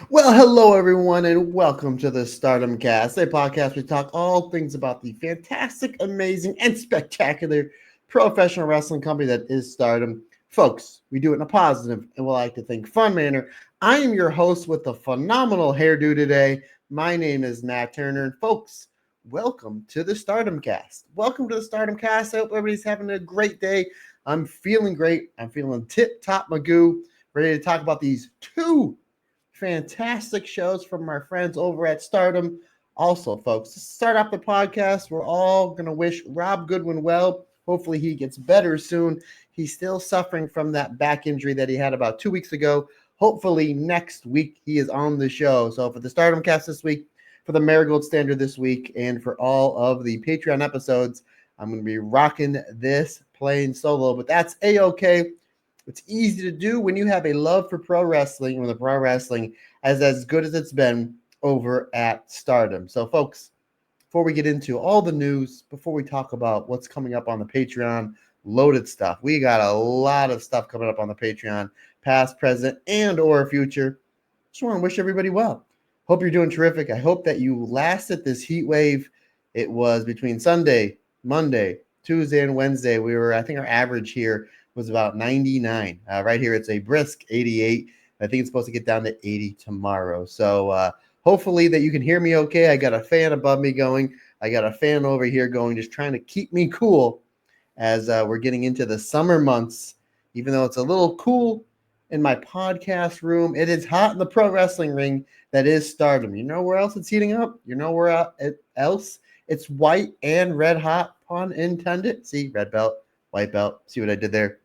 Well, hello everyone, and welcome to the Stardom Cast, a podcast where we talk all things about the fantastic, amazing, and spectacular professional wrestling company that is Stardom. Folks, we do it in a positive and we like to think fun manner. I am your host with the phenomenal hairdo today. My name is Nat Turner, and folks, welcome to the Stardom Cast. Welcome to the Stardom Cast. I hope everybody's having a great day. I'm feeling great. I'm feeling tip top magoo, ready to talk about these two fantastic shows from our friends over at Stardom. Also, folks, to start off the podcast, we're all going to wish Rob Goodwin well. Hopefully, he gets better soon. He's still suffering from that back injury that he had about 2 weeks ago. Hopefully, next week he is on the show. So, for the Stardom cast this week, for the Marigold Standard this week, and for all of the Patreon episodes, I'm going to be rocking this playing solo, but that's A-OK. It's easy to do when you have a love for pro wrestling, when the pro wrestling is as good as it's been over at Stardom. So, folks, before we get into all the news, before we talk about what's coming up on the Patreon, loaded stuff. We got a lot of stuff coming up on the Patreon, past, present, and or future. Just want to wish everybody well. Hope you're doing terrific. I hope that you lasted this heat wave. It was between Sunday, Monday, Tuesday, and Wednesday. I think our average here was about 99. Right here, it's a brisk 88. I think it's supposed to get down to 80 tomorrow. So hopefully that you can hear me okay. I got a fan above me going. I got a fan over here going, just trying to keep me cool as we're getting into the summer months. Even though it's a little cool in my podcast room, it is hot in the pro wrestling ring that is Stardom. You know where else it's heating up? You know where else? It's white and red hot, pun intended. See, red belt, white belt. See what I did there?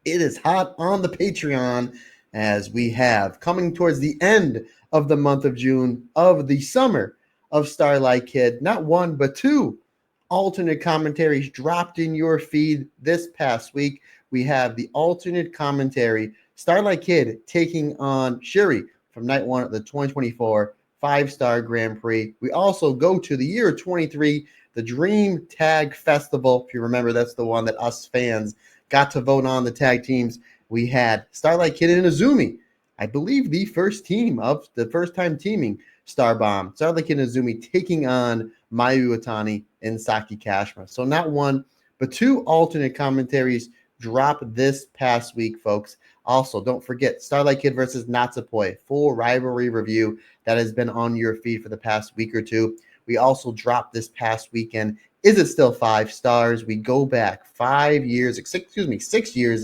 It is hot on the Patreon as we have coming towards the end of the month of June of the summer of Starlight Kid. Not one, but two alternate commentaries dropped in your feed this past week. We have the alternate commentary, Starlight Kid taking on Syuri from night one of the 2024 5-Star Grand Prix. We also go to the year 23, the Dream Tag Festival. If you remember, that's the one that us fans got to vote on the tag teams. We had Starlight Kid and Azumi, I believe the first time teaming Starbomb. Starlight Kid and Azumi taking on Mayu Iwatani and Saki Kashima. So not one, but two alternate commentaries dropped this past week, folks. Also, don't forget Starlight Kid versus Natsupoi, full rivalry review that has been on your feed for the past week or two. We also dropped this past weekend. Is it still 5 stars? We go back 6 years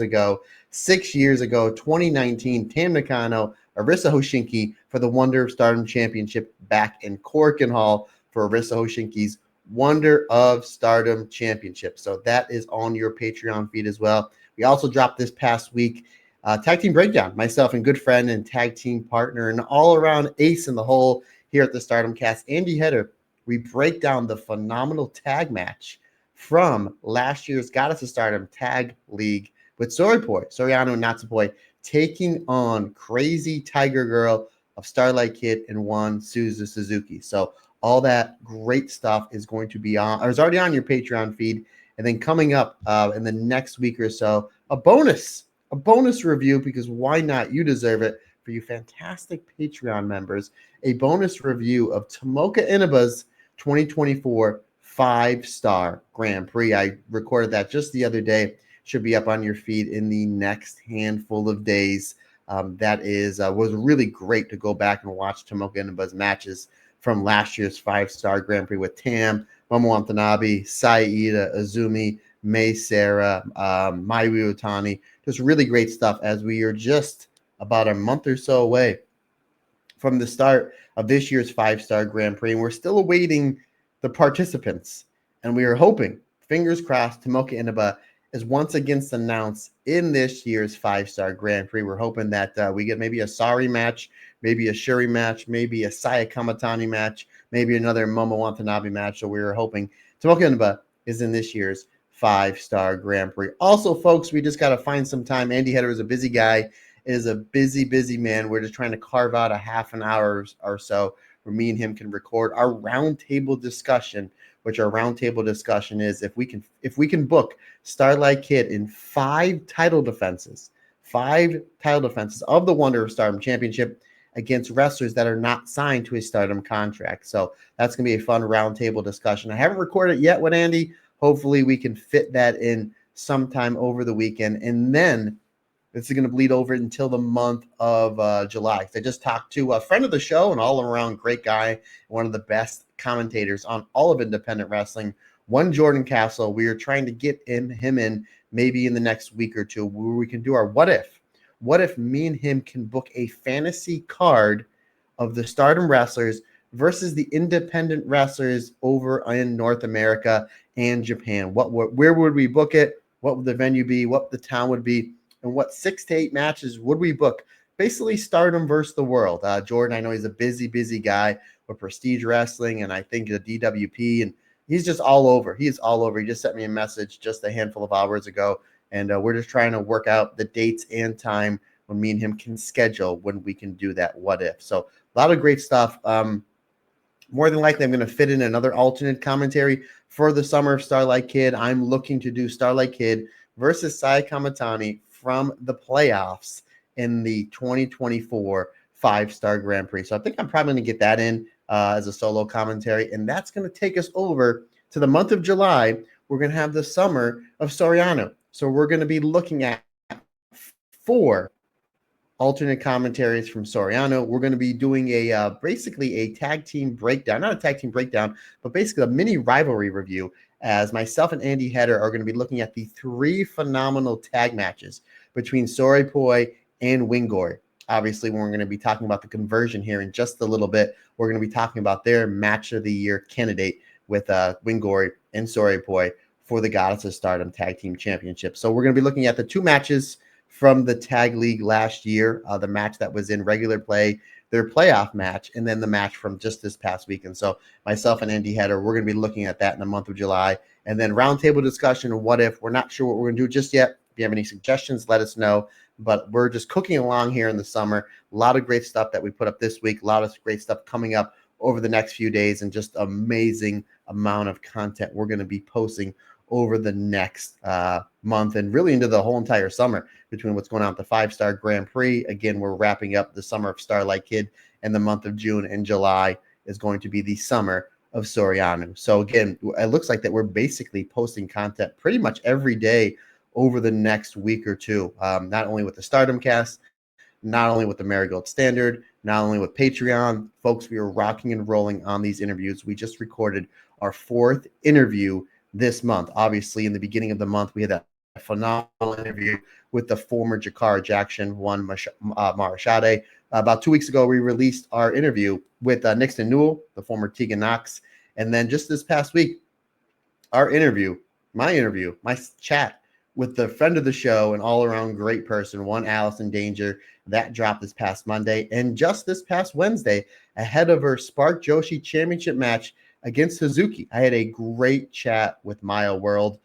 ago. 6 years ago, 2019, Tam Nakano, Arisa Hoshinki for the Wonder of Stardom Championship back in Corkin Hall for Arisa Hoshinki's Wonder of Stardom Championship. So that is on your Patreon feed as well. We also dropped this past week Tag Team Breakdown, myself and good friend and tag team partner and all-around ace in the hole here at the Stardom Cast, Andy Header. We break down the phenomenal tag match from last year's Goddess of Stardom Tag League with Saori Anou and Natsupoi taking on Crazy Tiger Girl of Starlight Kid and one Suzu Suzuki. So all that great stuff is going to be on, or is already on your Patreon feed. And then coming up in the next week or so, a bonus review, because why not? You deserve it. For you fantastic Patreon members, a bonus review of Tomoka Inaba's 2024 5-Star Grand Prix. I recorded that just the other day. Should be up on your feed in the next handful of days. That was really great to go back and watch Tomoka Inaba's matches from last year's 5-Star Grand Prix with Tam, Momo Watanabe, Saida, Azumi, Mei Sarah, Mayu Iwatani. Just really great stuff as we are just about a month or so away from the start of this year's 5-Star Grand Prix. And we're still awaiting the participants. And we are hoping, fingers crossed, Tomoka Inaba is once again announced in this year's 5-Star Grand Prix. We're hoping that we get maybe a Saori match, maybe a Syuri match, maybe a Saya Kamatani match, maybe another Momo Watanabe match. So we're hoping Tomoka Inaba is in this year's 5-Star Grand Prix. Also, folks, we just got to find some time. Andy Header is a busy guy, is a busy man. We're just trying to carve out a half an hour or so where me and him can record our roundtable discussion, which our roundtable discussion is if we can book Starlight Kid in 5 title defenses of the Wonder of Stardom Championship, against wrestlers that are not signed to a Stardom contract. So that's going to be a fun roundtable discussion. I haven't recorded it yet with Andy. Hopefully we can fit that in sometime over the weekend. And then this is going to bleed over until the month of July. I just talked to a friend of the show, an all-around great guy, one of the best commentators on all of independent wrestling, one Jordan Castle. We are trying to get him in maybe in the next week or two where we can do our what if. What if me and him can book a fantasy card of the Stardom wrestlers versus the independent wrestlers over in North America and Japan? Where would we book it? What would the venue be? What the town would be? And what 6 to 8 matches would we book? Basically, Stardom versus the world. Jordan, I know he's a busy guy with Prestige Wrestling and I think the DWP, and he's just all over. He is all over. He just sent me a message just a handful of hours ago, and we're just trying to work out the dates and time when me and him can schedule when we can do that what if. So a lot of great stuff. More than likely, I'm going to fit in another alternate commentary for the summer of Starlight Kid. I'm looking to do Starlight Kid versus Sai Kamitani from the playoffs in the 2024 5-star Grand Prix. So I think I'm probably going to get that in as a solo commentary, and that's going to take us over to the month of July. We're going to have the summer of Saori Anou. So we're going to be looking at 4 alternate commentaries from Saori Anou. We're going to be doing a basically a tag team breakdown, not a tag team breakdown, but basically a mini rivalry review, as myself and Andy Header are going to be looking at the 3 phenomenal tag matches between Saori Poi and Winggori. Obviously, we're going to be talking about the conversion here in just a little bit. We're going to be talking about their match of the year candidate with Winggori and Saori Poi for the Goddess of Stardom Tag Team Championship. So we're going to be looking at the 2 matches from the Tag League last year, the match that was in regular play, their playoff match, and then the match from just this past weekend. So myself and Andy Header, we're going to be looking at that in the month of July. And then roundtable discussion, what if. We're not sure what we're going to do just yet. If you have any suggestions, let us know. But we're just cooking along here in the summer. A lot of great stuff that we put up this week, a lot of great stuff coming up over the next few days, and just amazing amount of content we're going to be posting over the next month and really into the whole entire summer between what's going on with the 5-star Grand Prix. Again, we're wrapping up the summer of Starlight Kid, and the month of June and July is going to be the summer of Saori Anou. So again, it looks like that we're basically posting content pretty much every day over the next week or two, not only with the Stardom Cast, not only with the Marigold Standard, not only with Patreon. Folks, we are rocking and rolling on these interviews. We just recorded our 4th interview this month. Obviously, in the beginning of the month, we had a phenomenal interview with the former Jakar Jackson, one Marashade. About 2 weeks ago, we released our interview with Nixon Newell, the former Tegan Knox. And then just this past week, my chat with the friend of the show, an all-around great person, one Allison Danger, that dropped this past Monday. And just this past Wednesday, ahead of her Spark Joshi championship match against Hazuki, I had a great chat with Maya World.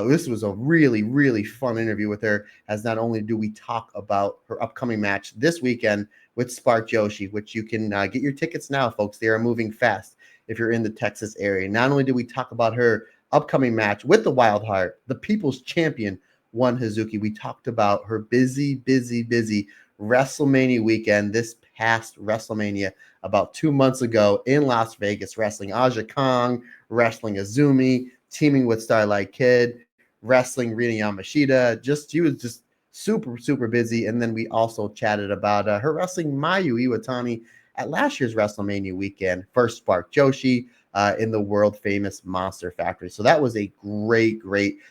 This was a really fun interview with her, as not only do we talk about her upcoming match this weekend with Spark Joshi, which you can get your tickets now, folks. They are moving fast if you're in the Texas area. Not only do we talk about her upcoming match with the Wild Heart, the People's Champion, One Hazuki, we talked about her busy WrestleMania weekend, this past WrestleMania about 2 months ago in Las Vegas, wrestling Aja Kong, wrestling Azumi, teaming with Starlight Kid, wrestling Rina Yamashita. She was just super busy. And then we also chatted about her wrestling Mayu Iwatani at last year's WrestleMania weekend, first Spark Joshi in the world famous Monster Factory. So that was a great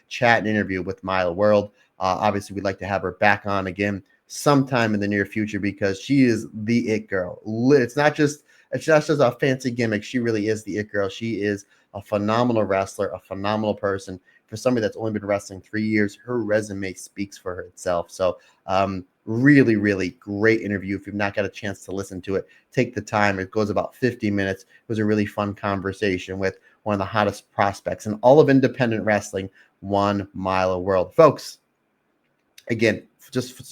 chat and interview with Maya World. Obviously, we'd like to have her back on again sometime in the near future, because she is the it girl. It's not just a fancy gimmick. She really is the it girl. She is a phenomenal wrestler, a phenomenal person. For somebody that's only been wrestling 3 years, her resume speaks for itself. So really great interview. If you've not got a chance to listen to it, take the time. It goes about 50 minutes. It was a really fun conversation with one of the hottest prospects in all of independent wrestling, One Mile World. Folks, again,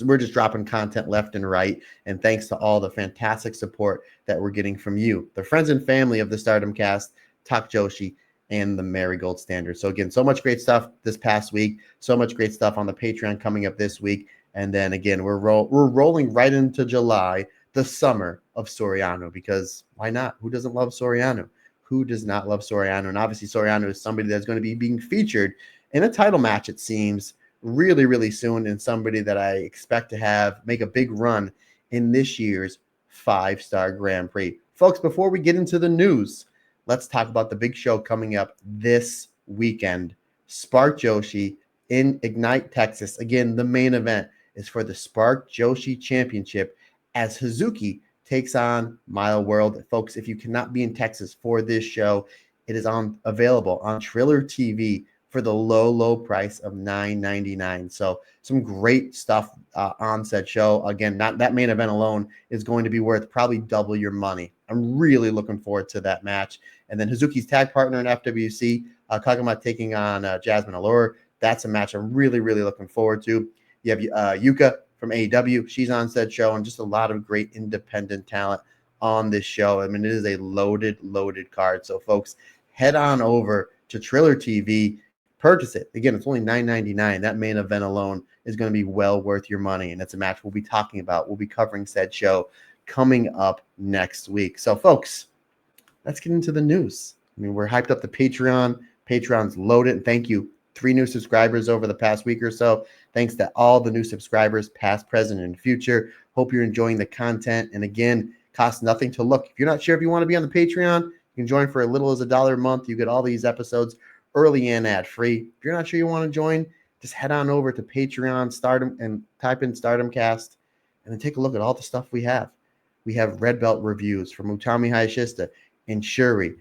we're just dropping content left and right, and thanks to all the fantastic support that we're getting from you, the friends and family of the Stardom Cast, Tak Joshi, and the Marigold Standard. So again, so much great stuff this past week, so much great stuff on the Patreon coming up this week, and then again, we're rolling right into July the summer of Saori Anou, because why not? Who doesn't love Saori Anou? Who does not love Saori Anou? And obviously Saori Anou is somebody that's going to be being featured in a title match, it seems, really, really soon, and somebody that I expect to make a big run in this year's 5-star Grand Prix. Folks, before we get into the news, let's talk about the big show coming up this weekend. Spark Joshi in Ignite, Texas. Again, the main event is for the Spark Joshi Championship as Hazuki takes on Mile World. Folks, if you cannot be in Texas for this show, it is available on Triller TV for the low price of $9.99. So some great stuff on said show. Again, not that main event alone is going to be worth probably double your money. I'm really looking forward to that match. And then Hazuki's tag partner in FWC, Kagama taking on Jasmine Allure. That's a match I'm really, really looking forward to. You have Yuka from AEW. She's on said show, and just a lot of great independent talent on this show. I mean, it is a loaded card. So, folks, head on over to Triller TV. Purchase it. Again, it's only $9.99. That main event alone is going to be well worth your money, and it's a match we'll be talking about. We'll be covering said show coming up next week. So, folks, let's get into the news. I mean, we're hyped up the Patreon. Patreon's loaded. And thank you. 3 new subscribers over the past week or so. Thanks to all the new subscribers, past, present, and future. Hope you're enjoying the content. And again, costs nothing to look. If you're not sure if you want to be on the Patreon, you can join for as little as $1 a month. You get all these episodes early and ad-free. If you're not sure you want to join, just head on over to Patreon, Stardom, and type in Stardom Cast, and then take a look at all the stuff we have. We have red belt reviews from Utami Hayashishita and Syuri,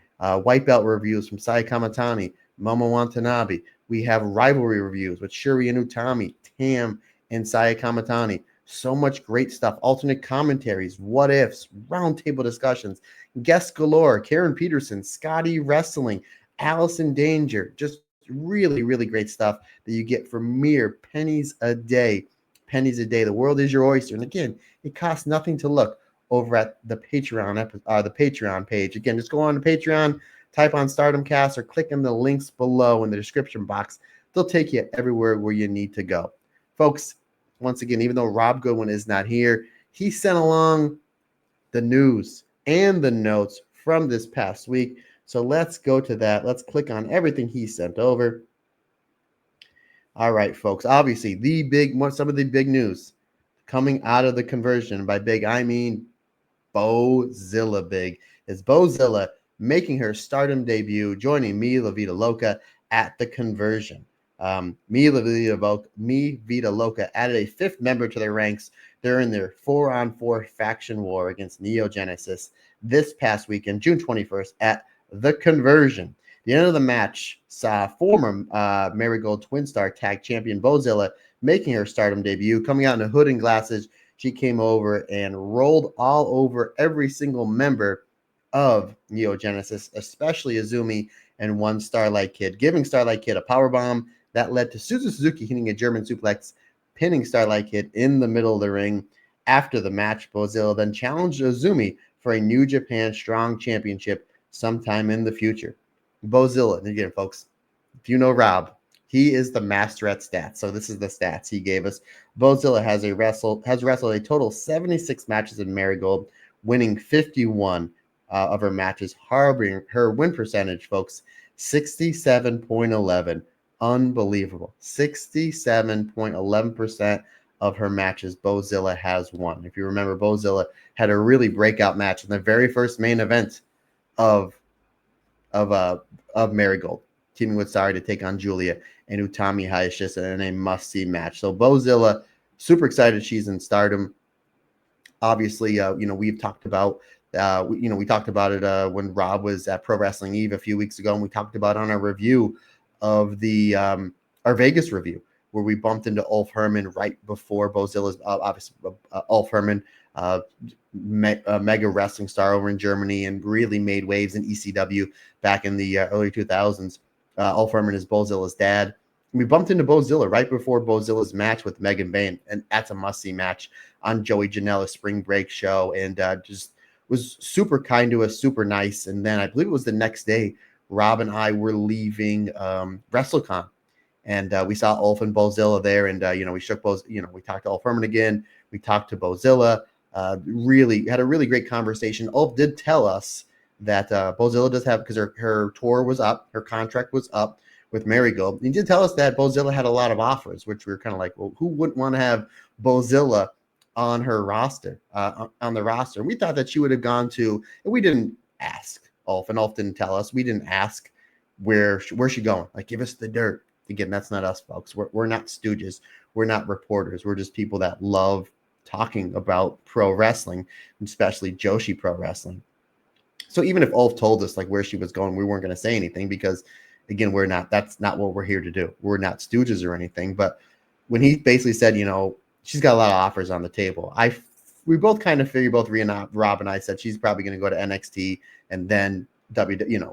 white belt reviews from Sai Kamatani, Momo Watanabe. We have rivalry reviews with Syuri and Utami, Tam, and Saya Kamatani. So much great stuff. Alternate commentaries, what ifs, roundtable discussions, guests galore, Karen Peterson, Scotty Wrestling, Alice in Danger. Just really, really great stuff that you get for mere pennies a day. Pennies a day. The world is your oyster. And again, it costs nothing to look over at the Patreon page. Again, just go on to Patreon, type on Stardom Cast, or click in the links below in the description box. They'll take you everywhere where you need to go. Folks, once again, even though Rob Goodwin is not here, he sent along the news and the notes from this past week. So let's go to that. Let's click on everything he sent over. All right, folks. Obviously, some of the big news coming out of the conversion. By big, I mean Bozilla big. Is Bozilla making her Stardom debut, joining Mi La Vida Loca at the conversion. Mi Vida Loca added a 5th member to their ranks during their 4-on-4 faction war against Neo Genesis this past weekend, June 21st, at the conversion. The end of the match saw former Marigold Twin Star Tag Champion Bozilla making her Stardom debut. Coming out in a hood and glasses, she came over and rolled all over every single member of Neo Genesis, especially Azumi and one Starlight Kid, giving Starlight Kid a powerbomb that led to Suzuki hitting a German suplex, pinning Starlight Kid in the middle of the ring. After the match, Bozilla then challenged Azumi for a New Japan Strong Championship sometime in the future. Bozilla, again, folks, if you know Rob, he is the master at stats. So this is the stats he gave us. Bozilla has wrestled a total of 76 matches in Marigold, winning 51 of her matches, harboring her win percentage, folks, 67.11. Unbelievable. 67.11% of her matches Bozilla has won. If you remember, Bozilla had a really breakout match in the very first main event of Marigold, teaming with Saori to take on Julia and Utami Hayashishita in a must-see match. So Bozilla, super excited she's in Stardom. Obviously, we've talked about we talked about it when Rob was at Pro Wrestling Eve a few weeks ago, and we talked about on our review of the our Vegas review, where we bumped into Ulf Herman right before Bozilla's obviously Ulf Herman, mega wrestling star over in Germany, and really made waves in ECW back in the early 2000s. Ulf Herman is Bozilla's dad. We bumped into Bozilla right before Bozilla's match with Megan Bayne, and that's a must-see match on Joey Janela's Spring Break show, and just was super kind to us, super nice. And then I believe it was the next day, Rob and I were leaving WrestleCon, and we saw Ulf and Bozilla there, and we shook we talked to Ulf Herman again, we talked to Bozilla, really had a really great conversation. Ulf did tell us that Bozilla does have, because her tour was up, her contract was up with Marigold. He did tell us that Bozilla had a lot of offers, which we were kind of like, well, who wouldn't want to have Bozilla on her roster, on the roster? And we thought that she would have gone to, and we didn't ask Ulf, and Ulf didn't tell us. We didn't ask where's she going. Like, give us the dirt. Again, that's not us, folks. We're not stooges. We're not reporters. We're just people that love talking about pro wrestling, especially Joshi pro wrestling. So even if Ulf told us like where she was going, we weren't going to say anything because, again, that's not what we're here to do. We're not stooges or anything. But when he basically said, she's got a lot of offers on the table, we both kind of figured, both Rob and I said she's probably going to go to NXT and then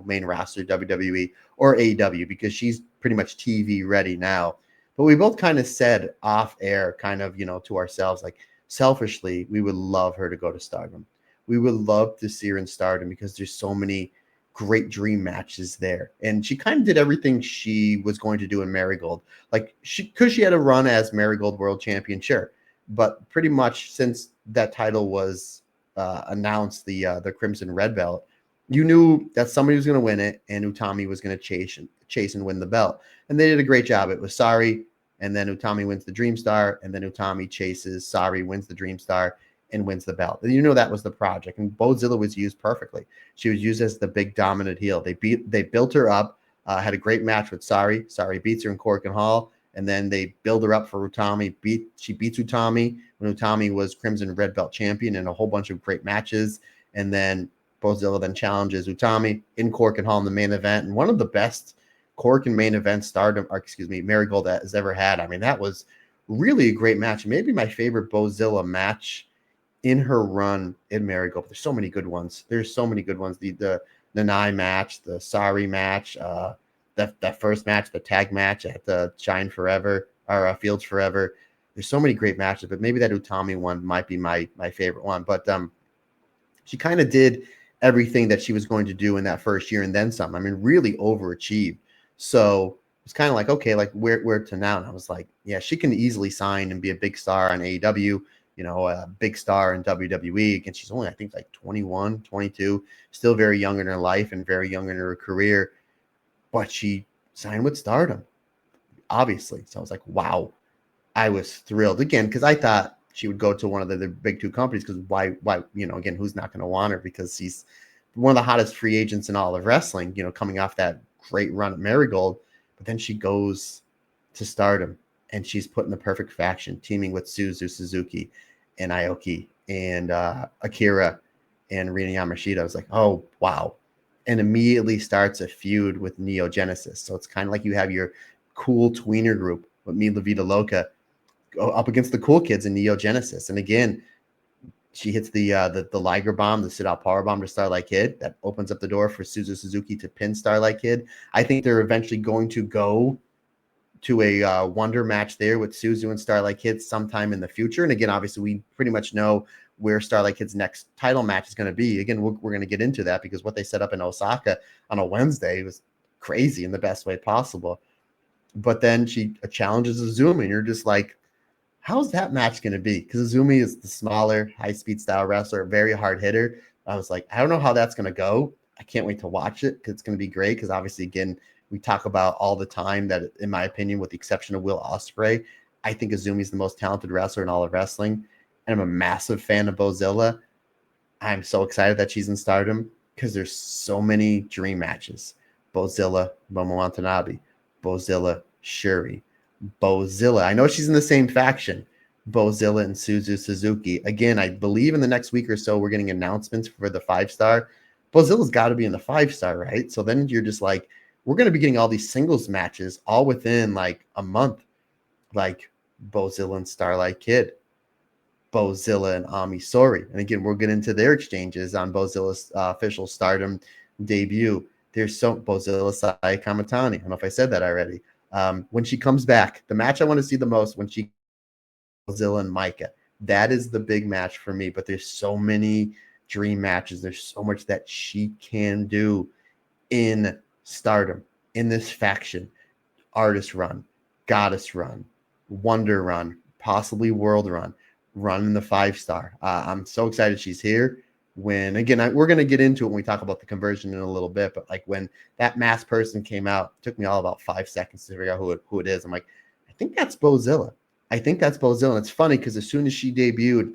main roster, WWE or AEW, because she's pretty much TV ready now. But we both kind of said off air, kind of, to ourselves, like, selfishly, we would love her to go to Stardom. We would love to see her in Stardom because there's so many great dream matches there. And she kind of did everything she was going to do in Marigold. Like, because she had a run as Marigold World Champion, sure. But pretty much since that title was announced, the Crimson Red Belt, you knew that somebody was going to win it, and Utami was going to chase and win the belt. And they did a great job. It was Saori, and then Utami wins the Dream Star, and then Utami chases Saori, wins the Dream Star, and wins the belt. And that was the project. And Bozilla was used perfectly. She was used as the big dominant heel. They built her up, had a great match with Saori. Saori beats her in Cork and Hall, and then they build her up for Utami. She beats Utami when Utami was Crimson Red Belt champion in a whole bunch of great matches. And then Bozilla then challenges Utami in Cork and Hall in the main event. And one of the best Cork and main event Marigold that has ever had. I mean, that was really a great match. Maybe my favorite Bozilla match in her run in Marigold. There's so many good ones. The Nanai match, the Saori match, that first match, the tag match at the Shine Forever or Fields Forever. There's so many great matches, but maybe that Utami one might be my favorite one. But she kind of did everything that she was going to do in that first year and then some. I mean, really overachieved. So it's kind of like, okay, like where to now? And I was like, yeah, she can easily sign and be a big star on AEW, a big star in WWE. And she's only, I think, like 21, 22, still very young in her life and very young in her career. But she signed with Stardom, obviously. So I was like, wow, I was thrilled again, because I thought she would go to one of the big two companies, because why, again, who's not going to want her, because she's one of the hottest free agents in all of wrestling, coming off that great run at Marigold. But then she goes to Stardom, and she's put in the perfect faction, teaming with Suzuki and Aoki and Akira and Rina Yamashita. I was like, oh, wow. And immediately starts a feud with Neo Genesis. So it's kind of like you have your cool tweener group with Me La Vida Loca go up against the cool kids in Neo Genesis. And again, she hits the Liger Bomb, the sit-out power bomb to Starlight Kid. That opens up the door for Suzuki to pin Starlight Kid. I think they're eventually going to go to a wonder match there with Suzu and Starlight Kid sometime in the future. And again, obviously, we pretty much know where Starlight Kid's next title match is going to be. Again, we're going to get into that, because what they set up in Osaka on a Wednesday was crazy in the best way possible. But then she challenges Azumi, and you're just like, how's that match going to be? Because Azumi is the smaller, high-speed style wrestler, very hard hitter. I was like, I don't know how that's going to go. I can't wait to watch it, because it's going to be great. Because obviously, again, we talk about all the time that, in my opinion, with the exception of Will Ospreay, I think Azumi is the most talented wrestler in all of wrestling. And I'm a massive fan of Bozilla. I'm so excited that she's in Stardom, because there's so many dream matches. Bozilla, Momo Watanabe, Bozilla, Syuri, Bozilla. I know she's in the same faction. Bozilla and Suzuki. Again, I believe in the next week or so, we're getting announcements for the 5-star. Bozilla's got to be in the 5-star, right? So then you're just like, we're going to be getting all these singles matches all within like a month, like Bozilla and Starlight Kid, Bozilla and Ami Sohrei. And again, we'll get into their exchanges on Bozilla's official Stardom debut. There's so Bozilla Sai Kamatani. I don't know if I said that already. When she comes back, the match I want to see the most, when she Bozilla and Micah, that is the big match for me. But there's so many dream matches. There's so much that she can do in Stardom, in this faction. Artist run, goddess run, wonder run, possibly world run. running the 5-star. I'm so excited she's here. When again, we're going to get into it when we talk about the conversion in a little bit, but like when that masked person came out, it took me all about 5 seconds to figure out who it is. I'm like, I think that's Bozilla. I think that's Bozilla. And it's funny because as soon as she debuted,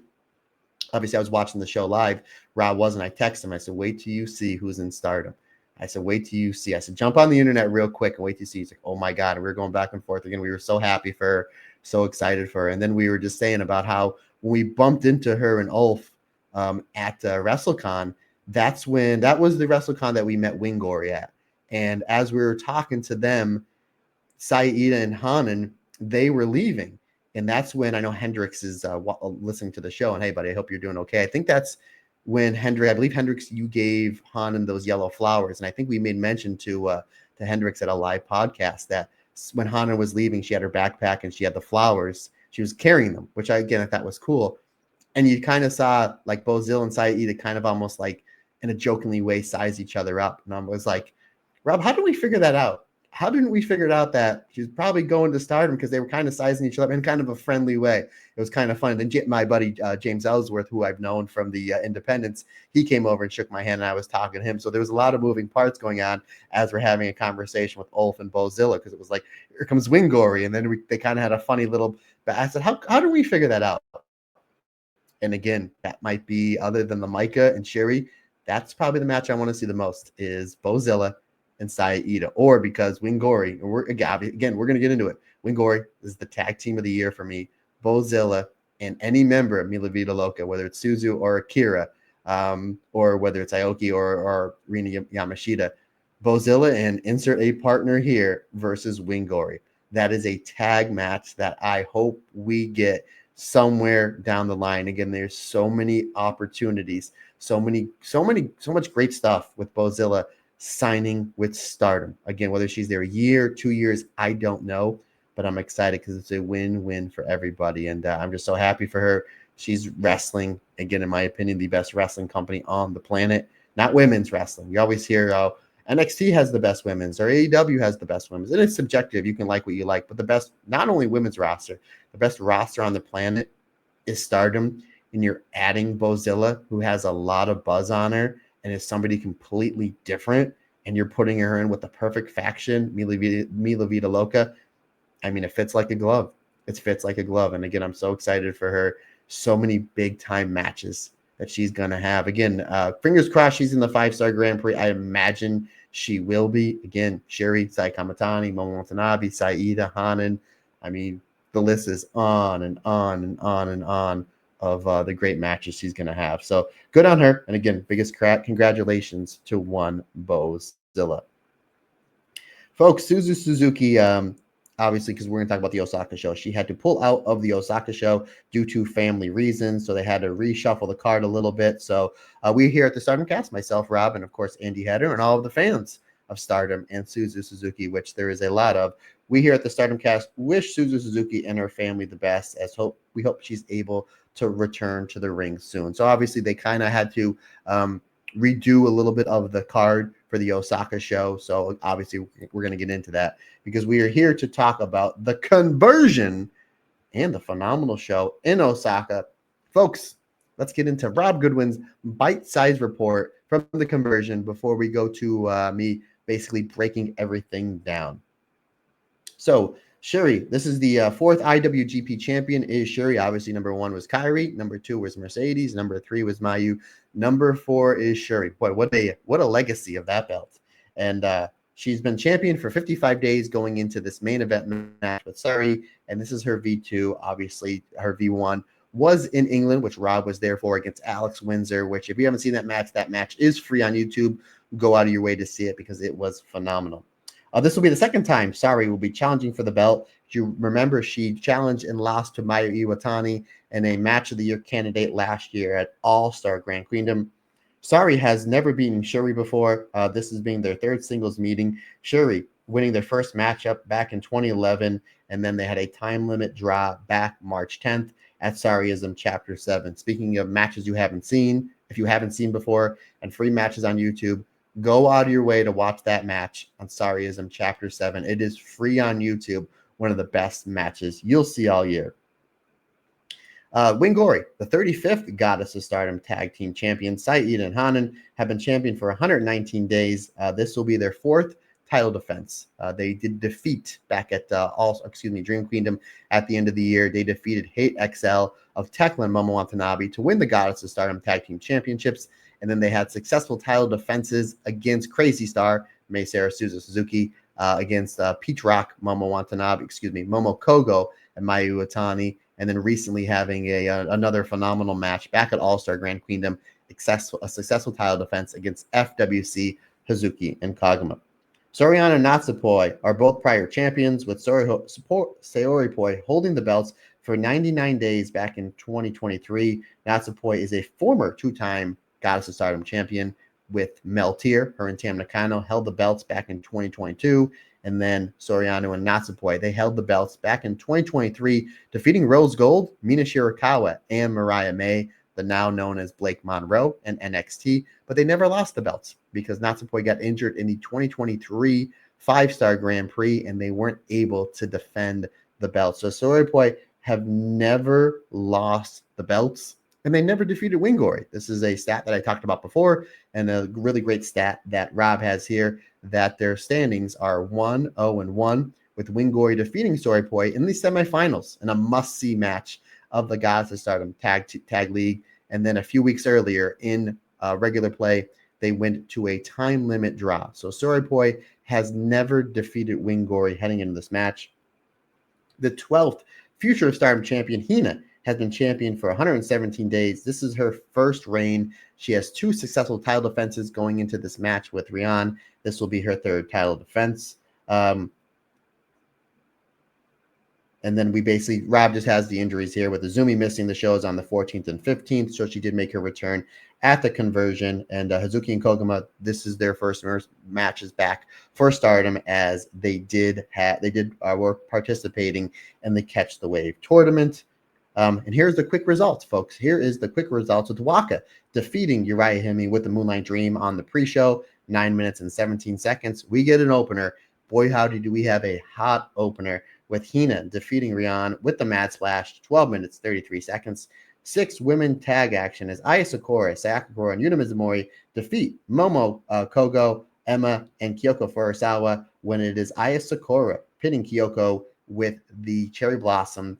obviously I was watching the show live. Rob wasn't. I texted him. I said, wait till you see who's in Stardom. I said, wait till you see. I said, jump on the internet real quick and wait till you see. He's like, oh my God. And we were going back and forth again. We were so happy for her, so excited for her. And then we were just saying about how when we bumped into her and Ulf at WrestleCon, that was the WrestleCon that we met Winggori at. And as we were talking to them, Saida and Hanan, they were leaving. And that's when I know Hendrix is listening to the show. And hey, buddy, I hope you're doing okay. I think that's when I believe Hendrix, you gave Hanan those yellow flowers. And I think we made mention to Hendrix at a live podcast that when Hanan was leaving, she had her backpack and she had the flowers. She was carrying them, which I thought was cool. And you kind of saw like Bozilla and Saida kind of almost like in a jokingly way size each other up. And I was like, Rob, how did we figure that out? How didn't we figure out that she was probably going to Stardom because they were kind of sizing each other up in kind of a friendly way? It was kind of fun. And then my buddy James Ellsworth, who I've known from the Independents, he came over and shook my hand and I was talking to him. So there was a lot of moving parts going on as we're having a conversation with Ulf and Bozilla because it was like, here comes Winggori. And then they kind of had a funny little, but I said, how do we figure that out? And again, that might be other than the Micah and Syuri. That's probably the match I want to see the most is Bozilla and Saida, or because Winggori, and we're going to get into it. Winggori is the tag team of the year for me. Bozilla and any member of Mila Vida Loca, whether it's Suzu or Akira, or whether it's Aoki or Rina Yamashita, Bozilla and insert a partner here versus Winggori. That is a tag match that I hope we get somewhere down the line. Again, there's so many opportunities, so much great stuff with Bozilla signing with Stardom. Again, whether she's there a year, 2 years, I don't know, but I'm excited because it's a win-win for everybody. And I'm just so happy for her. She's wrestling, again, in my opinion, the best wrestling company on the planet, not women's wrestling. You always hear, oh, NXT has the best women's or AEW has the best women's. And it's subjective. You can like what you like, but the best, not only women's roster, the best roster on the planet is Stardom. And you're adding Bozilla, who has a lot of buzz on her and is somebody completely different, and you're putting her in with the perfect faction, Mila Vida Loca. I mean, it fits like a glove. It fits like a glove. And again, I'm so excited for her. So many big-time matches that she's going to have. Again, fingers crossed she's in the 5-star Grand Prix. I imagine she will be. Again, Syuri, Sai Kamatani, Momo Watanabe, Saida, Hanan. I mean, the list is on and on and on and on of the great matches she's going to have. So good on her. And again, biggest congratulations to one Bozilla. Folks, Suzu Suzuki, obviously, because we're going to talk about the Osaka show, she had to pull out of the Osaka show due to family reasons. So they had to reshuffle the card a little bit. So we're here at the Stardom Cast, myself, Rob, and of course, Andy Header, and all of the fans of Stardom and Suzu Suzuki, which there is a lot of. We here at the Stardom Cast wish Suzu Suzuki and her family the best, as we hope she's able to return to the ring soon. So obviously they kind of had to redo a little bit of the card for the Osaka show. So obviously we're going to get into that because we are here to talk about the conversion and the phenomenal show in Osaka. Folks, let's get into Rob Goodwin's bite-sized report from the conversion before we go to me basically breaking everything down. So Syuri, this is the 4th IWGP champion is Syuri. Obviously, number 1 was Kairi. Number 2 was Mercedes. Number 3 was Mayu. Number 4 is Syuri. Boy, what a legacy of that belt. And she's been champion for 55 days going into this main event match with Syuri. And this is her V2. Obviously, her V1 was in England, which Rob was there for against Alex Windsor, which if you haven't seen that match is free on YouTube. Go out of your way to see it because it was phenomenal. This will be the second time Saori will be challenging for the belt. If you remember, she challenged and lost to Mayu Iwatani in a match of the year candidate last year at All-Star Grand Queendom. Saori has never beaten Syuri before. This is being their 3rd singles meeting. Syuri winning their first matchup back in 2011, and then they had a time limit draw back March 10th at Saoriism Chapter 7. Speaking of matches you haven't seen, if you haven't seen before, and free matches on YouTube, go out of your way to watch that match on Saoriism Chapter 7. It is free on YouTube. One of the best matches you'll see all year. Winggori, the 35th Goddess of Stardom Tag Team Champion, Saida and Hanan have been champion for 119 days. This will be their fourth title defense. They did defeat back at Dream Queendom at the end of the year. They defeated Hate XL of Tekla and Momo Watanabe to win the Goddess of Stardom Tag Team Championships. And then they had successful title defenses against Crazy Star, Mei Sarah Suzuki, against Peach Rock, Momo Kogo, and Mayu Iwatani. And then recently having another phenomenal match back at All-Star Grand Queendom, a successful title defense against FWC, Hazuki, and Kagama. Saori Anou and Natsupoi are both prior champions, with Saori Poi holding the belts for 99 days back in 2023. Natsupoi is a former two-time Goddess of Stardom champion with Meltier. Her and Tam Nakano held the belts back in 2022. And then Saori Anou and Natsupoi, they held the belts back in 2023, defeating Rose Gold, Mina Shirakawa, and Mariah May, the now known as Blake Monroe and NXT. But they never lost the belts because Natsupoi got injured in the 2023 5-star Grand Prix, and they weren't able to defend the belts. So Saori Poi have never lost the belts, and they never defeated Winggori. This is a stat that I talked about before, and a really great stat that Rob has here, that their standings are 1-0-1, with Winggori defeating Saori Poi in the semifinals in a must-see match of the Goddess of Stardom Tag League. And then a few weeks earlier in regular play, they went to a time limit draw. So Saori Poi has never defeated Winggori heading into this match. The 12th Future of Stardom champion, Hina, has been champion for 117 days. This is her first reign. She has 2 successful title defenses going into this match with Rian. This will be her 3rd title defense. And then Rob just has the injuries here, with Azumi missing the shows on the 14th and 15th. So she did make her return at the conversion. And Hazuki and Koguma, this is their first matches back for Stardom, as they were participating in the Catch the Wave tournament. And here's the quick results, folks. Here is the quick results with Waka defeating Uriah Hime with the Moonlight Dream on the pre-show, 9 minutes and 17 seconds. We get an opener. Boy, howdy, do we have a hot opener, with Hina defeating Rian with the Mad Splash, 12 minutes, 33 seconds. 6 women tag action as Aya Sakura, Sayaka Kura, and Yuna Mizumori defeat Momo Kogo, Emma, and Kyoko Furusawa, when it is Aya Sakura pinning Kyoko with the Cherry Blossom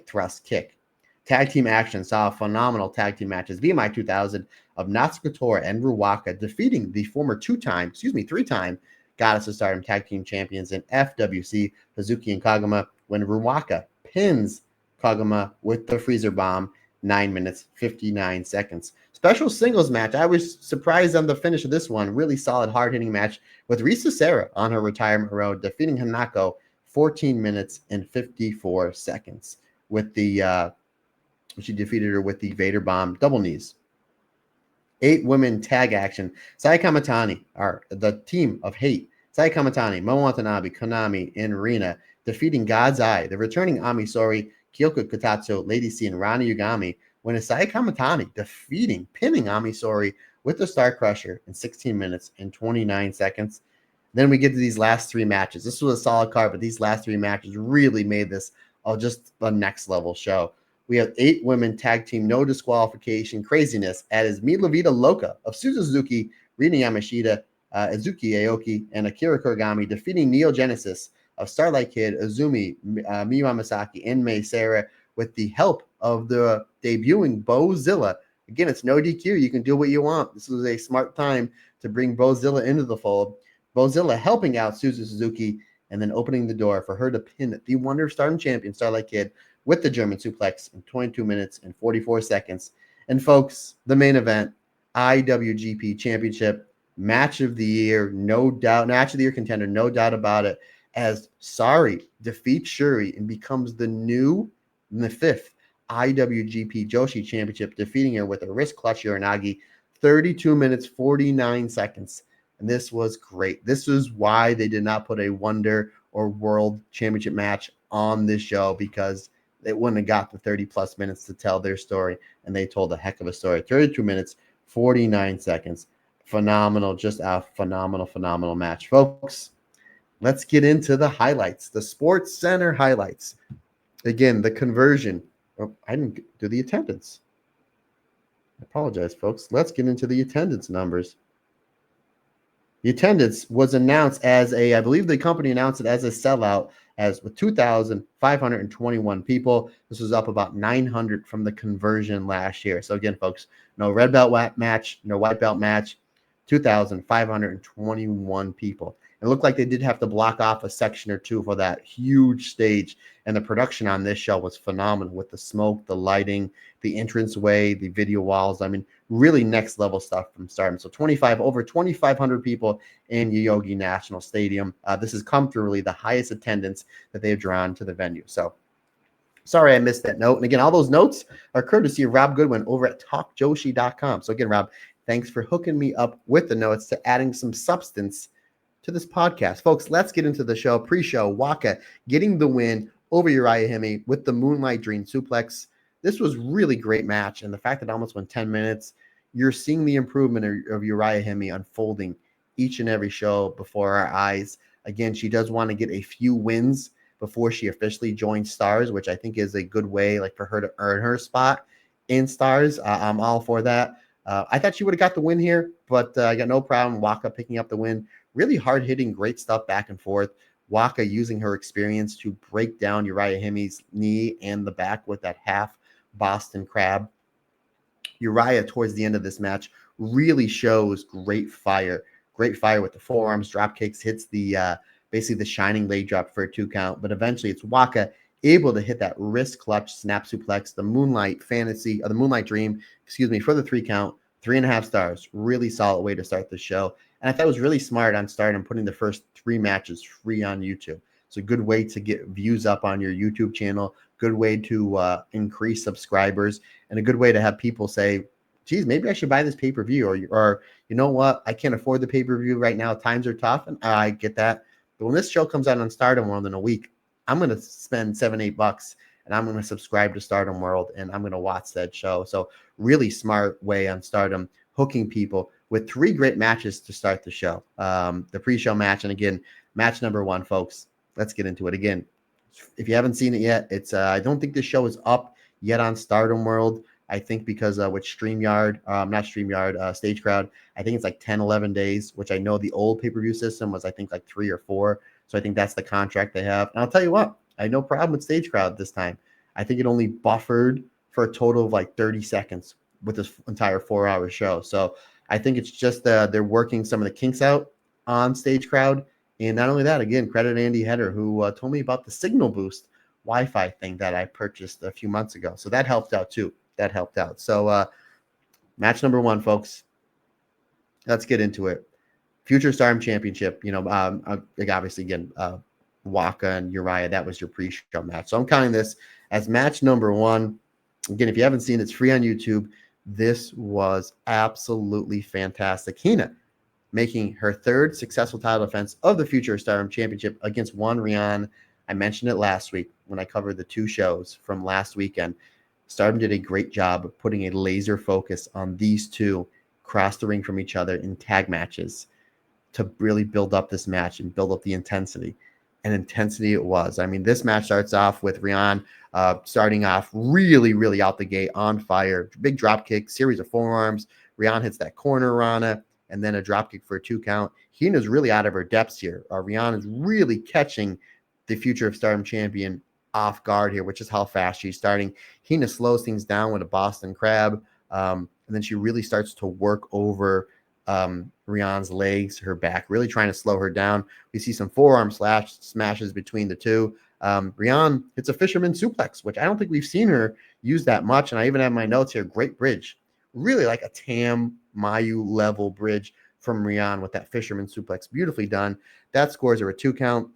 thrust kick. Tag team action saw phenomenal tag team matches. VMI 2000 of Natsuko Tora and Ruwaka defeating the former 3-time Goddess of Stardom Tag Team Champions in FWC, Hazuki and Kagama, when Ruwaka pins Kagama with the Freezer Bomb, 9 minutes, 59 seconds. Special singles match. I was surprised on the finish of this one. Really solid, hard-hitting match with Risa Sera on her retirement road, defeating Hanako, 14 minutes and 54 seconds. With the she defeated her with the Vader Bomb double knees. 8 women tag action. Sai Kamatani are the team of Hate. Sai Kamatani, Momo Watanabe, Konami, and Rina defeating God's Eye, the returning Amisori, Kyoko Kotatsu, Lady C, and Rani Yugami, when it's Sai Kamatani pinning Amisori with the Star Crusher in 16 minutes and 29 seconds. Then we get to these last 3 matches. This was a solid card, but these last 3 matches really made this just a next level show. We have 8 women tag team, no disqualification craziness, as Mi La Vida Loca of Suzuki, Rina Yamashita, Izuki Aoki, and Akira Kuragami defeating Neo Genesis of Starlight Kid, Azumi, Miyu Amasaki, and Mei Sarah, with the help of the debuting Bozilla. Again, it's no DQ. You can do what you want. This was a smart time to bring Bozilla into the fold. Bozilla helping out Suzuki, and then opening the door for her to pin the Wonder of Stardom champion, Starlight Kid, with the German suplex in 22 minutes and 44 seconds. And folks, the main event, IWGP Championship, match of the year, no doubt, match of the year contender, no doubt about it, as Saori defeats Syuri and becomes the 5th IWGP Joshi Championship, defeating her with a wrist clutch Uranagi, 32 minutes, 49 seconds. And this was great. This is why they did not put a Wonder or World Championship match on this show, because they wouldn't have got the 30-plus minutes to tell their story, and they told a heck of a story. 32 minutes, 49 seconds. Phenomenal, just a phenomenal match. Folks, let's get into the highlights, the Sports Center highlights. Again, the conversion Oh, I didn't do the attendance. I apologize, folks. Let's get into the attendance numbers. The attendance was announced as I believe the company announced it as a sellout, as with 2,521 people. This was up about 900 from the conversion last year. So again, folks, no red belt match, no white belt match, 2,521 people. It looked like they did have to block off a section or two for that huge stage. And the production on this show was phenomenal with the smoke, the lighting, the entranceway, the video walls. I mean, really next level stuff from Stardom. So over 2,500 people in Yoyogi National Stadium. This is comfortably the highest attendance that they've drawn to the venue. So sorry I missed that note. And again, all those notes are courtesy of Rob Goodwin over at TalkJoshi.com. So again, Rob, thanks for hooking me up with the notes to adding some substance to this podcast. Folks, let's get into the show. Pre-show, Waka getting the win over Uriah Hime with the Moonlight Dream suplex. This was really great match, and the fact that it almost went 10 minutes, you're seeing the improvement of Uriah Hime unfolding each and every show before our eyes. Again, she does want to get a few wins before she officially joins Stars, which I think is a good way for her to earn her spot in Stars. I'm all for that. I thought she would have got the win here, but I got no problem. Waka picking up the win. Really hard-hitting, great stuff back and forth. Waka using her experience to break down Uriah Hime's knee and the back with that half Boston Crab. Uriah, towards the end of this match, really shows great fire with the forearms, drop kicks, hits the basically the shining leg drop for a 2 count. But eventually, it's Waka able to hit that wrist clutch snap suplex, the Moonlight Dream, for the 3 count, 3.5 stars. Really solid way to start the show. And I thought it was really smart on Stardom putting the first 3 matches free on YouTube. It's a good way to get views up on your YouTube channel, good way to increase subscribers, and a good way to have people say, geez, maybe I should buy this pay-per-view, or you know what, I can't afford the pay-per-view right now. Times are tough, and I get that. But when this show comes out on Stardom World in a week, I'm going to spend $7-8 and I'm going to subscribe to Stardom World and I'm going to watch that show. So really smart way on Stardom hooking people with 3 great matches to start the show. The pre-show match, and again, match number 1, folks. Let's get into it. Again, if you haven't seen it yet, it's I don't think this show is up yet on Stardom World. I think because with Stage Crowd, I think it's like 10, 11 days, which I know the old pay-per-view system was, I think, like 3 or 4. So I think that's the contract they have. And I'll tell you what, I had no problem with Stage Crowd this time. I think it only buffered for a total of like 30 seconds with this entire 4-hour show. So I think it's just they're working some of the kinks out on Stage Crowd. And not only that, again, credit Andy Header, who told me about the Signal Boost Wi-Fi thing that I purchased a few months ago. So that helped out too. So match number 1, folks. Let's get into it. Future Stardom Championship. Obviously, again, Waka and Uriah, that was your pre-show match. So I'm counting this as match number 1. Again, if you haven't seen it, it's free on YouTube. This was absolutely fantastic. Hina making her 3rd successful title defense of the Future Stardom Championship against one Rian. I mentioned it last week when I covered the 2 shows from last weekend. Stardom did a great job of putting a laser focus on these 2 cross the ring from each other in tag matches to really build up this match and build up the intensity. And intensity it was. I mean, this match starts off with Rian starting off really, really out the gate on fire. Big drop kick, series of forearms. Rian hits that corner Rana, and then a drop kick for a 2 count. Hina's really out of her depths here. Rian is really catching the Future of Stardom champion off guard here, which is how fast she's starting. Hina slows things down with a Boston Crab, and then she really starts to work over Rian's legs, her back, really trying to slow her down. We see some forearm smashes between the 2. Rian hits a fisherman suplex, which I don't think we've seen her use that much. And I even have my notes here. Great bridge. Really like a Tam Mayu level bridge from Rian with that fisherman suplex. Beautifully done. That scores her a 2 count.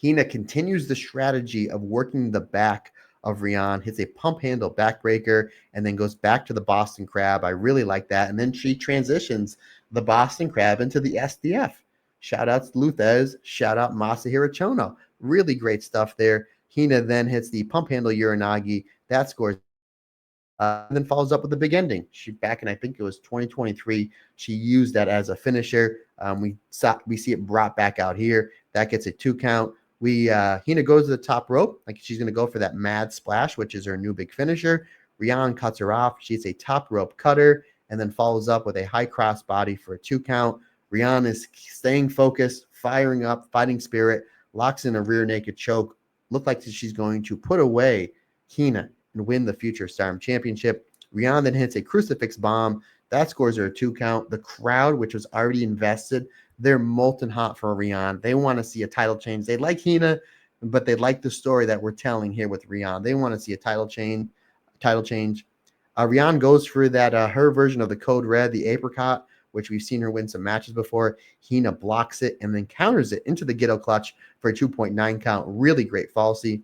Hina continues the strategy of working the back of Rian, hits a pump handle backbreaker, and then goes back to the Boston Crab. I really like that. And then she transitions the Boston Crab into the SDF. Shout out to Luthez. Shout out Masahiro Chono. Really great stuff there. Hina then hits the pump handle Uranagi. That scores. And then follows up with the big ending. She back in, I think it was 2023. She used that as a finisher. We see it brought back out here. That gets a 2 count. Hina goes to the top rope, like she's going to go for that mad splash, which is her new big finisher. Rian cuts her off. She's a top rope cutter and then follows up with a high cross body for a 2 count. Rian is staying focused, firing up, fighting spirit, locks in a rear naked choke. Looked like she's going to put away Hina and win the future Stardom Championship. Rian then hits a crucifix bomb. That scores her a 2 count. The crowd, which was already invested, they're molten hot for Rian. They want to see a title change. They like Hina, but they like the story that we're telling here with Rian. They want to see a title change. Rian goes for that her version of the Code Red, the apricot, which we've seen her win some matches before. Hina blocks it and then counters it into the Ghetto Clutch for a 2.9 count. Really great falsie.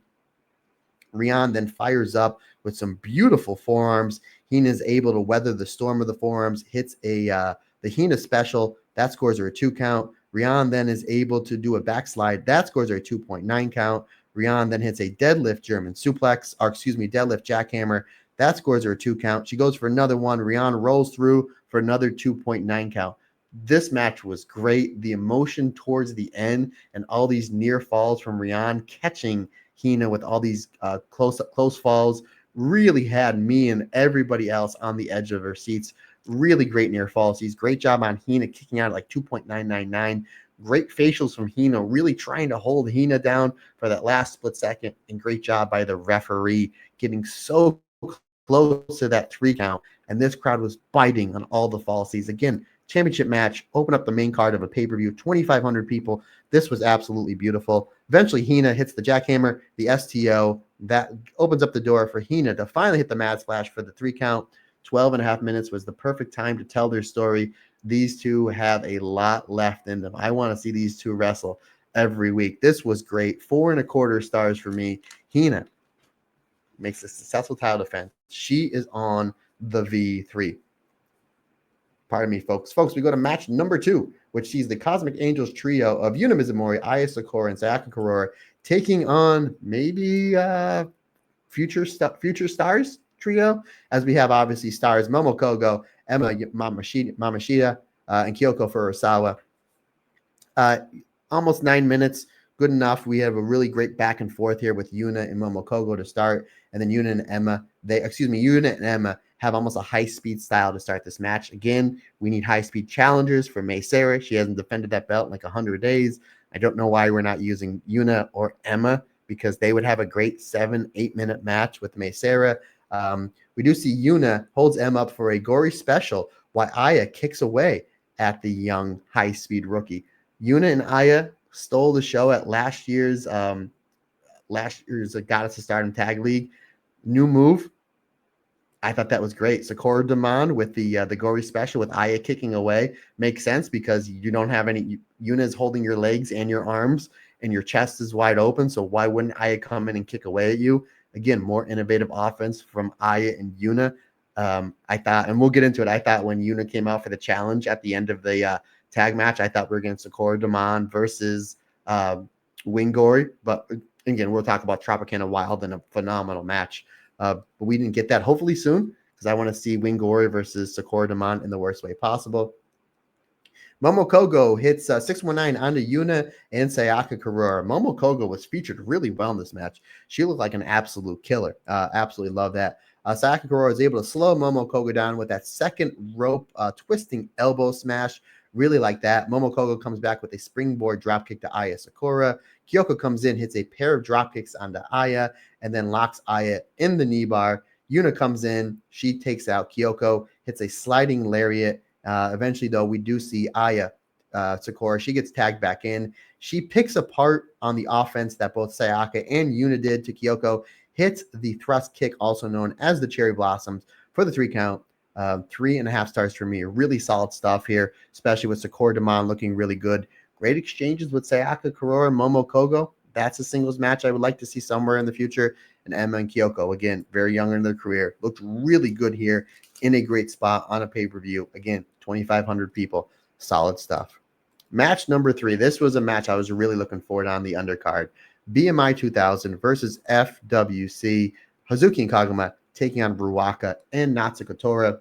Rian then fires up with some beautiful forearms. Hina is able to weather the storm of the forearms, hits the Hina special. That scores her a 2 count. Rian then is able to do a backslide. That scores her a 2.9 count. Rian then hits a deadlift German suplex, deadlift jackhammer. That scores her a 2 count. She goes for another one. Rian rolls through for another 2.9 count. This match was great. The emotion towards the end and all these near falls from Rian catching Hina with all these close falls really had me and everybody else on the edge of their seats. Really great near falls. Great job on Hina kicking out at like 2.999. Great facials from Hina, really trying to hold Hina down for that last split second. And great job by the referee getting so close to that 3 count. And this crowd was biting on all the falsies. Again, championship match, open up the main card of a pay-per-view, 2,500 people. This was absolutely beautiful. Eventually, Hina hits the jackhammer, the STO. That opens up the door for Hina to finally hit the mad splash for the 3 count. 12 and a half minutes was the perfect time to tell their story. These two have a lot left in them. I want to see these two wrestle every week. This was great. 4.25 stars for me. Hina makes a successful title defense. She is on the V3. Pardon me, folks. We go to match number 2, which sees the Cosmic Angels trio of Yuna Mizumori, Aya Sakura, and Sayaka Kurora taking on maybe future stars trio, as we have obviously stars Momo Kogo, Emma Mamashita, and Kyoko Furusawa. Almost 9 minutes, good enough. We have a really great back and forth here with Yuna and Momo Kogo to start, and then Yuna and Emma have almost a high-speed style to start this match. Again, we need high-speed challengers for Mei Seira. She hasn't defended that belt in like 100 days. I don't know why we're not using Yuna or Emma, because they would have a great 7-8 minute match with Mei Seira. We do see Yuna holds Emma up for a gory special while Aya kicks away at the young high-speed rookie. Yuna and Aya stole the show at last year's Goddess of Stardom Tag League. New move. I thought that was great. Sakura Demand with the gory special with Aya kicking away makes sense because you don't have any. Yuna is holding your legs and your arms, and your chest is wide open. So why wouldn't Aya come in and kick away at you? Again, more innovative offense from Aya and Yuna. I thought, and we'll get into it. I thought when Yuna came out for the challenge at the end of the tag match, I thought we were getting Sakura Demand versus Winggori. But again, we'll talk about Tropicana Wild in a phenomenal match. But we didn't get that. Hopefully soon, because I want to see Winggori versus Sakura Demand in the worst way possible. Momo Kogo hits 619 onto Yuna and Sayaka Kurora. Momo Kogo was featured really well in this match. She looked like an absolute killer. Absolutely love that. Sayaka Kurora is able to slow Momo Kogo down with that second rope twisting elbow smash. Really like that. Momo Kogo comes back with a springboard dropkick to Aya Sakura. Kyoko comes in, hits a pair of dropkicks onto Aya, and then locks Aya in the knee bar. Yuna comes in. She takes out Kyoko, hits a sliding lariat. Eventually, though, we do see Aya Sakura. She gets tagged back in. She picks apart on the offense that both Sayaka and Yuna did to Kyoko, hits the thrust kick, also known as the Cherry Blossoms, for the 3 count. 3.5 stars for me. Really solid stuff here, especially with Sakura Demand looking really good. Great exchanges with Sayaka Kurora and Momo Kogo. That's a singles match I would like to see somewhere in the future. And Emma and Kyoko, again, very young in their career, looked really good here in a great spot on a pay-per-view. Again, 2,500 people. Solid stuff. Match number 3. This was a match I was really looking forward on the undercard. BMI 2000 versus FWC. Hazuki and Kaguma taking on Ruaka and Natsuko Tora. A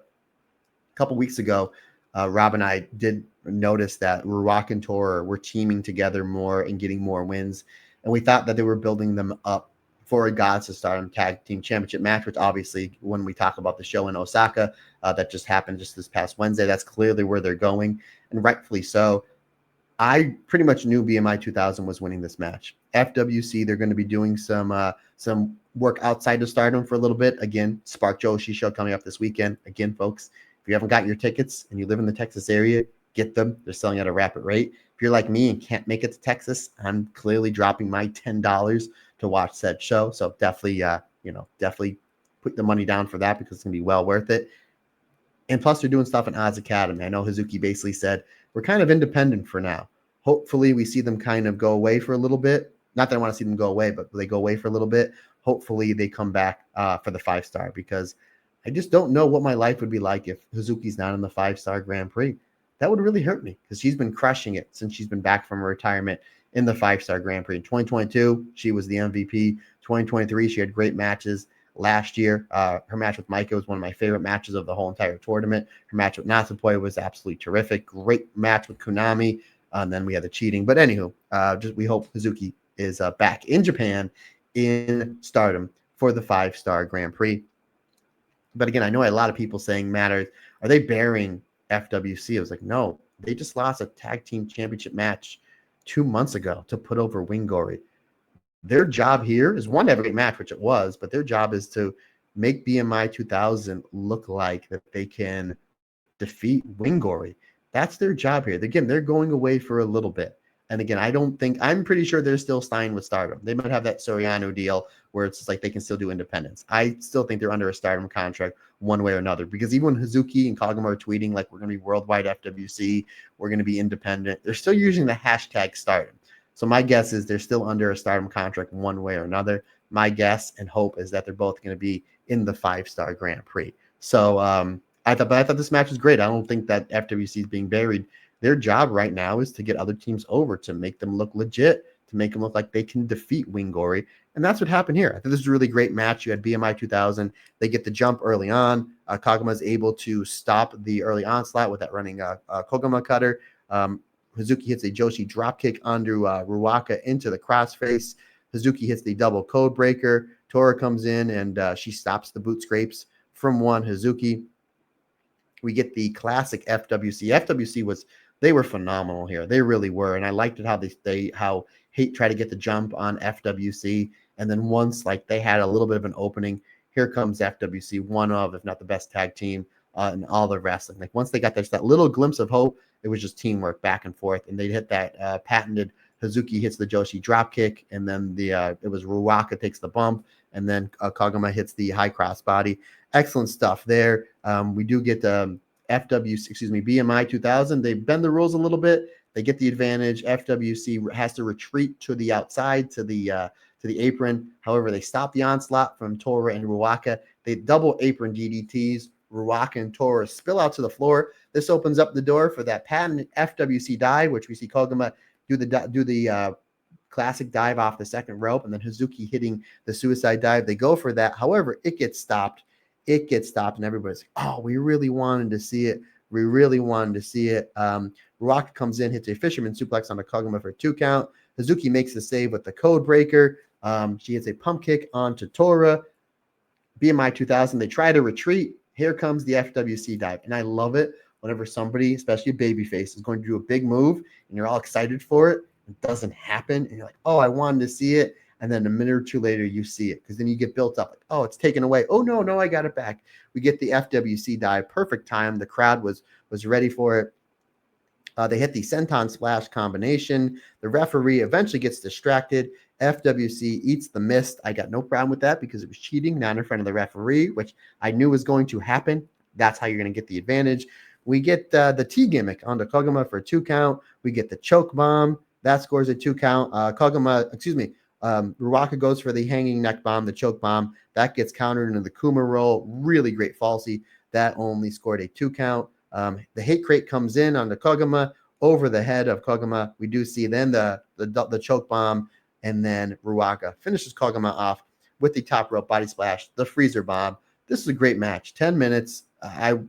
couple weeks ago, Rob and I did notice that Ruaka and Tora were teaming together more and getting more wins. and we thought that they were building them up for a Gods of Stardom Tag Team Championship match, which obviously, when we talk about the show in Osaka, that just happened just this past Wednesday, that's clearly where they're going, and rightfully so. I pretty much knew BMI 2000 was winning this match. FWC, they're going to be doing some work outside of Stardom for a little bit. Again, Spark Joshi show coming up this weekend. Again, folks, if you haven't got your tickets and you live in the Texas area, get them. They're selling at a rapid rate. If you're like me and can't make it to Texas, I'm clearly dropping my $10 to watch said show. So definitely, definitely put the money down for that, because it's going to be well worth it. And plus, they're doing stuff in Oz Academy. I know Hazuki basically said, we're kind of independent for now. Hopefully, we see them kind of go away for a little bit. Not that I want to see them go away, but they go away for a little bit. Hopefully, they come back for the 5-star, because I just don't know what my life would be like if Hazuki's not in the 5-star Grand Prix. That would really hurt me, because she's been crushing it since she's been back from her retirement in the 5-star Grand Prix. In 2022, she was the MVP. 2023, she had great matches. Last year, her match with Maiko was one of my favorite matches of the whole entire tournament. Her match with Natsupoi was absolutely terrific. Great match with Konami. And then we had the cheating. But anywho, we hope Hazuki is back in Japan in Stardom for the 5-star Grand Prix. But again, I know a lot of people saying, Matter, are they burying FWC? I was like, no, they just lost a tag team championship match 2 months ago to put over Winggori. Their job here is, one, to have a great match, which it was, but their job is to make BMI 2000 look like that they can defeat Winggori. That's their job here. Again, they're going away for a little bit. And again, I'm pretty sure they're still signed with Stardom. They might have that Saori Anou deal where it's just like they can still do independence. I still think they're under a Stardom contract one way or another, because even when Hazuki and Kagama are tweeting like, we're going to be worldwide FWC, we're going to be independent, they're still using the hashtag Stardom. So my guess is they're still under a Stardom contract one way or another. My guess and hope is that they're both going to be in the 5-star Grand Prix. So I thought this match was great. I don't think that FWC is being buried. Their job right now is to get other teams over, to make them look legit, to make them look like they can defeat Winggori. And that's what happened here. I think this is a really great match. You had BMI 2000. They get the jump early on. Kagama is able to stop the early onslaught with that running Kogama cutter. Hazuki hits a Joshi dropkick onto Ruaka into the crossface. Hazuki hits the double code breaker. Tora comes in and she stops the boot scrapes from one Hazuki. We get the classic FWC. FWC they were phenomenal here. They really were. And I liked it how Hate tried to get the jump on FWC. And then once they had a little bit of an opening, here comes FWC, one of, if not the best tag team in all the wrestling. Once they got that little glimpse of hope, it was just teamwork back and forth. And they hit that patented Hazuki hits the Joshi dropkick. And then it was Ruaka takes the bump. And then Kagama hits the high crossbody. Excellent stuff there. We do get BMI 2000. They bend the rules a little bit. They get the advantage. FWC has to retreat to the outside, to the apron. However, they stop the onslaught from Tora and Ruaka. They double apron DDTs. Ruaka and Tora spill out to the floor. This opens up the door for that patented FWC dive, which we see Kogama do the classic dive off the second rope, and then Hazuki hitting the suicide dive. They go for that. However, it gets stopped. And everybody's like, oh, we really wanted to see it. Ruaka comes in, hits a fisherman suplex on the Kogama for a 2 count. Hazuki makes the save with the code breaker. She hits a pump kick onto Tora. BMI 2000, they try to retreat. Here comes the FWC dive. And I love it whenever somebody, especially a babyface, is going to do a big move and you're all excited for it. It doesn't happen. And you're like, oh, I wanted to see it. And then a minute or two later, you see it, because then you get built up. Like, oh, it's taken away. Oh, no, I got it back. We get the FWC dive. Perfect time. The crowd was ready for it. They hit the senton splash combination. The referee eventually gets distracted. FWC eats the mist. I got no problem with that, because it was cheating, not in front of the referee, which I knew was going to happen. That's how you're going to get the advantage. We get the T gimmick onto Kogama for a 2 count. We get the choke bomb. That scores a 2 count. Ruaka goes for the hanging neck bomb, the choke bomb. That gets countered into the Kuma roll. Really great falsy. That only scored a 2 count. The hate crate comes in on the Kogama over the head of Kogama. We do see then the choke bomb, and then Ruaka finishes Kogama off with the top rope body splash, the freezer bomb. This is a great match. 10 minutes. I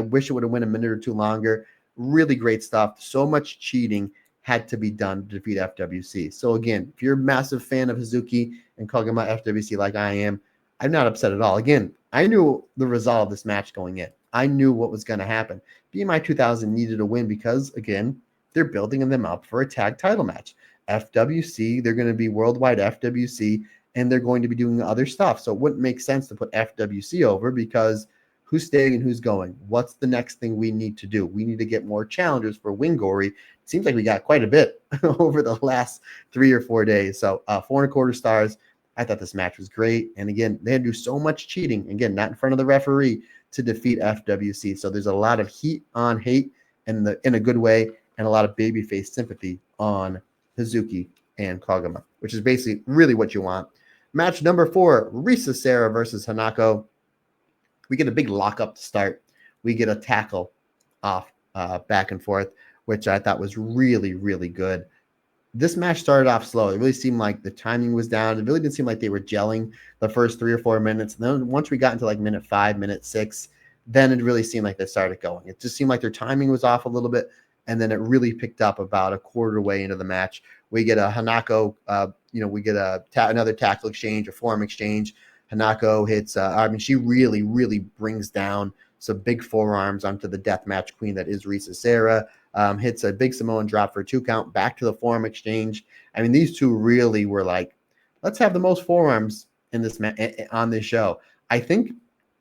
wish it would have went a minute or two longer. Really great stuff. So much cheating had to be done to defeat FWC. So again, if you're a massive fan of Hazuki and Koguma FWC like I am, I'm not upset at all. Again, I knew the result of this match going in. I knew what was going to happen. BMI 2000 needed a win because, again, they're building them up for a tag title match. FWC, they're going to be worldwide FWC, and they're going to be doing other stuff. So it wouldn't make sense to put FWC over because who's staying and who's going? What's the next thing we need to do? We need to get more challengers for Winggori. It seems like we got quite a bit over the last 3 or 4 days. So 4.25 stars. I thought this match was great. And again, they had to do so much cheating. Again, not in front of the referee to defeat FWC. So there's a lot of heat on hate in a good way, and a lot of babyface sympathy on Hazuki and Koguma, which is basically really what you want. Match number 4, Risa Sera versus Hanako. We get a big lockup to start. We get a tackle off back and forth, which I thought was really, really good. This match started off slow. It really seemed like the timing was down. It really didn't seem like they were gelling the first 3 or 4 minutes. And then once we got into like minute 5, minute 6, then it really seemed like they started going. It just seemed like their timing was off a little bit. And then it really picked up about a quarter way into the match. We get a Hanako, we get another tackle exchange, a forearm exchange. Hanako hits, she really, really brings down some big forearms onto the deathmatch queen that is Risa Sera. Hits a big Samoan drop for a 2 count, back to the forearm exchange. I mean, these two really were like, let's have the most forearms in this on this show. I think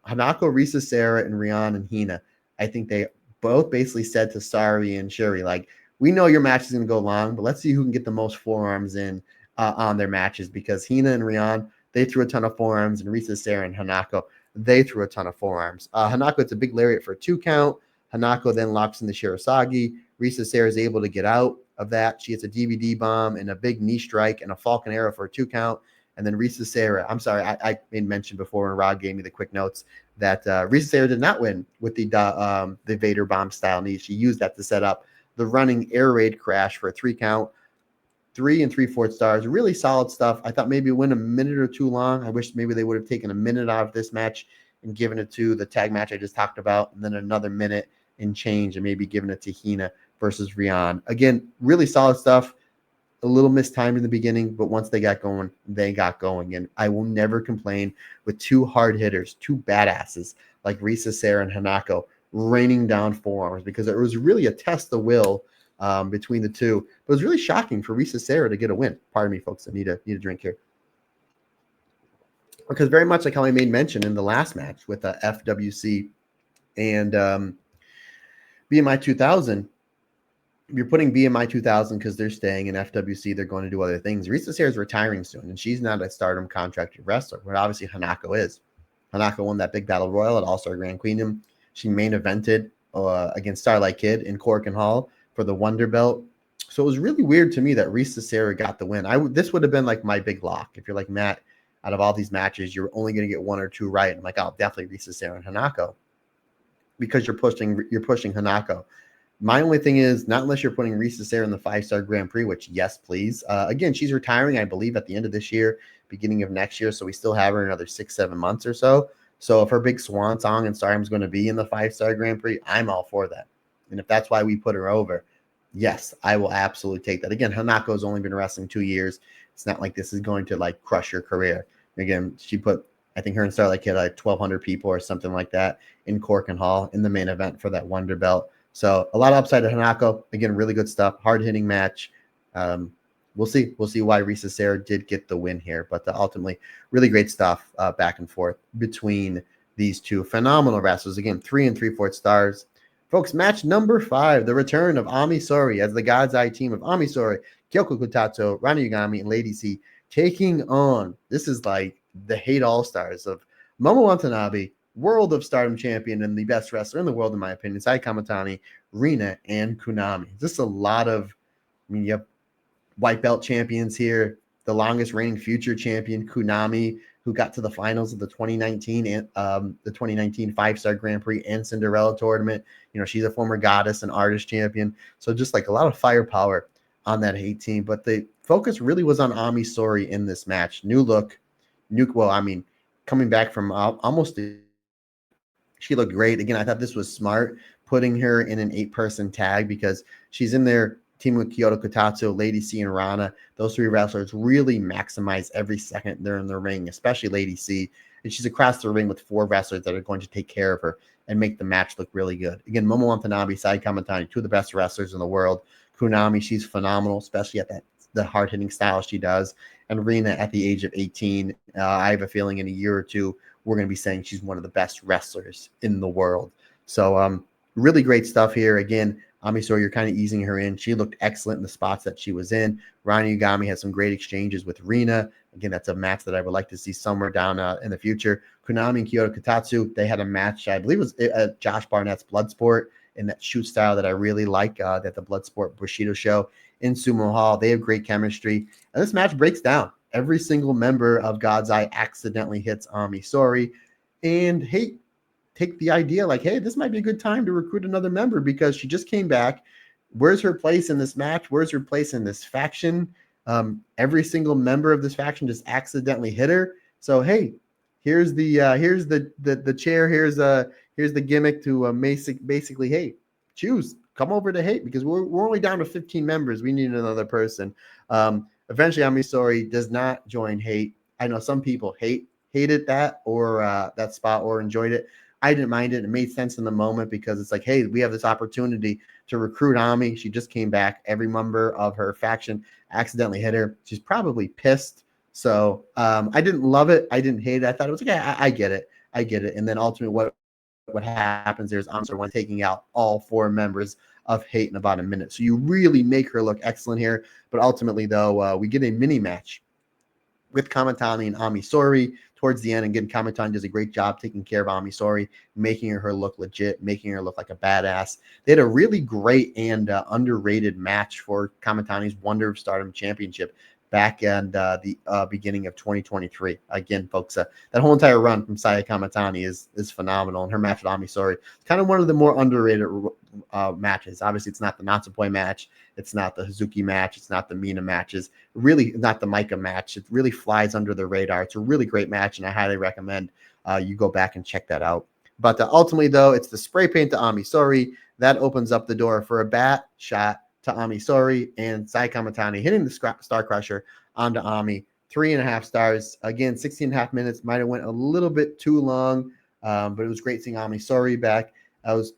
Hanako, Risa Sera, and Rion and Hina, I think they both basically said to Saori and Syuri, like, we know your match is going to go long, but let's see who can get the most forearms in on their matches, because Hina and Rion, they threw a ton of forearms, and Risa Sera and Hanako, they threw a ton of forearms. Hanako, it's a big lariat for a 2 count. Hanako then locks in the Shirasagi. Risa Sera is able to get out of that. She hits a DVD bomb and a big knee strike and a Falcon Arrow for a 2 count. And then Risa Sera, I'm sorry, I made mention before when Rod gave me the quick notes that Risa Sera did not win with the Vader bomb style knee. She used that to set up the running air raid crash for a 3 count. 3 3/4 stars, really solid stuff. I thought maybe it went a minute or 2 long. I wish maybe they would have taken a minute out of this match and given it to the tag match I just talked about, and then another minute and change, and maybe given it to Hina versus Rion. Again, really solid stuff. A little mistimed in the beginning, but once they got going, they got going. And I will never complain with 2 hard hitters, 2 badasses like Risa Sera and Hanako raining down forearms, because it was really a test of will between the two. But it was really shocking for Risa Sera to get a win. Pardon me, folks. I need a drink here. Because very much like how I made mention in the last match with FWC and BMI 2000, you're putting BMI 2000 because they're staying, in FWC they're going to do other things. Risa Sera is retiring soon, and she's not a Stardom contracted wrestler, but obviously Hanako is. Hanako won that big battle royal at All-Star Grand Queendom. She main evented against Starlight Kid in Cork and Hall for the Wonder Belt. So it was really weird to me that Risa Sera got the win. This would have been like my big lock. If you're like, Matt, out of all these matches, you're only going to get 1 or 2 right. I'm like, oh, definitely Risa Sera and Hanako, because you're pushing Hanako. My only thing is, not unless you're putting Risa Sera in the 5-star Grand Prix, which, yes, please. Again, she's retiring, I believe, at the end of this year, beginning of next year, so we still have her another 6-7 months or so. So if her big swan song and Stardom is going to be in the 5-star Grand Prix, I'm all for that. And if that's why we put her over, yes, I will absolutely take that. Again, Hanako's only been wrestling 2 years. It's not like this is going to, like, crush her career. Again, she put, I think her and Starlight Kid, like 1,200 people or something like that in Cork and Hall in the main event for that Wonder Belt. So a lot of upside to Hanako. Again, really good stuff. Hard-hitting match. We'll see. We'll see why Risa Sera did get the win here. But ultimately, really great stuff back and forth between these two phenomenal wrestlers. Again, 3 3/4 stars. Folks, match number 5, the return of Ami Sohrei as the God's Eye team of Ami Sohrei, Kyoko Kutatsu, Rani Yagami, and Lady C taking on, this is like the hate all-stars of Momo Watanabe, World of Stardom champion and the best wrestler in the world, in my opinion, Sai Kamatani, Rina, and Kunami. Just a lot of, you have white belt champions here, the longest reigning future champion, Kunami, who got to the finals of the 2019 and the 2019 5-star Grand Prix and Cinderella tournament. You know, she's a former goddess and artist champion. So just like a lot of firepower on that hate team. But the focus really was on Ami Sohrei in this match. New look, coming back from almost she looked great. Again, I thought this was smart, putting her in an 8-person tag, because she's in there team with Kyoto Kotatsu, Lady C, and Rana. Those three wrestlers really maximize every second they're in the ring, especially Lady C. And she's across the ring with four wrestlers that are going to take care of her and make the match look really good. Again, Momo Watanabe, Sai Kamatani, two of the best wrestlers in the world. Kunami, she's phenomenal, especially at the hard-hitting style she does. And Rina, at the age of 18, I have a feeling in a year or two, we're going to be saying she's one of the best wrestlers in the world. So really great stuff here. Again, Ami Sourei, you're kind of easing her in. She looked excellent in the spots that she was in. Rani Yagami had some great exchanges with Rina. Again, that's a match that I would like to see somewhere down in the future. Kunami and Kyoto Kotatsu, they had a match, I believe it was Josh Barnett's Bloodsport in that shoot style that I really like, that the Bloodsport Bushido show in Sumo Hall. They have great chemistry. And this match breaks down. Every single member of God's Eye accidentally hits Ami Sourei. And hey, take the idea like, hey, this might be a good time to recruit another member because she just came back. Where's her place in this match? Where's her place in this faction? Every single member of this faction just accidentally hit her. So hey, here's the chair. Here's the gimmick to basically, hey, choose, come over to Hate because we're only down to 15 members. We need another person. Eventually, Ami Sourei does not join Hate. I know some people hated that or that spot or enjoyed it. I didn't mind it. It made sense in the moment because it's like, hey, we have this opportunity to recruit Ami. She just came back. Every member of her faction accidentally hit her. She's probably pissed. So I didn't love it. I didn't hate it. I thought it was like, I get it. I get it. And then ultimately what happens there is Ami Sourei taking out all four members of Hate in about a minute. So you really make her look excellent here. But ultimately, though, we get a mini match with Kamatani and Ami Sourei towards the end. And again, Kamatani does a great job taking care of Ami Sourei, making her look legit, making her look like a badass. They had a really great and underrated match for Kamatani's Wonder of Stardom Championship back in the beginning of 2023. Again, folks, that whole entire run from Saya Kamatani is phenomenal. And her match with Ami Sourei is kind of one of the more underrated matches. Obviously, it's not the Natsupoi match. It's not the Hazuki match. It's not the Mina matches. Really not the Micah match. It really flies under the radar. It's a really great match, and I highly recommend you go back and check that out. But ultimately, though, it's the spray paint to Ami Sourei. That opens up the door for a bat shot to Ami Sourei and Sai Kamatani hitting the Star Crusher onto Ami. 3.5 stars. Again, 16.5 minutes. Might have went a little bit too long, but it was great seeing Ami Sourei back. I was,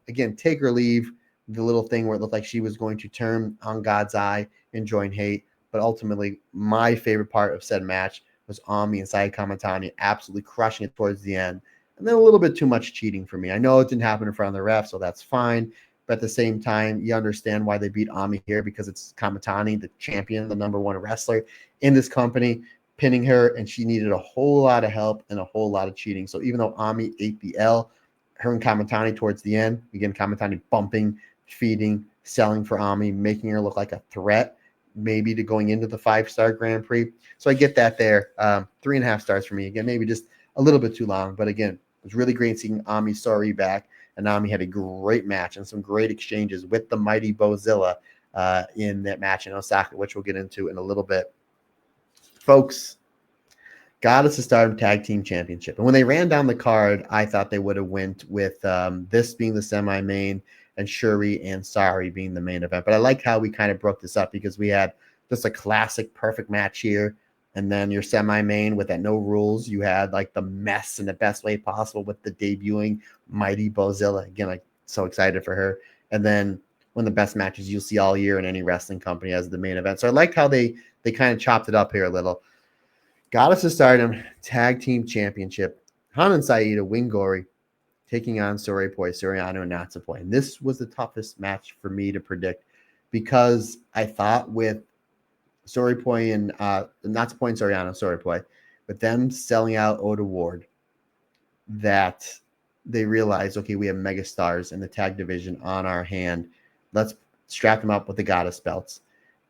again, take or leave the little thing where it looked like she was going to turn on God's Eye and join Hate. But ultimately, my favorite part of said match was Ami and Sai Kamatani absolutely crushing it towards the end. And then a little bit too much cheating for me. I know it didn't happen in front of the ref, so that's fine. But at the same time, you understand why they beat Ami here because it's Kamatani, the champion, the number one wrestler in this company, pinning her, and she needed a whole lot of help and a whole lot of cheating. So even though Ami ate the L, her and Kamatani towards the end, again, Kamatani bumping, feeding, selling for Ami, making her look like a threat, maybe to going into the 5-star Grand Prix. So I get that there. 3.5 stars for me. Again, maybe just a little bit too long. But again, it was really great seeing Ami Sourei back. And Ami had a great match and some great exchanges with the mighty Bozilla in that match in Osaka, which we'll get into in a little bit. Folks, Goddess of Stardom Tag Team Championship. And when they ran down the card, I thought they would have went with this being the semi-main and Syuri and Saori being the main event. But I like how we kind of broke this up because we had just a classic perfect match here. And then your semi-main with that no rules, you had like the mess in the best way possible with the debuting mighty Bozilla. Again, I'm so excited for her. And then one of the best matches you'll see all year in any wrestling company as the main event. So I liked how they kind of chopped it up here a little. Goddess of Stardom Tag Team Championship. Hanan Saida, Winggori, taking on Saori Poi, Saori Anou, and Natsupoi. And this was the toughest match for me to predict because I thought with Saori Poi and Natsupoi and Saori Anou, Saori Poi, but them selling out Oda Ward, that they realized, okay, we have mega stars in the tag division on our hand. Let's strap them up with the goddess belts.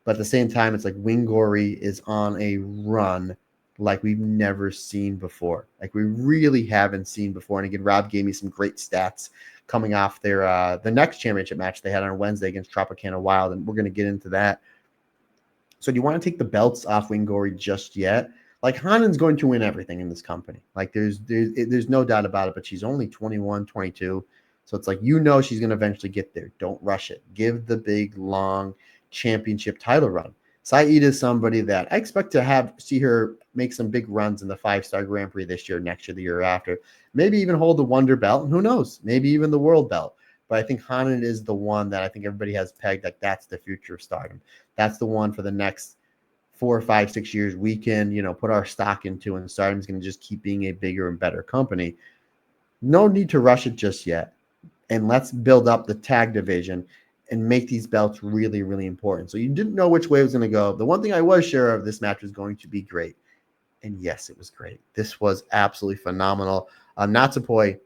But at the same time, it's like Winggori is on a run like we've never seen before. Like we really haven't seen before. And again, Rob gave me some great stats coming off their the next championship match they had on Wednesday against Tropicana Wild, and we're going to get into that. So do you want to take the belts off Winggori just yet? Like Hanan's going to win everything in this company. Like there's no doubt about it, but she's only 21, 22. So it's like, you know, she's going to eventually get there. Don't rush it. Give the big, long championship title run. Saida is somebody that I expect to see her make some big runs in the 5-star Grand Prix this year, next year, the year after. Maybe even hold the Wonder Belt, and who knows, maybe even the World Belt. But I think Hanan is the one that I think everybody has pegged, like that's the future of Stardom. That's the one for the next 4, 5, 6 years we can, put our stock into, and Stardom's going to just keep being a bigger and better company. No need to rush it just yet. And let's build up the tag division and make these belts really, really important. So you didn't know which way it was going to go. The one thing I was sure of, this match was going to be great. And yes, it was great. This was absolutely phenomenal. Natsupoi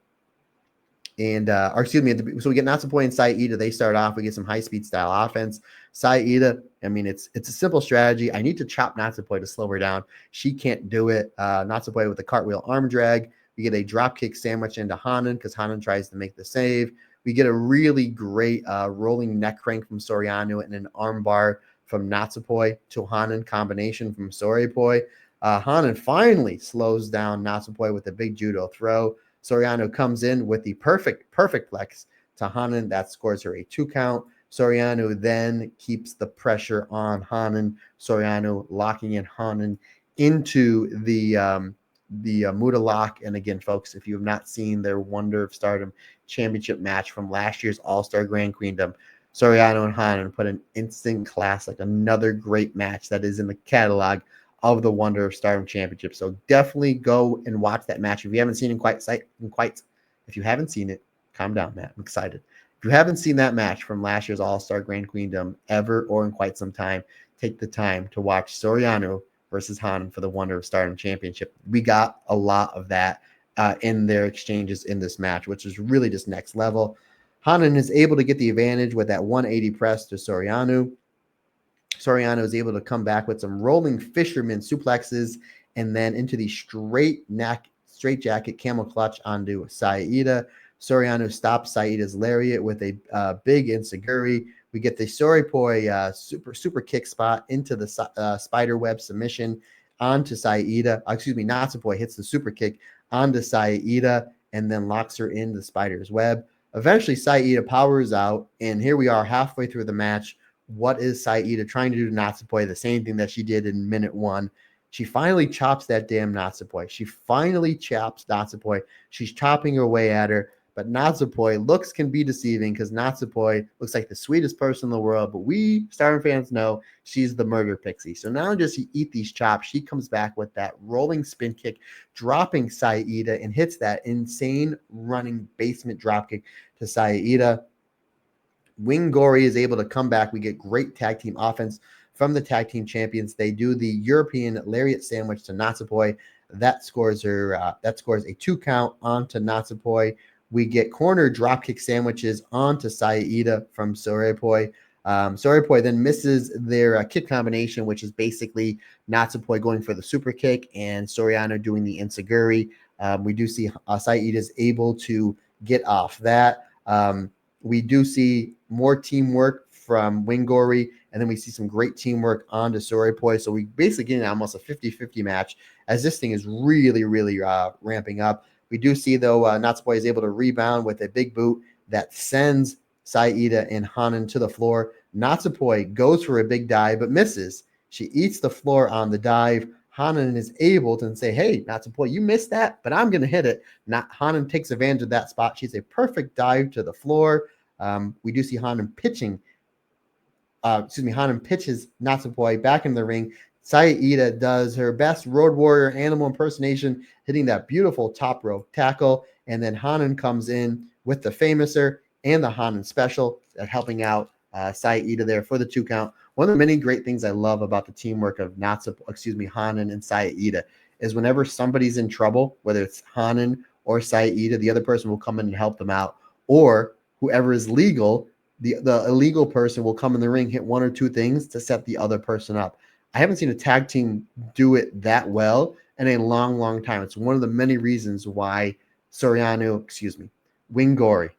and, so we get Natsupoi and Saida. They start off. We get some high-speed style offense. Saida, I mean, it's a simple strategy. I need to chop Natsupoi to slow her down. She can't do it. Natsupoi with a cartwheel arm drag. We get a dropkick sandwich into Hanan because Hanan tries to make the save. We get a really great rolling neck crank from Saori Anou and an arm bar from Natsupoi to Hanan combination from Saori Poi. Hanan finally slows down Natsupoi with a big judo throw. Saori Anou comes in with the perfect flex to Hanan. That scores her a 2 count. Saori Anou then keeps the pressure on Hanan. Saori Anou locking in Hanan into the Muda lock. And again, folks, if you have not seen their Wonder of Stardom championship match from last year's All-Star Grand Queendom, Saori Anou and Hanan put an instant classic, another great match that is in the catalog of the Wonder of Stardom Championship. So definitely go and watch that match. If you haven't seen if you haven't seen it, calm down, Matt. I'm excited. If you haven't seen that match from last year's All-Star Grand Queendom ever or in quite some time, take the time to watch Saori Anou versus Hanan for the Wonder of Stardom Championship. We got a lot of that in their exchanges in this match, which is really just next level. Hanan is able to get the advantage with that 180 press to Saori Anou. Saori Anou is able to come back with some rolling fisherman suplexes and then into the straight jacket camel clutch onto Saida. Saori Anou stops Saida's lariat with a big enziguri. We get the Saori Poi super kick spot into the spider web submission onto Saida. Natsupoi hits the super kick onto Saida and then locks her in the spider's web. Eventually, Saida powers out, and here we are halfway through the match. What is Saida trying to do to Natsupoi? The same thing that she did in minute 1. She finally chops that damn Natsupoi. She finally chops Natsupoi. She's chopping her way at her, but Natsupoi, looks can be deceiving because Natsupoi looks like the sweetest person in the world, but we Stardom fans know she's the murder pixie. So now does she eat these chops, she comes back with that rolling spin kick, dropping Saida, and hits that insane running basement dropkick to Saida. Winggori is able to come back. We get great tag team offense from the tag team champions. They do the European lariat sandwich to Natsupoi. That scores a 2 count onto Natsupoi. We get corner dropkick sandwiches onto Saida from Saori Poi. Saori Poi then misses their kick combination, which is basically Natsupoi going for the super kick and Saori Anou doing the enziguri. We do see Saida is able to get off that. We do see more teamwork from Winggori, and then we see some great teamwork onto Saori Poi. So we basically get almost a 50-50 match as this thing is really, really ramping up. We do see, though, Natsupoi is able to rebound with a big boot that sends Saida and Hanan to the floor. Natsupoi goes for a big dive, but misses. She eats the floor on the dive. Hanan is able to say, hey, Natsupoi, you missed that, but I'm going to hit it. Hanan takes advantage of that spot. She's a perfect dive to the floor. We do see Hanan pitches Natsupoi back in the ring. Saida does her best Road Warrior animal impersonation, hitting that beautiful top rope tackle. And then Hanan comes in with the Famouser and the Hanan special, helping out Saida there for the 2 count. One of the many great things I love about the teamwork of Hanan and Saida is whenever somebody's in trouble, whether it's Hanan or Saida, the other person will come in and help them out. Or whoever is legal, the illegal person will come in the ring, hit 1 or 2 things to set the other person up. I haven't seen a tag team do it that well in a long, long time. It's one of the many reasons why Winggori,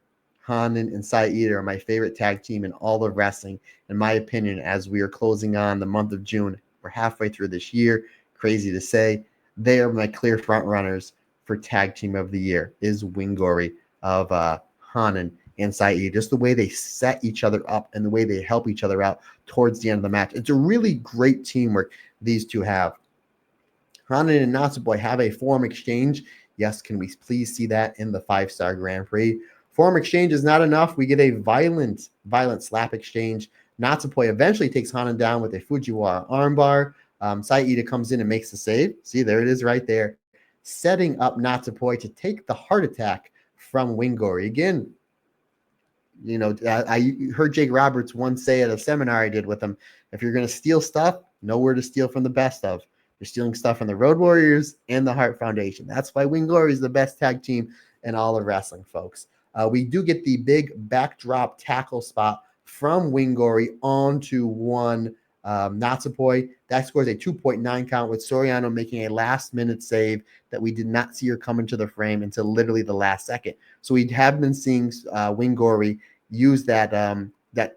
Hanan, and Saida are my favorite tag team in all of wrestling, in my opinion, as we are closing on the month of June. We're halfway through this year. Crazy to say. They are my clear front runners for tag team of the year, is Winggori of Hanan and Saeed, just the way they set each other up and the way they help each other out towards the end of the match. It's a really great teamwork these two have. Hanan and Natsupoi have a form exchange. Yes, can we please see that in the 5-star Grand Prix? Form exchange is not enough. We get a violent slap exchange. Natsupoi eventually takes Hanan down with a Fujiwara armbar. Saida comes in and makes the save. See, there it is right there. Setting up Natsupoi to take the heart attack from Winggori. Again, I heard Jake Roberts once say at a seminar I did with him, if you're going to steal stuff, know where to steal from the best of. You're stealing stuff from the Road Warriors and the Heart Foundation. That's why Winggori is the best tag team in all of wrestling, folks. We do get the big backdrop tackle spot from Winggori onto one Natsupoi. That scores a 2.9 count with Saori Anou making a last-minute save that we did not see her come into the frame until literally the last second. So we have been seeing Winggori use that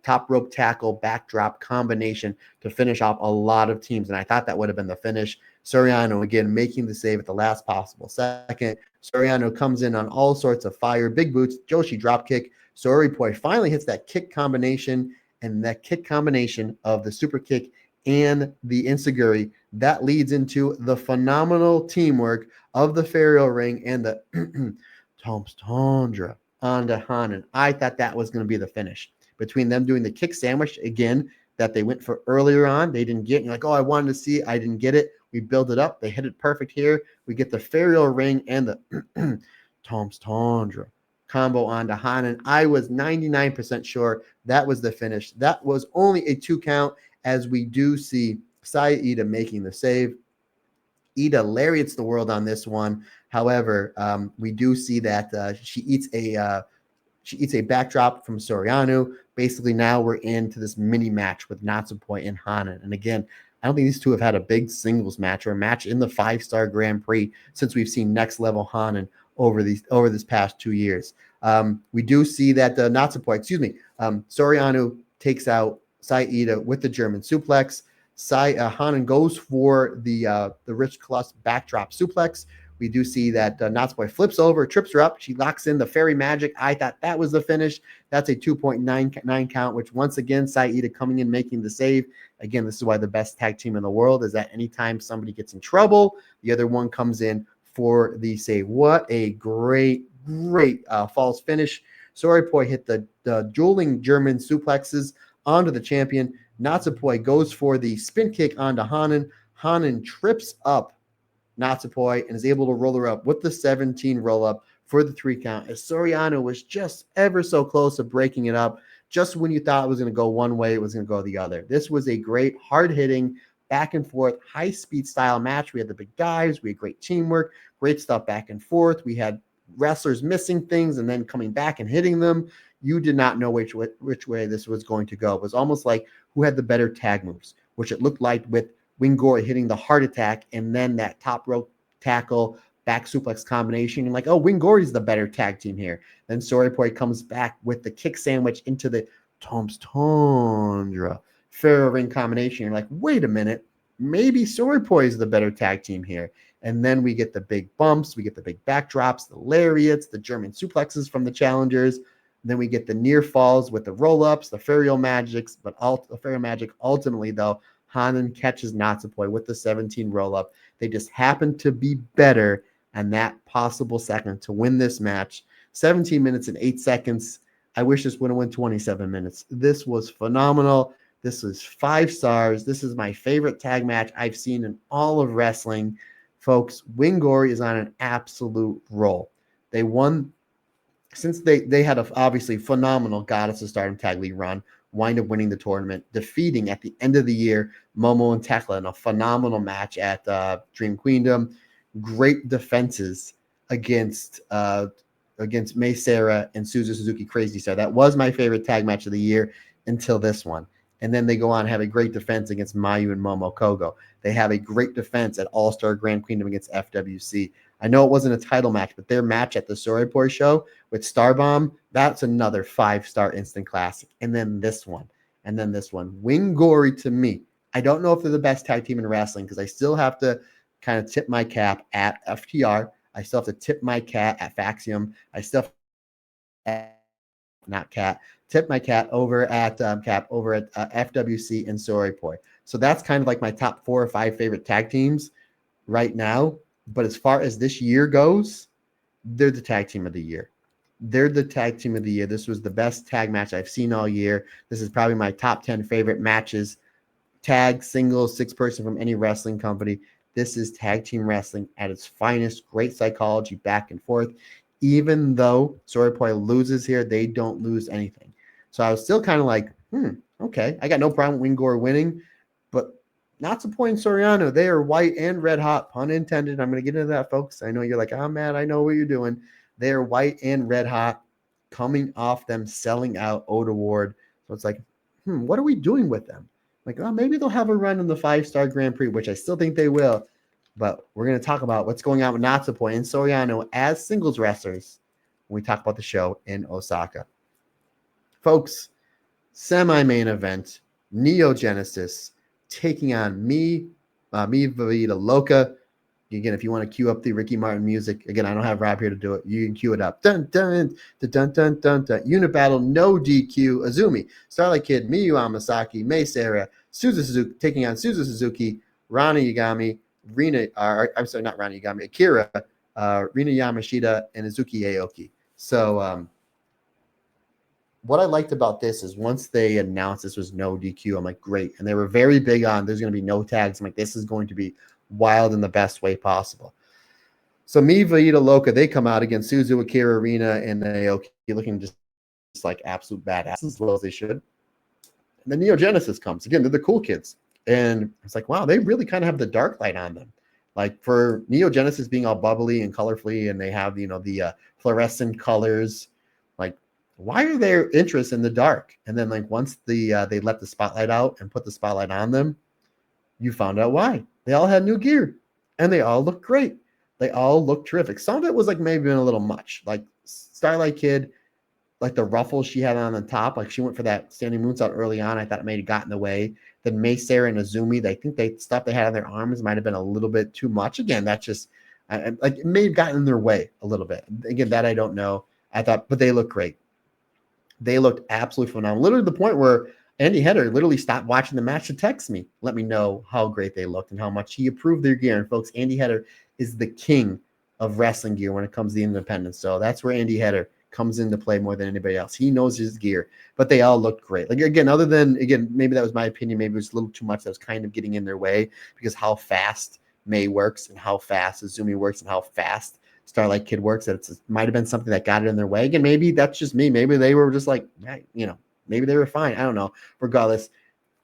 top rope tackle backdrop combination to finish off a lot of teams, and I thought that would have been the finish. Saori Anou again making the save at the last possible second. Saori Anou comes in on all sorts of fire, big boots, Joshi drop kick. Saori Poi finally hits that kick combination, and that kick combination of the super kick and the enziguri, that leads into the phenomenal teamwork of the Ferial Ring and the Tom's Tundra onto Hanan. I thought that was going to be the finish. Between them doing the kick sandwich again that they went for earlier on, they didn't get. You're like, oh, I wanted to see it. I didn't get it. We build it up. They hit it perfect here. We get the Ferial Ring and the Tom's Tundra combo onto Hanan. I was 99% sure that was the finish. That was only a 2 count, as we do see Saida making the save. Ida lariats the world on this one. However, we do see that she eats a backdrop from Saori Anou. Basically, now we're into this mini match with Natsupoi and Hanan. And again, I don't think these two have had a big singles match or a match in the 5-star Grand Prix since we've seen Next Level Hanan over this past 2 years. We do see that Natsupoi, Saori Anou takes out Saida with the German suplex. Hanan goes for the Rich Kloss backdrop suplex. We do see that Natsupoi flips over, trips her up. She locks in the fairy magic. I thought that was the finish. That's a 2.9 count, which once again, Saida coming in, making the save. Again, this is why the best tag team in the world is that anytime somebody gets in trouble, the other one comes in for the save. What a great false finish. Saori Poi hit the dueling German suplexes onto the champion. Natsupoi goes for the spin kick onto Hanan. Hanan trips up Natsupoi and is able to roll her up with the 17 roll up for the 3 count, as Saori Anou was just ever so close to breaking it up. Just when you thought it was going to go one way, it was going to go the other. This was a great, hard-hitting, back and forth, high-speed style match. We had the big dives, we had great teamwork, great stuff back and forth. We had wrestlers missing things and then coming back and hitting them. You did not know which way this was going to go. It was almost like who had the better tag moves, which it looked like with Winggori hitting the heart attack and then that top rope tackle back suplex combination. You're like, oh, Winggori's the better tag team here. Then Saori Poi comes back with the kick sandwich into the Tom's Tundra Pharaoh Ring combination. You're like, wait a minute, maybe Saori Poi is the better tag team here. And then we get the big bumps, we get the big backdrops, the lariats, the German suplexes from the challengers. Then we get the near falls with the roll-ups, the Ferial Magics, but the Ferial Magic ultimately, though, Hanan catches Natsupoi with the 17 roll-up. They just happen to be better on that possible second to win this match. 17 minutes and 8 seconds. I wish this would have went 27 minutes. This was phenomenal. This was 5 stars. This is my favorite tag match I've seen in all of wrestling. Folks, Winggori is on an absolute roll. They won, since they had a obviously phenomenal Goddess of Stardom Tag League run, wind up winning the tournament, defeating at the end of the year Momo and Tekla in a phenomenal match at Dream Queendom. Great defenses against Mei Sarah and Suzu Suzuki Crazy Star. That was my favorite tag match of the year until this one. And then they go on and have a great defense against Mayu and Momo Kogo. They have a great defense at All-Star Grand Queendom against FWC. I know it wasn't a title match, but their match at the Saori Poi show with Starbomb, that's another 5-star instant classic. And then this one. Winggori, to me, I don't know if they're the best tag team in wrestling because I still have to kind of tip my cap at FTR. I still have to tip my cap at Faxium. I still have not cat, tip my cat over at FWC and Saori Poi. So that's kind of like my top 4 or 5 favorite tag teams right now. But as far as this year goes, they're the tag team of the year. They're the tag team of the year. This was the best tag match I've seen all year. This is probably my top 10 favorite matches. Tag, singles, 6-person from any wrestling company. This is tag team wrestling at its finest. Great psychology back and forth. Even though Saori Poi loses here, they don't lose anything. So I was still kind of like, okay. I got no problem with Winggori winning, but not to point Saori Anou. They are white and red hot, pun intended. I'm going to get into that, folks. I know you're like, I'm mad. I know what you're doing. They are white and red hot, coming off them selling out Oda Ward. So it's like, what are we doing with them? Like, oh, maybe they'll have a run in the 5-star Grand Prix, which I still think they will. But we're going to talk about what's going on with Natsupoi and Saori Anou as singles wrestlers when we talk about the show in Osaka. Folks, semi-main event, Neo Genesis taking on Mi Vida Loca. Again, if you want to cue up the Ricky Martin music, again, I don't have Rob here to do it. You can cue it up. Dun, dun, dun, dun, dun, dun, dun. Unit battle, no DQ. Azumi, Starlight Kid, Miyu Amasaki, Mei Seira, Suzu Suzuki, taking on Suzu Suzuki, Rana Yagami, not Rana Yagami, Akira, Rina Yamashita, and Izuki Aoki. So, what I liked about this is once they announced this was no DQ, I'm like, great. And they were very big on there's going to be no tags. I'm like, this is going to be wild in the best way possible. So Mi Vida Loca, they come out against Suzu, Akira, Rina, and Aoki, looking just like absolute badasses as well as they should. And then Neo Genesis comes. Again, they're the cool kids. And it's like, wow, they really kind of have the dark light on them. Like for Neo Genesis being all bubbly and colorfully, and they have, the fluorescent colors, like, why are their interests in the dark? And then like once they let the spotlight out and put the spotlight on them, you found out why. They all had new gear and they all looked great. They all looked terrific. Some of it was like maybe a little much. Like Starlight Kid, like the ruffles she had on the top, like she went for that standing moonsault early on. I thought it may have gotten in the way. Then Mei Seira and Azumi, they think they stuff they had on their arms might have been a little bit too much. Again, that's just like it may have gotten in their way a little bit. Again, that I don't know. I thought, but they look great. They looked absolutely phenomenal. Literally to the point where Andy Header literally stopped watching the match to text me, let me know how great they looked and how much he approved their gear. And folks, Andy Header is the king of wrestling gear when it comes to the independents. So that's where Andy Header comes into play more than anybody else. He knows his gear, but they all looked great. Like again, maybe that was my opinion. Maybe it was a little too much that was kind of getting in their way because how fast May works and how fast Azumi works and how fast Starlight Kid works. That it might have been something that got it in their way. Again, maybe that's just me. Maybe they were just like, maybe they were fine. I don't know. Regardless,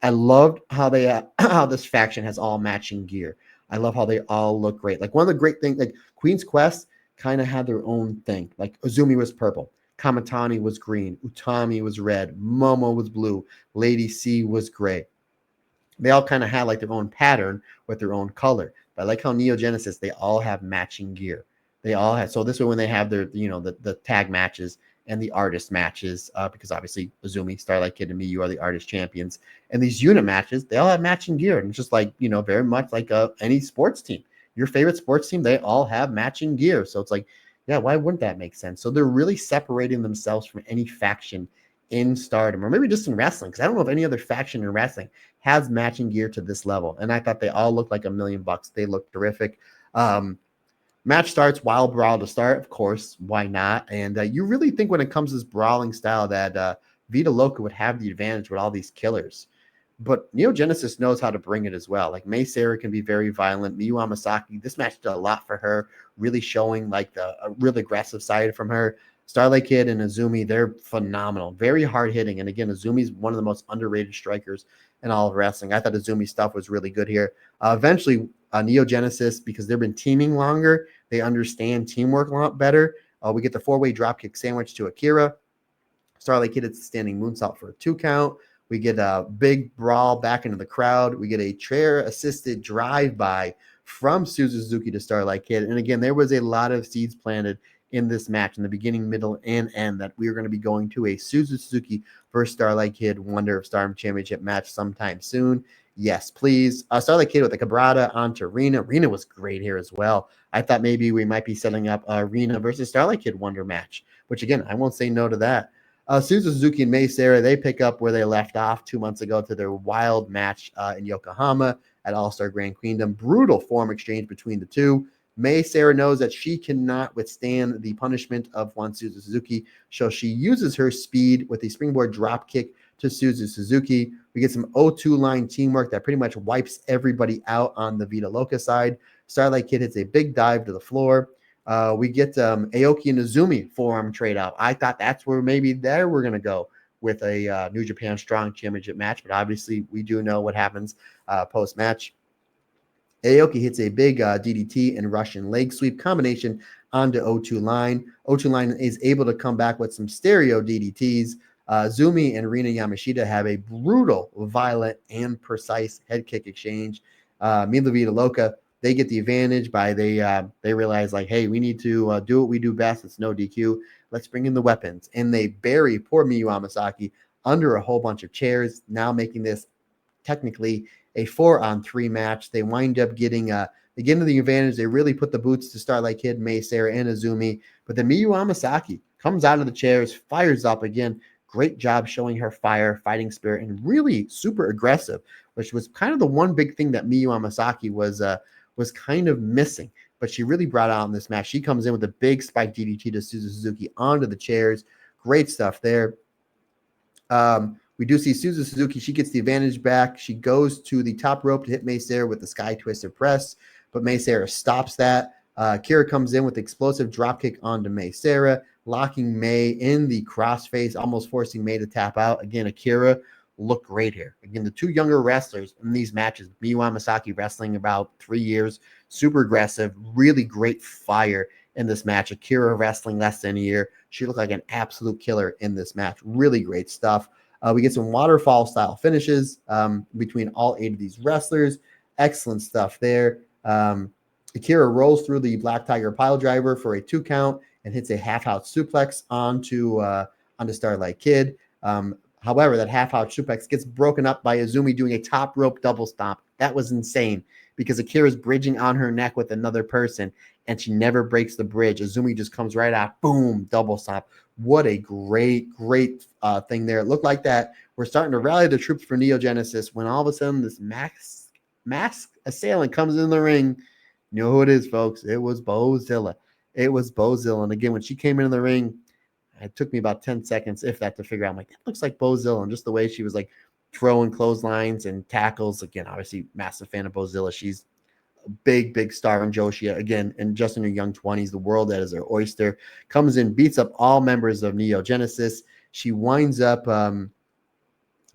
I loved how they how this faction has all matching gear. I love how they all look great. Like one of the great things, like Queen's Quest kind of had their own thing. Like Azumi was purple, Kamatani was green, Utami was red, Momo was blue, Lady C was gray. They all kind of had like their own pattern with their own color. But I like how Neo Genesis, they all have matching gear. They all have, so this way when they have their, the tag matches and the artist matches, because obviously Azumi, Starlight Kid, and Miyu are the artist champions. And these unit matches, they all have matching gear. And it's just like, very much like any sports team. Your favorite sports team, they all have matching gear. So it's like, yeah, why wouldn't that make sense? So they're really separating themselves from any faction in Stardom, or maybe just in wrestling, because I don't know if any other faction in wrestling has matching gear to this level. And I thought they all looked like $1,000,000. They looked terrific. Match starts, wild brawl to start, of course. Why not? And you really think when it comes to this brawling style that Vida Loca would have the advantage with all these killers. But Neo Genesis knows how to bring it as well. Like Mei Seira can be very violent. Miyu Amasaki, this match did a lot for her, really showing like a real aggressive side from her. Starlight Kid and Azumi, they're phenomenal. Very hard hitting. And again, Azumi's one of the most underrated strikers in all of wrestling. I thought Azumi's stuff was really good here. Eventually, Neo Genesis, because they've been teaming longer, they understand teamwork a lot better. We get the 4-way dropkick sandwich to Akira. Starlight Kid hits the standing moonsault for a 2 count. We get a big brawl back into the crowd. We get a chair-assisted drive-by from Suzu Suzuki to Starlight Kid. And again, there was a lot of seeds planted in this match in the beginning, middle, and end that we are going to be going to a Suzu Suzuki versus Starlight Kid Wonder of Stardom Championship match sometime soon. Yes, please. Starlight Kid with a Cabrada onto Rina. Rina was great here as well. I thought maybe we might be setting up a Rina versus Starlight Kid Wonder match, which again, I won't say no to that. Suzu Suzuki and Mei Seira, they pick up where they left off 2 months ago to their wild match in Yokohama at All-Star Grand Queendom. Brutal form exchange between the two. Mei Seira knows that she cannot withstand the punishment of one Suzu Suzuki, so she uses her speed with a springboard drop kick to Suzu Suzuki. We get some O2 line teamwork that pretty much wipes everybody out on the Vita Loca side. Starlight Kid hits a big dive to the floor. We get Aoki and Izumi forearm trade out. I thought that's where maybe there we're going to go with a New Japan Strong Championship match, but obviously we do know what happens post-match. Aoki hits a big DDT and Russian leg sweep combination onto O2 line. O2 line is able to come back with some stereo DDTs. Zumi and Rina Yamashita have a brutal, violent, and precise head kick exchange. Mila Vita Loca, they get the advantage by they realize, like, hey, we need to do what we do best. It's no DQ. Let's bring in the weapons. And they bury poor Miyu Amasaki under a whole bunch of chairs, now making this technically a 4-on-3 match. They wind up getting they get into the advantage. They really put the boots to Starlight Kid, Mei Seira, and Izumi. But then Miyu Amasaki comes out of the chairs, fires up again. Great job showing her fire, fighting spirit, and really super aggressive, which was kind of the one big thing that Miyu Amasaki was kind of missing. But she really brought out in this match. She comes in with a big spike DDT to Suzu Suzuki onto the chairs. Great stuff there. We do see Suzu Suzuki. She gets the advantage back. She goes to the top rope to hit Mei Seira with the Sky Twister press, but Mei Seira stops that. Kira comes in with explosive dropkick onto Mei Seira, locking Mei in the crossface, almost forcing Mei to tap out. Again, Akira looked great here. Again, the two younger wrestlers in these matches, Miyu Amasaki wrestling about 3 years, super aggressive, really great fire in this match. Akira wrestling less than a year. She looked like an absolute killer in this match. Really great stuff. We get some waterfall style finishes between all 8 of these wrestlers. Excellent stuff there. Akira rolls through the Black Tiger pile driver for a 2 count and hits a half-out suplex onto Starlight Kid. However, that half-out suplex gets broken up by Izumi doing a top rope double stomp. That was insane because Akira's bridging on her neck with another person, and she never breaks the bridge. Izumi just comes right out, boom, double stomp. What a great thing there. It looked like that we're starting to rally the troops for Neo Genesis when all of a sudden this mask assailant comes in the ring. You know who it is, folks. It was Bozilla. It was Bozilla. And again, when she came into the ring, it took me about 10 seconds, if that, to figure out. I'm like, that looks like Bozilla. And just the way she was like throwing clotheslines and tackles. Again, obviously, massive fan of Bozilla. She's a big star in Joshi. Again, and just in her young 20s, the world that is her oyster. Comes in, beats up all members of Neo Genesis. She winds up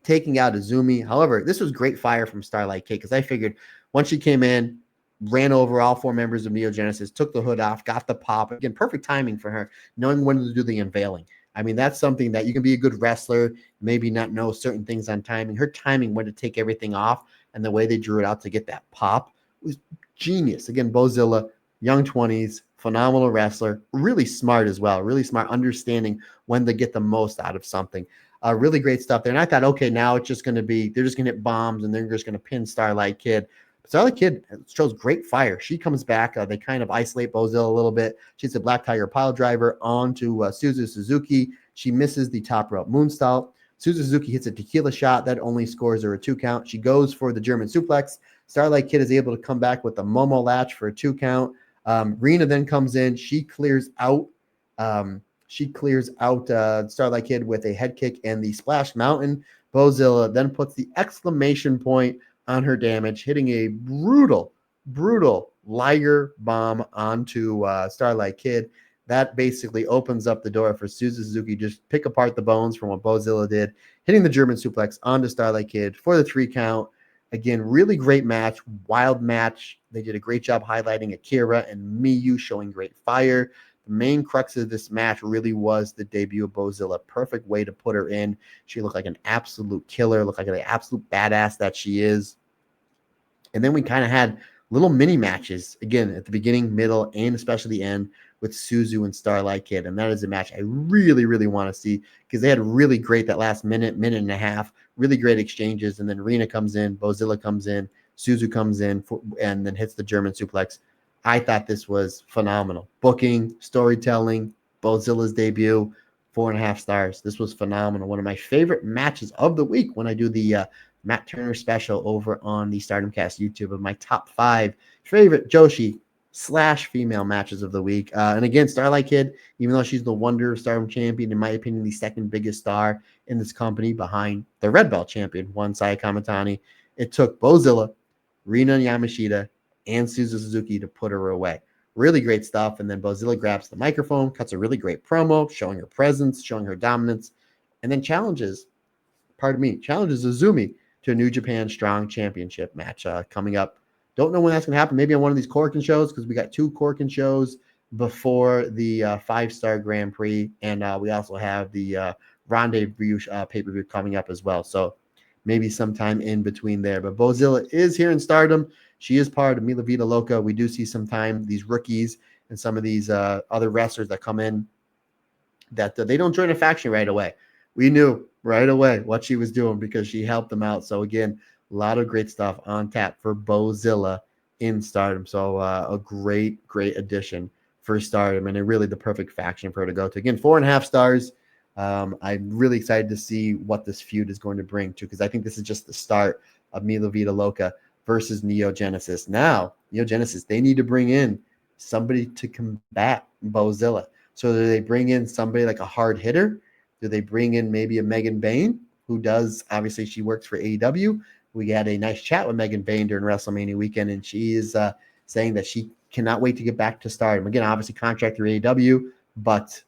taking out Izumi. However, this was great fire from Starlight Kid because I figured once she came in, ran over all 4 members of Neo Genesis, took the hood off, got the pop. Again, perfect timing for her, knowing when to do the unveiling. I mean, that's something that you can be a good wrestler, maybe not know certain things on timing. Her timing, when to take everything off, and the way they drew it out to get that pop was genius. Again, Bozilla, young 20s, phenomenal wrestler, really smart as well, really smart, understanding when to get the most out of something. Really great stuff there. And I thought, okay, now it's just going to be, they're just going to hit bombs and they're just going to pin Starlight Kid. Starlight Kid shows great fire. She comes back. They kind of isolate Bozilla a little bit. She's a Black Tiger pile driver onto Suzu Suzuki. She misses the top rope moonsault. Suzu Suzuki hits a tequila shot. That only scores her a 2 count. She goes for the German suplex. Starlight Kid is able to come back with the Momo latch for a 2 count. Rina then comes in. She clears out Starlight Kid with a head kick and the Splash Mountain. Bozilla then puts the exclamation point on her damage, hitting a brutal Liger bomb onto Starlight Kid. That basically opens up the door for Suzu Suzuki just pick apart the bones from what Bozilla did, hitting the German suplex onto Starlight Kid for the 3 count. Again, really great match, wild match. They did a great job highlighting Akira and Miyu showing great fire. The main crux of this match really was the debut of Bozilla. Perfect way to put her in. She looked like an absolute killer, looked like an absolute badass that she is. And then we kind of had little mini matches, again, at the beginning, middle, and especially the end with Suzu and Starlight Kid. And that is a match I really want to see because they had really great that last minute and a half, really great exchanges. And then Rina comes in, Bozilla comes in, Suzu comes in, and then hits the German suplex. I thought this was phenomenal. Booking, storytelling, Bozilla's debut, 4.5 stars. This was phenomenal. One of my favorite matches of the week when I do the Matt Turner special over on the Stardom Cast YouTube of my top 5 favorite Joshi / female matches of the week. And again, Starlight Kid, even though she's the Wonder Stardom champion, in my opinion, the second biggest star in this company behind the red belt champion, one Saya Kamitani, it took Bozilla, Rina Yamashita, and Suzu Suzuki to put her away. Really great stuff. And then Bozilla grabs the microphone, cuts a really great promo, showing her presence, showing her dominance, and then challenges Azumi to a New Japan Strong Championship match coming up. Don't know when that's going to happen. Maybe on one of these Korakuen shows, because we got 2 Korakuen shows before the 5-star Grand Prix, and we also have the Roundtable pay-per-view coming up as well. So maybe sometime in between there. But Bozilla is here in Stardom. She is part of Mila Vida Loca. We do see sometime these rookies and some of these other wrestlers that come in that they don't join a faction right away. We knew right away what she was doing because she helped them out. So again, a lot of great stuff on tap for Bozilla in Stardom. So a great addition for Stardom, and really the perfect faction for her to go to. Again, 4.5 stars. I'm really excited to see what this feud is going to bring too, because I think this is just the start of Mila Vida Loca versus Neo Genesis. Now, Neo Genesis, they need to bring in somebody to combat Bozilla. So do they bring in somebody like a hard hitter? Do they bring in maybe a Megan Bayne, who does, obviously she works for AEW. We had a nice chat with Megan Bayne during WrestleMania weekend, and she is saying that she cannot wait to get back to Stardom. Again, obviously contract through AEW, but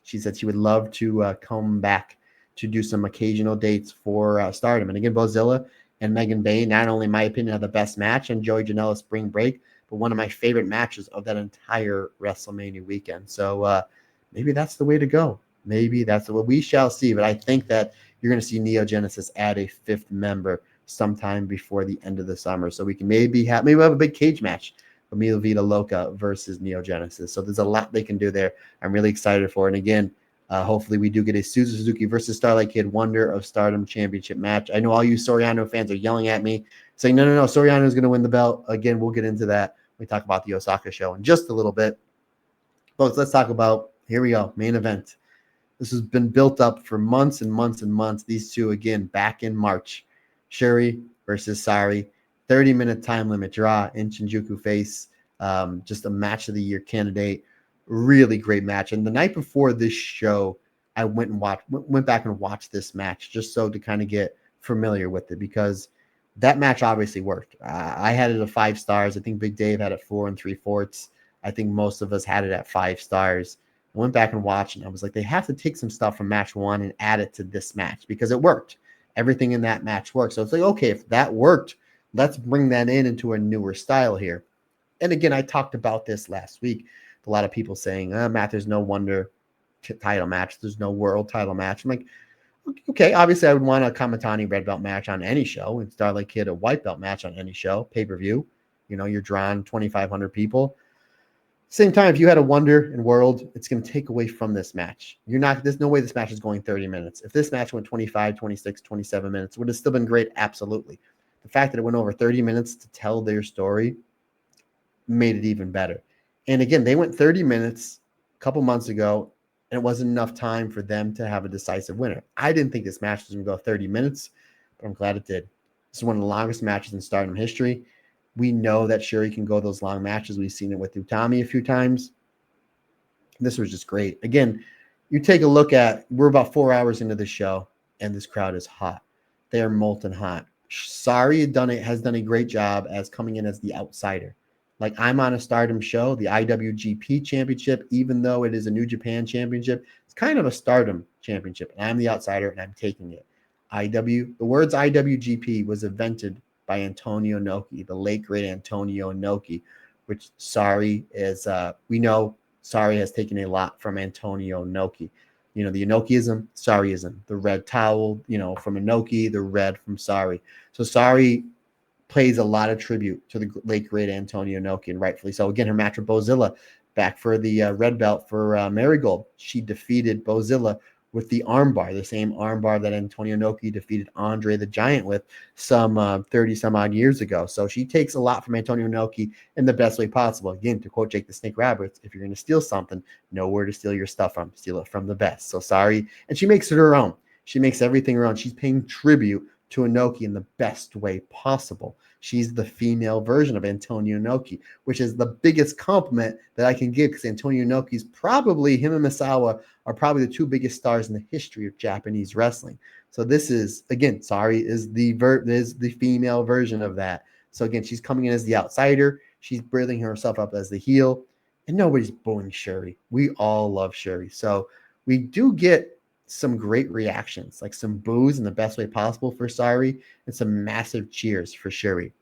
she said she would love to come back to do some occasional dates for Stardom. And again, Bozilla and Megan Bayne, not only in my opinion, have the best match on Joey Janela Spring Break, but one of my favorite matches of that entire WrestleMania weekend. So maybe that's the way to go. Maybe that's what we shall see. But I think that you're going to see Neo Genesis add a 5th member sometime before the end of the summer. So we can maybe have a big cage match of Mila Vida Loca versus Neo Genesis. So there's a lot they can do there. I'm really excited for it. And again, hopefully we do get a Suzu Suzuki versus Starlight Kid Wonder of Stardom Championship match. I know all you Saori Anou fans are yelling at me, saying, no, Saori Anou is going to win the belt. Again, we'll get into that when we talk about the Osaka show in just a little bit. Folks, let's talk about, here we go, main event. This has been built up for months and months and months. These two, again, back in March. Syuri versus Saori. 30-minute time limit draw in Shinjuku Face. Just a match of the year candidate. Really great match. And the night before this show, I went back and watched this match just so to kind of get familiar with it, because that match obviously worked. I had it at 5 stars. I think Big Dave had it 4 3/4. I think most of us had it at 5 stars. I went back and watched, and I was like, they have to take some stuff from match 1 and add it to this match because it worked. Everything in that match worked. So it's like, okay, if that worked, let's bring that into a newer style here. And again, I talked about this last week. A lot of people saying, Matt, there's no Wonder title match. There's no world title match. I'm like, okay, obviously I would want a Kamitani red belt match on any show, and Starlight Kid a white belt match on any show, pay-per-view. You know, you're drawing 2,500 people. Same time, if you had a Wonder and World, it's going to take away from this match. There's no way this match is going 30 minutes. If this match went 25, 26, 27 minutes, would have still been great? Absolutely. The fact that it went over 30 minutes to tell their story made it even better. And again, they went 30 minutes a couple months ago, and it wasn't enough time for them to have a decisive winner. I didn't think this match was going to go 30 minutes, but I'm glad it did. This is one of the longest matches in Stardom history. We know that Syuri can go those long matches. We've seen it with Utami a few times. This was just great. Again, you take a look at, we're about 4 hours into the show, and this crowd is hot. They are molten hot. Saori has done a great job as coming in as the outsider. Like, I'm on a Stardom show, the IWGP Championship, even though it is a New Japan Championship, it's kind of a Stardom Championship, and I'm the outsider, and I'm taking it. The words IWGP was invented by Antonio Inoki, the late great Antonio Inoki, which Saori is, we know Saori has taken a lot from Antonio Inoki. You know, the Inokiism, Saoriism, the red towel, you know, from Inoki, the red from Saori. So Saori plays a lot of tribute to the late great Antonio Inoki, and rightfully so. Again, her match with Bozilla back for the red belt for Marigold. She defeated Bozilla with the armbar, the same armbar that Antonio Inoki defeated Andre the Giant with some 30 some odd years ago. So she takes a lot from Antonio Inoki in the best way possible. Again, to quote Jake the Snake Roberts, if you're going to steal something, know where to steal your stuff from. Steal it from the best. So Saori, and she makes it her own. She makes everything her own. She's paying tribute to Inoki in the best way possible. She's the female version of Antonio Inoki, which is the biggest compliment that I can give, because Antonio Inoki's probably, him and Misawa are probably the two biggest stars in the history of Japanese wrestling. So this is, again, Saori is the female version of that. So again, she's coming in as the outsider. She's building herself up as the heel, and nobody's booing Syuri. We all love Syuri. So we do get some great reactions, like some boos in the best way possible for Saori, and some massive cheers for Syuri.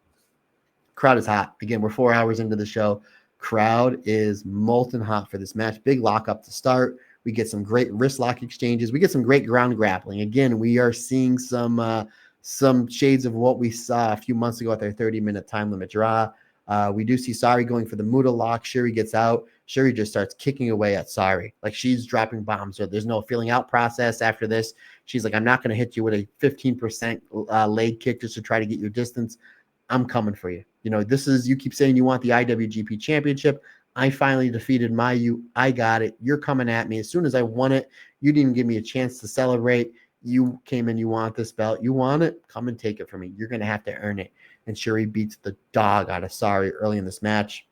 Crowd is hot. Again, we're 4 hours into the show. Crowd is molten hot for this match. Big lockup to start. We get some great wrist lock exchanges. We get some great ground grappling. Again, we are seeing some shades of what we saw a few months ago at their 30-minute time limit draw. We do see Saori going for the Muda lock. Syuri gets out. Syuri just starts kicking away at Saori. Like, she's dropping bombs. So there's no feeling out process after this. She's like, I'm not going to hit you with a 15% leg kick just to try to get your distance. I'm coming for you. You know, this is, you keep saying you want the IWGP championship. I finally defeated Mayu. I got it. You're coming at me. As soon as I won it, you didn't even give me a chance to celebrate. You came in, you want this belt. You want it? Come and take it from me. You're going to have to earn it. And Syuri beats the dog out of Saori early in this match.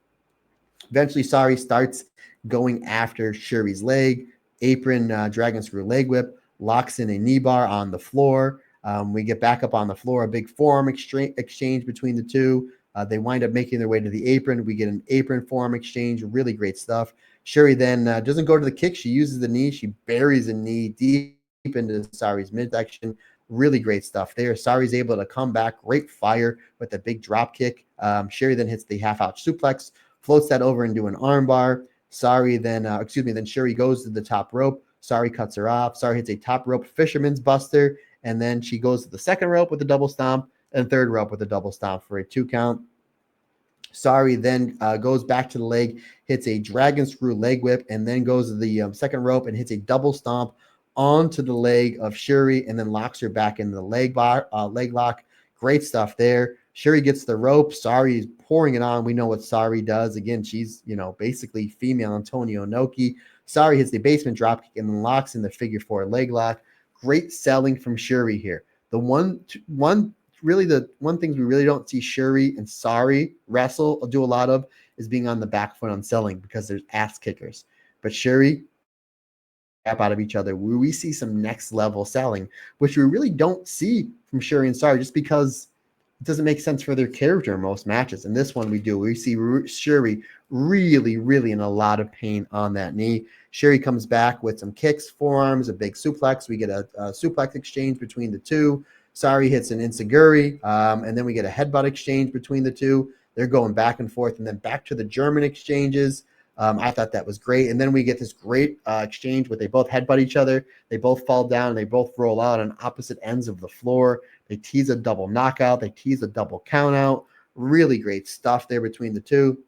Eventually, Saori starts going after Syuri's leg. Apron, dragon screw leg whip, locks in a knee bar on the floor. We get back up on the floor, a big forearm exchange between the two. They wind up making their way to the apron. We get an apron forearm exchange. Really great stuff. Syuri then doesn't go to the kick. She uses the knee. She buries a knee deep into Saori's midsection. Really great stuff there. Saori's able to come back. Great fire with a big drop kick. Syuri then hits the half-out suplex, floats that over into an armbar. Saori then, then Syuri goes to the top rope. Saori cuts her off. Saori hits a top rope fisherman's buster, and then she goes to the second rope with a double stomp, and third rope with a double stomp for a 2 count. Saori then goes back to the leg, hits a dragon screw leg whip, and then goes to the second rope and hits a double stomp onto the leg of Syuri, and then locks her back in the leg lock. Great stuff there. Syuri gets the rope. Saori is pouring it on. We know what Saori does. Again, she's, basically female Antonio Inoki. Saori hits the basement dropkick and then locks in the figure 4 leg lock. Great selling from Syuri here. The one thing we really don't see Syuri and Saori wrestle or do a lot of is being on the back foot on selling, because there's ass kickers. But Syuri out of each other, where we see some next level selling, which we really don't see from Syuri and Saori, just because it doesn't make sense for their character in most matches. In this one, we do. We see Syuri really in a lot of pain on that knee. Syuri comes back with some kicks, forearms, a big suplex. We get a suplex exchange between the two. Saori hits an enziguri, and then we get a headbutt exchange between the two. They're going back and forth, and then back to the German exchanges. I thought that was great. And then we get this great exchange where they both headbutt each other. They both fall down, and they both roll out on opposite ends of the floor. They tease a double knockout. They tease a double count out. Really great stuff there between the two.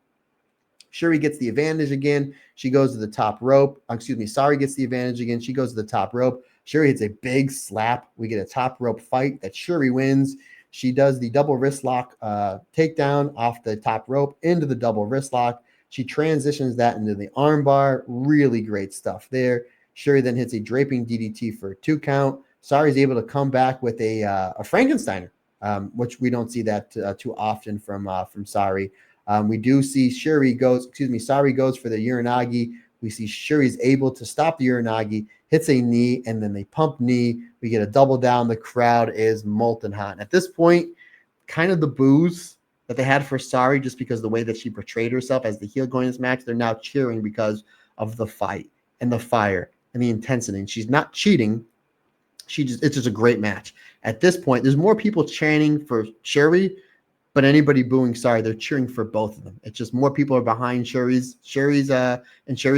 Syuri gets the advantage again. She goes to the top rope. Saori gets the advantage again. She goes to the top rope. Syuri hits a big slap. We get a top rope fight that Syuri wins. She does the double wrist lock takedown off the top rope into the double wrist lock. She transitions that into the arm bar. Really great stuff there. Syuri then hits a draping DDT for a 2 count. Saori is able to come back with a Frankensteiner, which we don't see that too often from Saori. We do see Saori goes for the Uranagi. We see Syuri's able to stop the Uranagi, hits a knee, and then they pump knee. We get a double down. The crowd is molten hot. And at this point, kind of the boos that they had for Saori, just because the way that she portrayed herself as the heel going this match, they're now cheering because of the fight and the fire and the intensity. And she's not cheating. It's just a great match. At this point, there's more people chanting for Syuri, but anybody booing Saori, they're cheering for both of them. It's just more people are behind Syuri's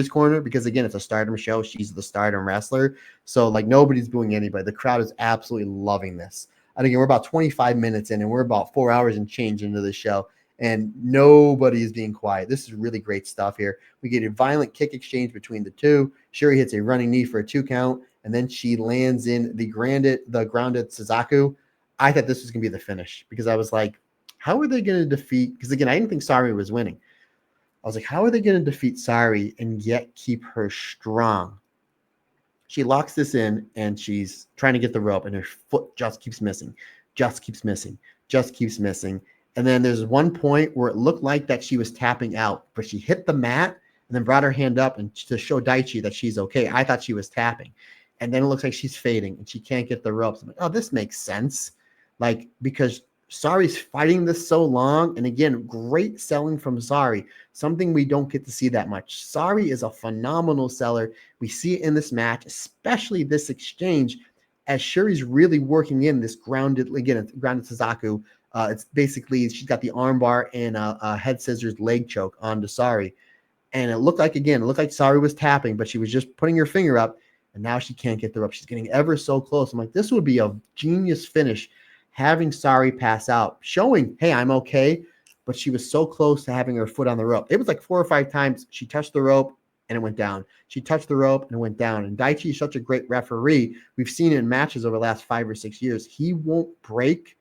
corner, because again, it's a Stardom show. She's the Stardom wrestler. So like, nobody's booing anybody. The crowd is absolutely loving this. And again, we're about 25 minutes in, and we're about 4 hours and change into the show, and nobody is being quiet. This is really great stuff here. We get a violent kick exchange between the two. Syuri hits a running knee for a 2 count, and then she lands in the grounded Suzaku. I thought this was going to be the finish because I was like, how are they going to defeat? Because again, I didn't think Saori was winning. I was like, how are they going to defeat Saori and yet keep her strong? She locks this in and she's trying to get the rope and her foot just keeps missing, just keeps missing, just keeps missing. And then there's one point where it looked like that she was tapping out, but she hit the mat and then brought her hand up and to show Daichi that she's okay. I thought she was tapping. And then it looks like she's fading and she can't get the ropes. I'm like, oh, this makes sense. Like, because Saori's fighting this so long. And again, great selling from Saori, something we don't get to see that much. Saori is a phenomenal seller. We see it in this match, especially this exchange, as Syuri's really working in this grounded Suzaku. It's basically, she's got the armbar and a head scissors leg choke onto Saori. And it looked like Saori was tapping, but she was just putting her finger up, and now she can't get the rope. She's getting ever so close. I'm like, this would be a genius finish, having Saori pass out, showing, hey, I'm okay, but she was so close to having her foot on the rope. It was like 4 or 5 times she touched the rope and it went down. She touched the rope and it went down. And Daichi is such a great referee. We've seen it in matches over the last 5 or 6 years. He won't break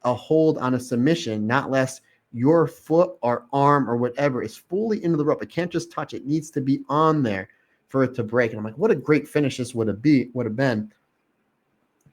a hold on a submission, not less your foot or arm or whatever is fully into the rope. It can't just touch. It needs to be on there for it to break. And I'm like, what a great finish this would have been.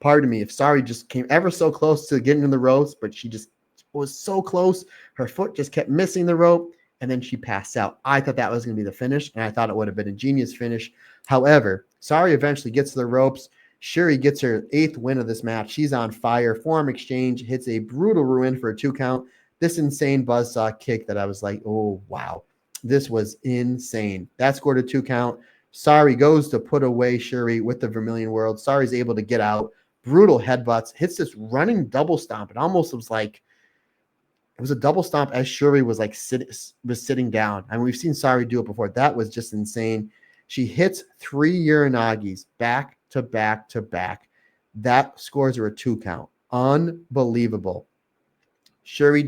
Pardon me, if Saori just came ever so close to getting in the ropes, but she just was so close, her foot just kept missing the rope, and then she passed out. I thought that was going to be the finish, and I thought it would have been a genius finish. However, Saori eventually gets to the ropes. Syuri gets her 8th win of this match. She's on fire. Forearm exchange, hits a brutal ruin for a 2 count. This insane buzzsaw kick that I was like, oh, wow. This was insane. That scored a 2 count. Saori goes to put away Syuri with the Vermilion World. Saori's able to get out. Brutal headbutts, hits this running double stomp. It almost was like, it was a double stomp as Syuri was like sitting down. I mean, we've seen Saori do it before. That was just insane. She hits 3 Uranagis back to back to back. That scores her a 2 count. Unbelievable. Saori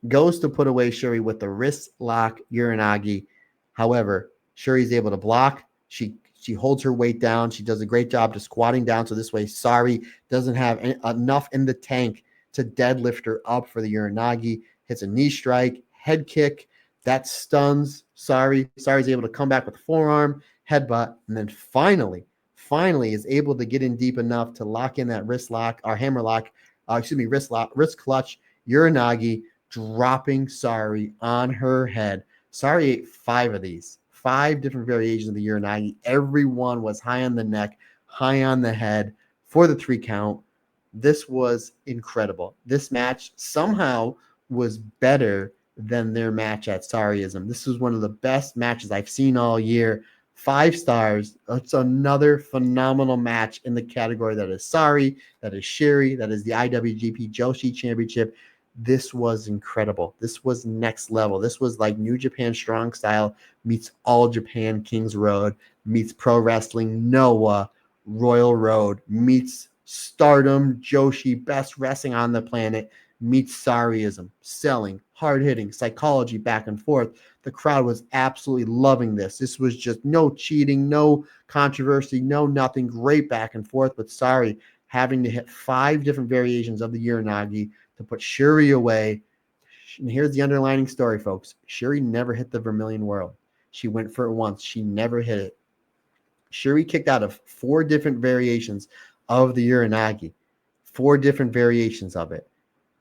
goes to put away Syuri with the wrist lock Uranagi. However, Syuri's able to block. She holds her weight down. She does a great job just squatting down. So this way, Saori doesn't have enough in the tank to deadlift her up for the Uranagi. Hits a knee strike, head kick. That stuns Saori. Saori's able to come back with a forearm, headbutt, and then finally is able to get in deep enough to lock in that wrist lock, or hammer lock, wrist clutch, Uranagi, dropping Saori on her head. Saori ate 5 of these. 5 different variations of the Uranagi. Everyone was high on the neck, high on the head for the 3 count. This was incredible. This match somehow was better than their match at Saoriism. This was one of the best matches I've seen all year. 5 stars. It's another phenomenal match in the category that is Saori, that is Syuri, that is the IWGP Joshi Championship. This was incredible. This was next level. This was like New Japan Strong Style meets All Japan Kings Road meets Pro Wrestling Noah Royal Road meets Stardom Joshi Best Wrestling on the Planet meets Saoriism. Selling, hard-hitting, psychology back and forth. The crowd was absolutely loving this. This was just no cheating, no controversy, no nothing. Great back and forth with Saori having to hit 5 different variations of the Uranagi to put Syuri away. And here's the underlining story, folks. Syuri never hit the Vermilion World. She went for it once. She never hit it. Syuri kicked out of 4 different variations of the Uranagi. 4 different variations of it.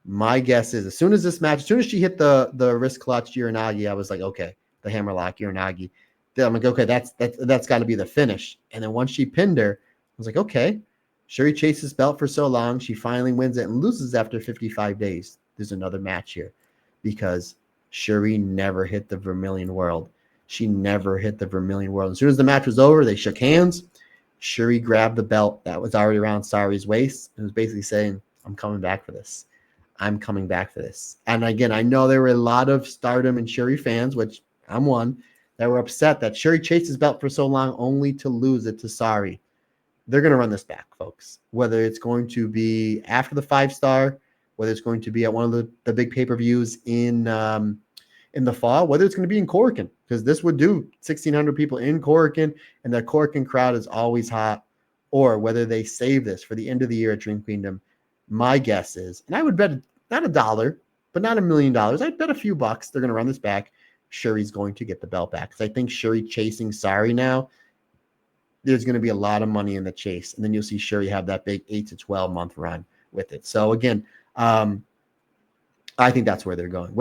My guess is as soon as she hit the wrist clutch Uranagi, I was like, okay, the hammerlock Uranagi. Then I'm like, okay, that's got to be the finish. And then once she pinned her, I was like, okay. Syuri chases belt for so long, she finally wins it and loses after 55 days. There's another match here because Syuri never hit the Vermilion World. She never hit the Vermilion World. As soon as the match was over, they shook hands. Syuri grabbed the belt that was already around Saori's waist and was basically saying, I'm coming back for this. I'm coming back for this. And again, I know there were a lot of Stardom and Syuri fans, which I'm one, that were upset that Syuri chased his belt for so long only to lose it to Saori. They're going to run this back, folks. Whether it's going to be after the 5-star, whether it's going to be at one of the big pay-per-views in in the fall, whether it's going to be in Korakuen, because this would do 1,600 people in Korakuen, and the Korakuen crowd is always hot, or whether they save this for the end of the year at Dream Kingdom. My guess is, and I would bet not $1, but not $1 million. I'd bet a few bucks they're going to run this back. Syuri's going to get the belt back, because I think Syuri chasing Saori now, there's going to be a lot of money in the chase, and then you'll see Syuri have that big 8 to 12 month run with it. So again, I think that's where they're going.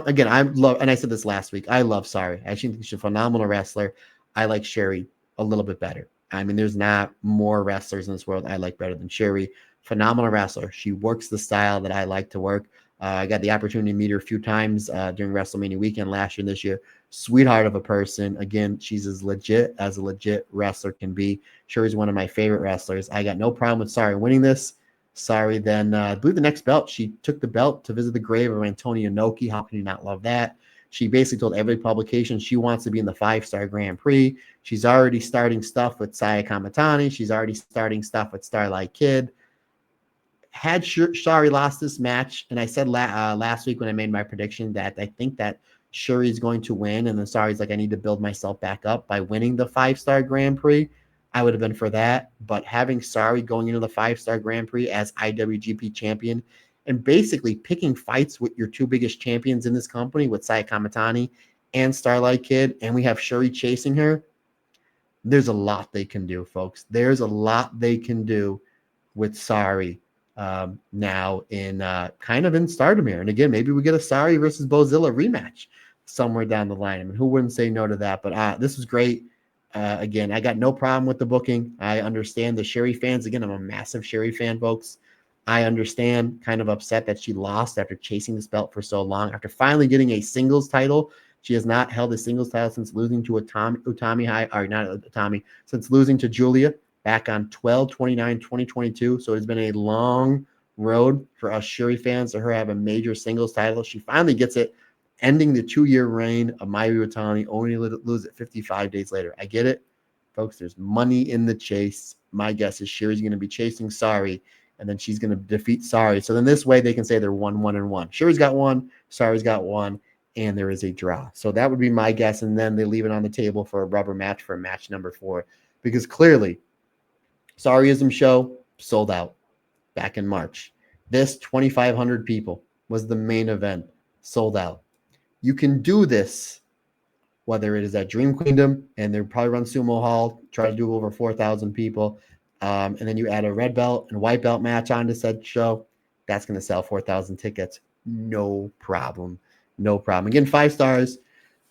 Again, I love, and I said this last week, I love Saori. I actually think she's a phenomenal wrestler. I like Syuri a little bit better. I mean, there's not more wrestlers in this world I like better than Syuri. Phenomenal wrestler. She works the style that I like to work. I got the opportunity to meet her a few times during WrestleMania weekend last year and this year. Sweetheart of a person. Again, she's as legit as a legit wrestler can be. Syuri's one of my favorite wrestlers. I got no problem with Saori winning this. Saori then, I believe the next belt, she took the belt to visit the grave of Antonio Inoki. How can you not love that? She basically told every publication she wants to be in the 5-star Grand Prix. She's already starting stuff with Saya Kamatani. She's already starting stuff with Starlight Kid. Had Saori lost this match, and I said last week when I made my prediction that I think that Syuri is going to win, and then Saori's like, I need to build myself back up by winning the 5-star Grand Prix, I would have been for that. But having Saori going into the 5-star Grand Prix as IWGP champion and basically picking fights with your two biggest champions in this company with Saya Kamatani and Starlight Kid, and we have Syuri chasing her, there's a lot they can do, folks. There's a lot they can do with Saori now in kind of in Stardom here. And again, maybe we get a Saori versus Bozilla rematch somewhere down the line. I mean, who wouldn't say no to that? But this was great. Again, I got no problem with the booking. I understand the Syuri fans. Again, I'm a massive Syuri fan, folks. I understand, kind of upset that she lost after chasing this belt for so long. After finally getting a singles title, she has not held a singles title since losing to since losing to Julia back on 12/29/2022. So it's been a long road for us Syuri fans to her have a major singles title. She finally gets it, ending the 2-year reign of Mayu Iwatani, only to lose it 55 days later. I get it, folks. There's money in the chase. My guess is Syuri's going to be chasing Saori, and then she's going to defeat Saori. So then this way they can say they're 1-1-1. Syuri's got one, Saori's got one, and there is a draw. So that would be my guess, and then they leave it on the table for a rubber match for match number 4, because clearly Saoriism show sold out back in March. This 2,500 people was the main event, sold out. You can do this, whether it is at Dream Kingdom, and they'll probably run Sumo Hall, try to do over 4,000 people, and then you add a red belt and white belt match onto said show, that's going to sell 4,000 tickets. No problem. No problem. Again, 5 stars.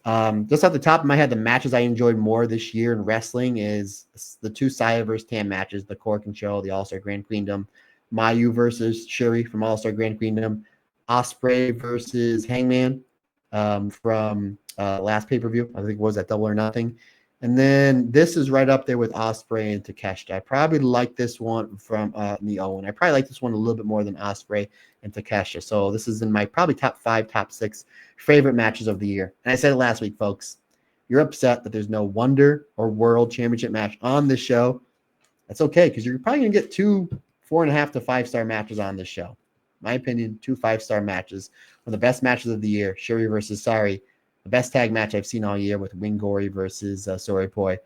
Just off the top of my head, the matches I enjoyed more this year in wrestling is the 2 Saya versus Tam matches, the Korakuen Show, the All-Star Grand Queendom, Mayu versus Syuri from All-Star Grand Queendom, Ospreay versus Hangman from last pay-per-view. I think it was at Double or Nothing. And then this is right up there with Ospreay and Takeshita. I probably like this one from Owen. I probably like this one a little bit more than Ospreay and Takeshita. So this is in my probably top 5, top 6 favorite matches of the year. And I said it last week, folks. You're upset that there's no Wonder or World Championship match on this show. That's okay, because you're probably going to get 2 4.5 to 5-star matches on this show. My opinion, 2 5-star matches. One of the best matches of the year, Syuri versus Saori. The best tag match I've seen all year with Winggori versus Saori Poi.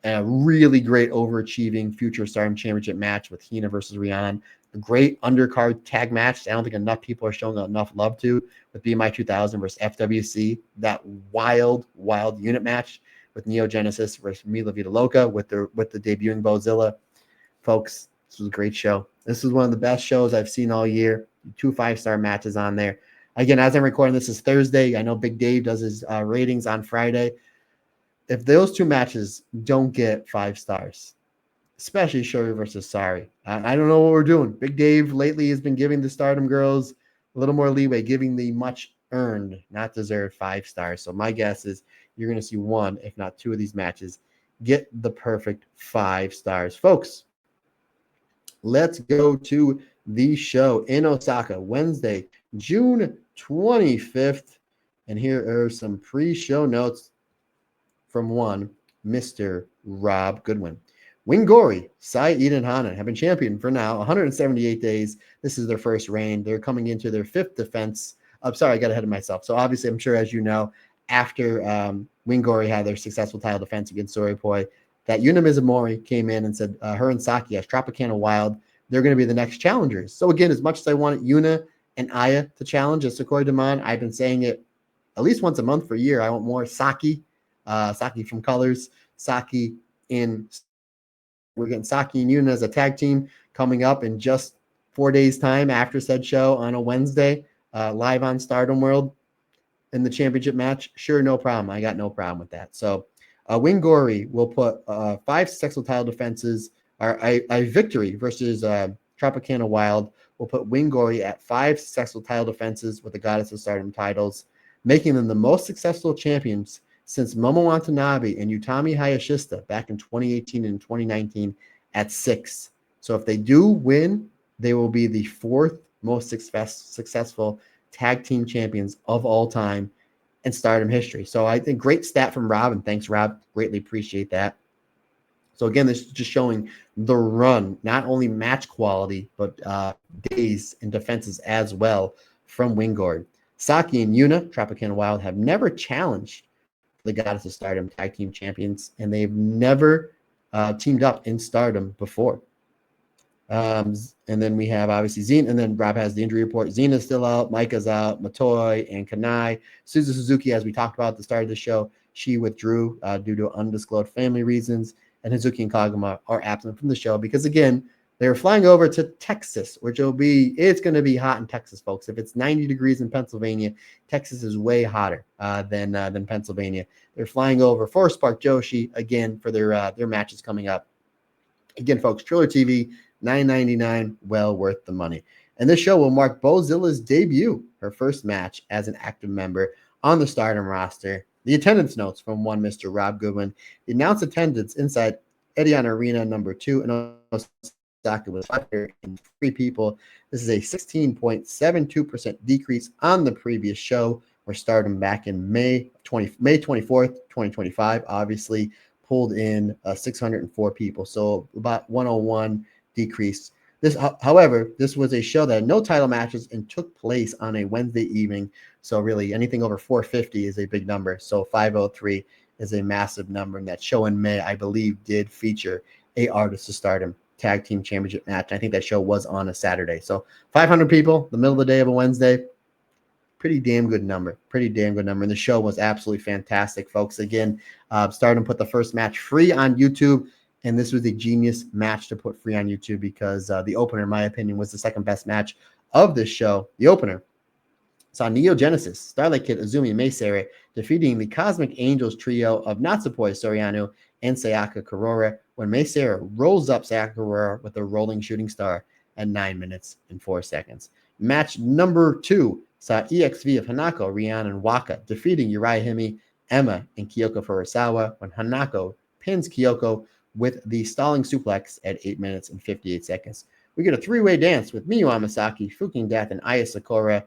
A really great overachieving future Stardom Championship match with Hina versus Rian. A great undercard tag match I don't think enough people are showing enough love to with BMI 2000 versus FWC. That wild unit match with Neo Genesis versus Mila Vida Loca with the debuting Bozilla. Folks, this was a great show. This is one of the best shows I've seen all year. 2 5-star matches on there. Again, as I'm recording, this is Thursday. I know Big Dave does his ratings on Friday. If those 2 matches don't get 5 stars, especially Syuri versus Saori, I don't know what we're doing. Big Dave lately has been giving the Stardom girls a little more leeway, giving the much earned, not deserved 5 stars. So my guess is you're going to see 1, if not 2 of these matches get the perfect 5 stars. Folks, let's go to the show in Osaka, Wednesday, June 25th. And here are some pre-show notes from one Mr. Rob Goodwin. Winggori, Saeed, and Hana have been champion for now 178 days. This is their first reign. They're coming into their 5th defense I'm sorry, I got ahead of myself. So obviously, I'm sure, as you know, after Winggori had their successful title defense against Saori Poi, that Yuna Mizumori came in and said her and Saki as Tropicana Wild, they're going to be the next challengers. So again, as much as I wanted Yuna and Aya to challenge as Sakura Daman, I've been saying it at least once a month for a year. I want more Saki, Saki from Colors, Saki in. We're getting Saki and Yuna as a tag team coming up in just 4 days' time after said show on a Wednesday, live on Stardom World in the championship match. Sure, no problem. I got no problem with that. So Winggori will put 5 successful title defenses, or a victory versus Tropicana Wild will put Winggori at 5 successful title defenses with the Goddess of Stardom titles, making them the most successful champions since Momo Watanabe and Utami Hayashishita back in 2018 and 2019 at 6. So if they do win, they will be the 4th most successful tag team champions of all time in Stardom history. So I think great stat from Rob, and thanks, Rob. Greatly appreciate that. So again, this is just showing the run, not only match quality, but days and defenses as well from Winggori. Saki and Yuna, Tropicana Wild, have never challenged the Goddess of Stardom tag team champions, and they've never teamed up in Stardom before. And then we have obviously Xena, and then Rob has the injury report. Xena's still out, Maika's out, Matoi and Kanai. Suzu Suzuki, as we talked about at the start of the show, she withdrew due to undisclosed family reasons, and Hazuki and Kagama are absent from the show because, again, they were flying over to Texas, which it's going to be hot in Texas, folks. If it's 90 degrees in Pennsylvania, Texas is way hotter than Pennsylvania. They're flying over for Spark Joshi, again, for their matches coming up. Again, folks, Triller TV, $9.99, well worth the money. And this show will mark Bozilla's debut, her first match as an active member on the Stardom roster. The attendance notes from one Mr. Rob Goodwin. The announced attendance inside Edion Arena number 2 in Osaka was 503 people. This is a 16.72% decrease on the previous show, where Stardom back in May 24th, 2025, obviously pulled in 604 people. So about 101 decrease. However, this was a show that had no title matches and took place on a Wednesday evening. So really anything over 450 is a big number. So 503 is a massive number. And that show in May, I believe, did feature a Artist of Stardom tag team championship match. I think that show was on a Saturday. So 500 people, the middle of the day of a Wednesday. Pretty damn good number. And the show was absolutely fantastic, folks. Again, Stardom put the first match free on YouTube. And this was a genius match to put free on YouTube because the opener, in my opinion, was the second best match of this show. The opener saw Neo Genesis, Starlight Kid, Azumi, and Mei Seira defeating the Cosmic Angels trio of Natsupoi, Saori Anou, and Sayaka Kurora when Mei Seira rolls up Sayaka Kurora with a rolling shooting star at 9 minutes and 4 seconds. Match number 2 saw EXV of Hanako, Rian, and Waka defeating Uriah Hime, Emma, and Kyoko Furusawa when Hanako pins Kyoko with the stalling suplex at 8 minutes and 58 seconds. We get a 3-way dance with Miyu Amasaki, Fukiin Death, and Aya Sakura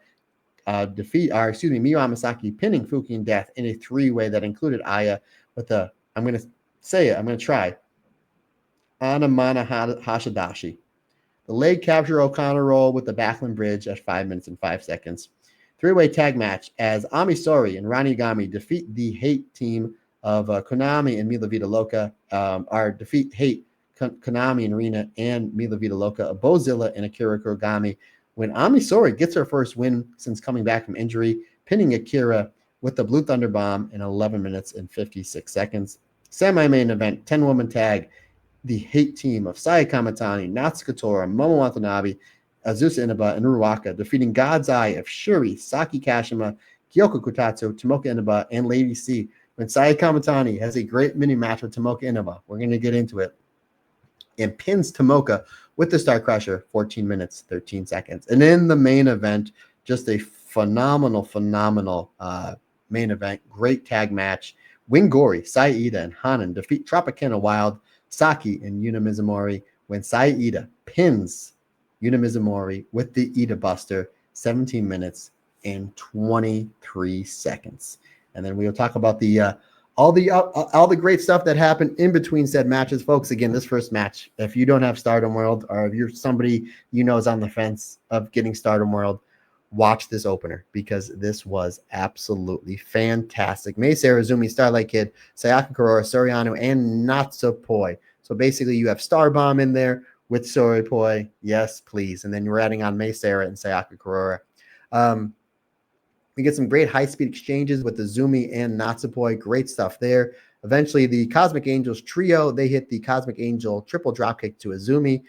Miyu Amasaki pinning Fukiin Death in a 3-way that included Aya with I'm going to try, Anamana Hashidashi. The leg capture O'Connor roll with the Backlund Bridge at 5 minutes and 5 seconds. 3-way tag match as Ami Sourei and Ronnie Gami defeat the Hate team of Konami and Mila Vita Loca, defeat Hate, Konami and Rina, and Mila Vita Loca, Bozilla and Akira Kurogami, when Ami Sourei gets her first win since coming back from injury, pinning Akira with the Blue Thunder Bomb in 11 minutes and 56 seconds. Semi-main event, 10-woman tag, the Hate team of Saya Kamatani, Natsuko Tora, Momo Watanabe, Azusa Inaba, and Uruwaka, defeating God's Eye of Syuri, Saki Kashima, Kyoko Kutatsu, Tomoka Inaba, and Lady C, when Saya Kamatani has a great mini match with Tomoka Inaba. We're going to get into it. And pins Tomoka with the Star Crusher, 14 minutes, 13 seconds. And in the main event, just a phenomenal main event. Great tag match. Winggori, Saida, and Hanan defeat Tropicana Wild, Saki, and Yuna Mizumori when Saida pins Yuna Mizumori with the Ida Buster, 17 minutes and 23 seconds. And then we'll talk about all the great stuff that happened in between said matches, folks. Again, this first match, if you don't have Stardom World, or if you're somebody you know is on the fence of getting Stardom World, watch this opener because this was absolutely fantastic. Mei Sarazumi, Starlight Kid, Sayaka Kurora, Saori Anou, and Natsupoi. So basically you have Starbomb in there with Saori Poi. Yes, please. And then you're adding on Mei Sara and Sayaka Kurora. We get some great high-speed exchanges with the Zumi and Natsupoi. Great stuff there. Eventually, the Cosmic Angels trio, they hit the Cosmic Angel triple dropkick to Azumi.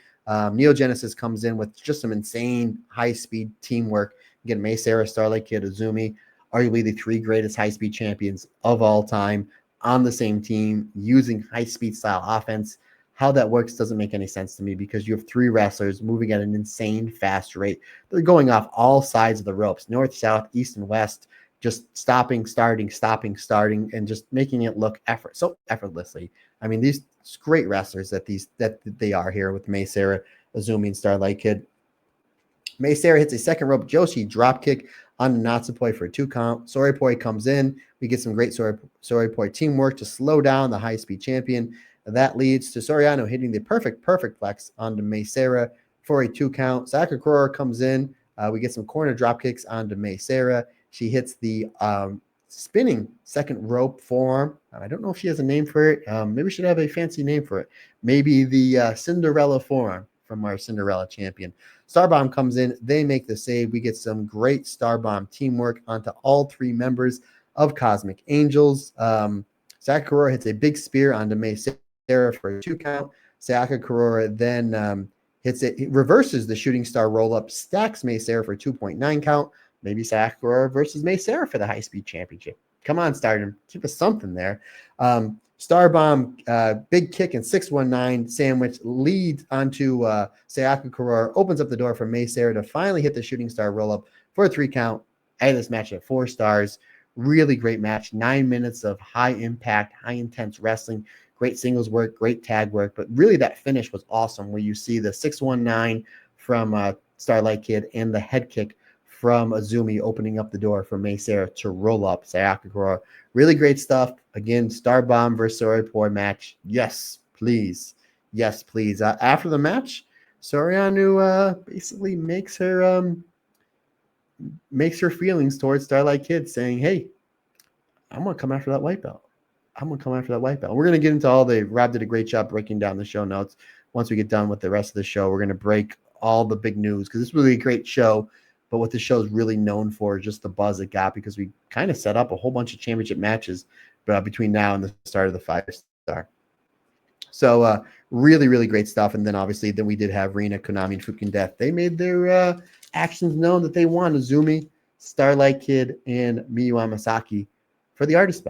Neo Genesis comes in with just some insane high-speed teamwork. Again, Mei Sara, Starlight Kid, Azumi, arguably the three greatest high-speed champions of all time on the same team using high-speed style offense. How that works doesn't make any sense to me because you have three wrestlers moving at an insane fast rate. They're going off all sides of the ropes, north, south, east, and west, just stopping, starting, and just making it look so effortlessly. I mean, these great wrestlers that they are here with Mei Sara, Azumi, and Starlight Kid. Mei Sara hits a second rope Joshi dropkick on Natsupoi for a 2 count. Saori Poi comes in. We get some great Saori Poi teamwork to slow down the high-speed champion. That leads to Saori Anou hitting the perfect flex onto Mei Sara for a 2 count. Sayaka Kurora comes in. We get some corner drop kicks onto Mei Sara. She hits the spinning second rope forearm. I don't know if she has a name for it. Maybe she should have a fancy name for it. Maybe the Cinderella forearm from our Cinderella champion. Starbomb comes in. They make the save. We get some great Starbomb teamwork onto all three members of Cosmic Angels. Sayaka Kurora hits a big spear onto Mei Sara for a 2 count. Sayaka Kurora then hits it, reverses the shooting star roll up, stacks Mei Sara for 2.9 count. Maybe Sayaka Kurora versus Mei Sara for the high speed championship. Come on, Stardom, keep us something there. Starbomb, big kick and 619 sandwich leads onto Sayaka Kurora, opens up the door for Mei Sara to finally hit the shooting star roll up for a 3 count. I had this match at 4 stars. Really great match. 9 minutes of high impact, high intense wrestling. Great singles work, great tag work, but really that finish was awesome where you see the 619 from Starlight Kid and the head kick from Azumi opening up the door for Mei Sara to roll up Sayaka Kurora. Really great stuff. Again, Starbomb versus Saori Poi match. Yes, please. Yes, please. After the match, Saori Anou basically makes her feelings towards Starlight Kid saying, hey, I'm going to come after that white belt. We're going to get into all Rob did a great job breaking down the show notes. Once we get done with the rest of the show, we're going to break all the big news because this is really a great show. But what the show is really known for is just the buzz it got because we kind of set up a whole bunch of championship matches between now and the start of the 5-star. So really, really great stuff. And then obviously we did have Rina, Konami, and Fukin Death. They made their actions known that they won Azumi, Starlight Kid, and Miyu Amasaki for the artist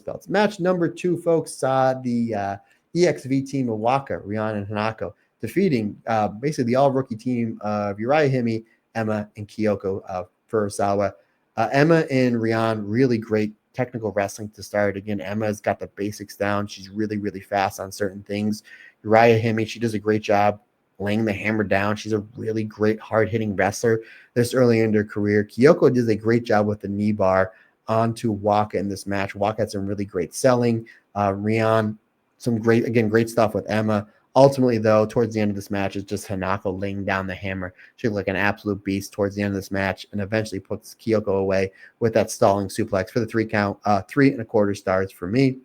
belts. Match number 2, folks, saw the EXV team of Waka, Rion, and Hanako defeating basically the all-rookie team of Uriah Hime, Emma, and Kyoko Furusawa. Emma and Rion, really great technical wrestling to start. Again, Emma's got the basics down. She's really, really fast on certain things. Uriah Hime, she does a great job laying the hammer down. She's a really great hard-hitting wrestler this early in her career. Kyoko does a great job with the knee bar onto Waka in this match. Waka had some really great selling. Rion, some great stuff with Emma. Ultimately, though, towards the end of this match, it's just Hanako laying down the hammer. She looked like an absolute beast towards the end of this match and eventually puts Kyoko away with that stalling suplex for the 3 count, 3.25 stars for me.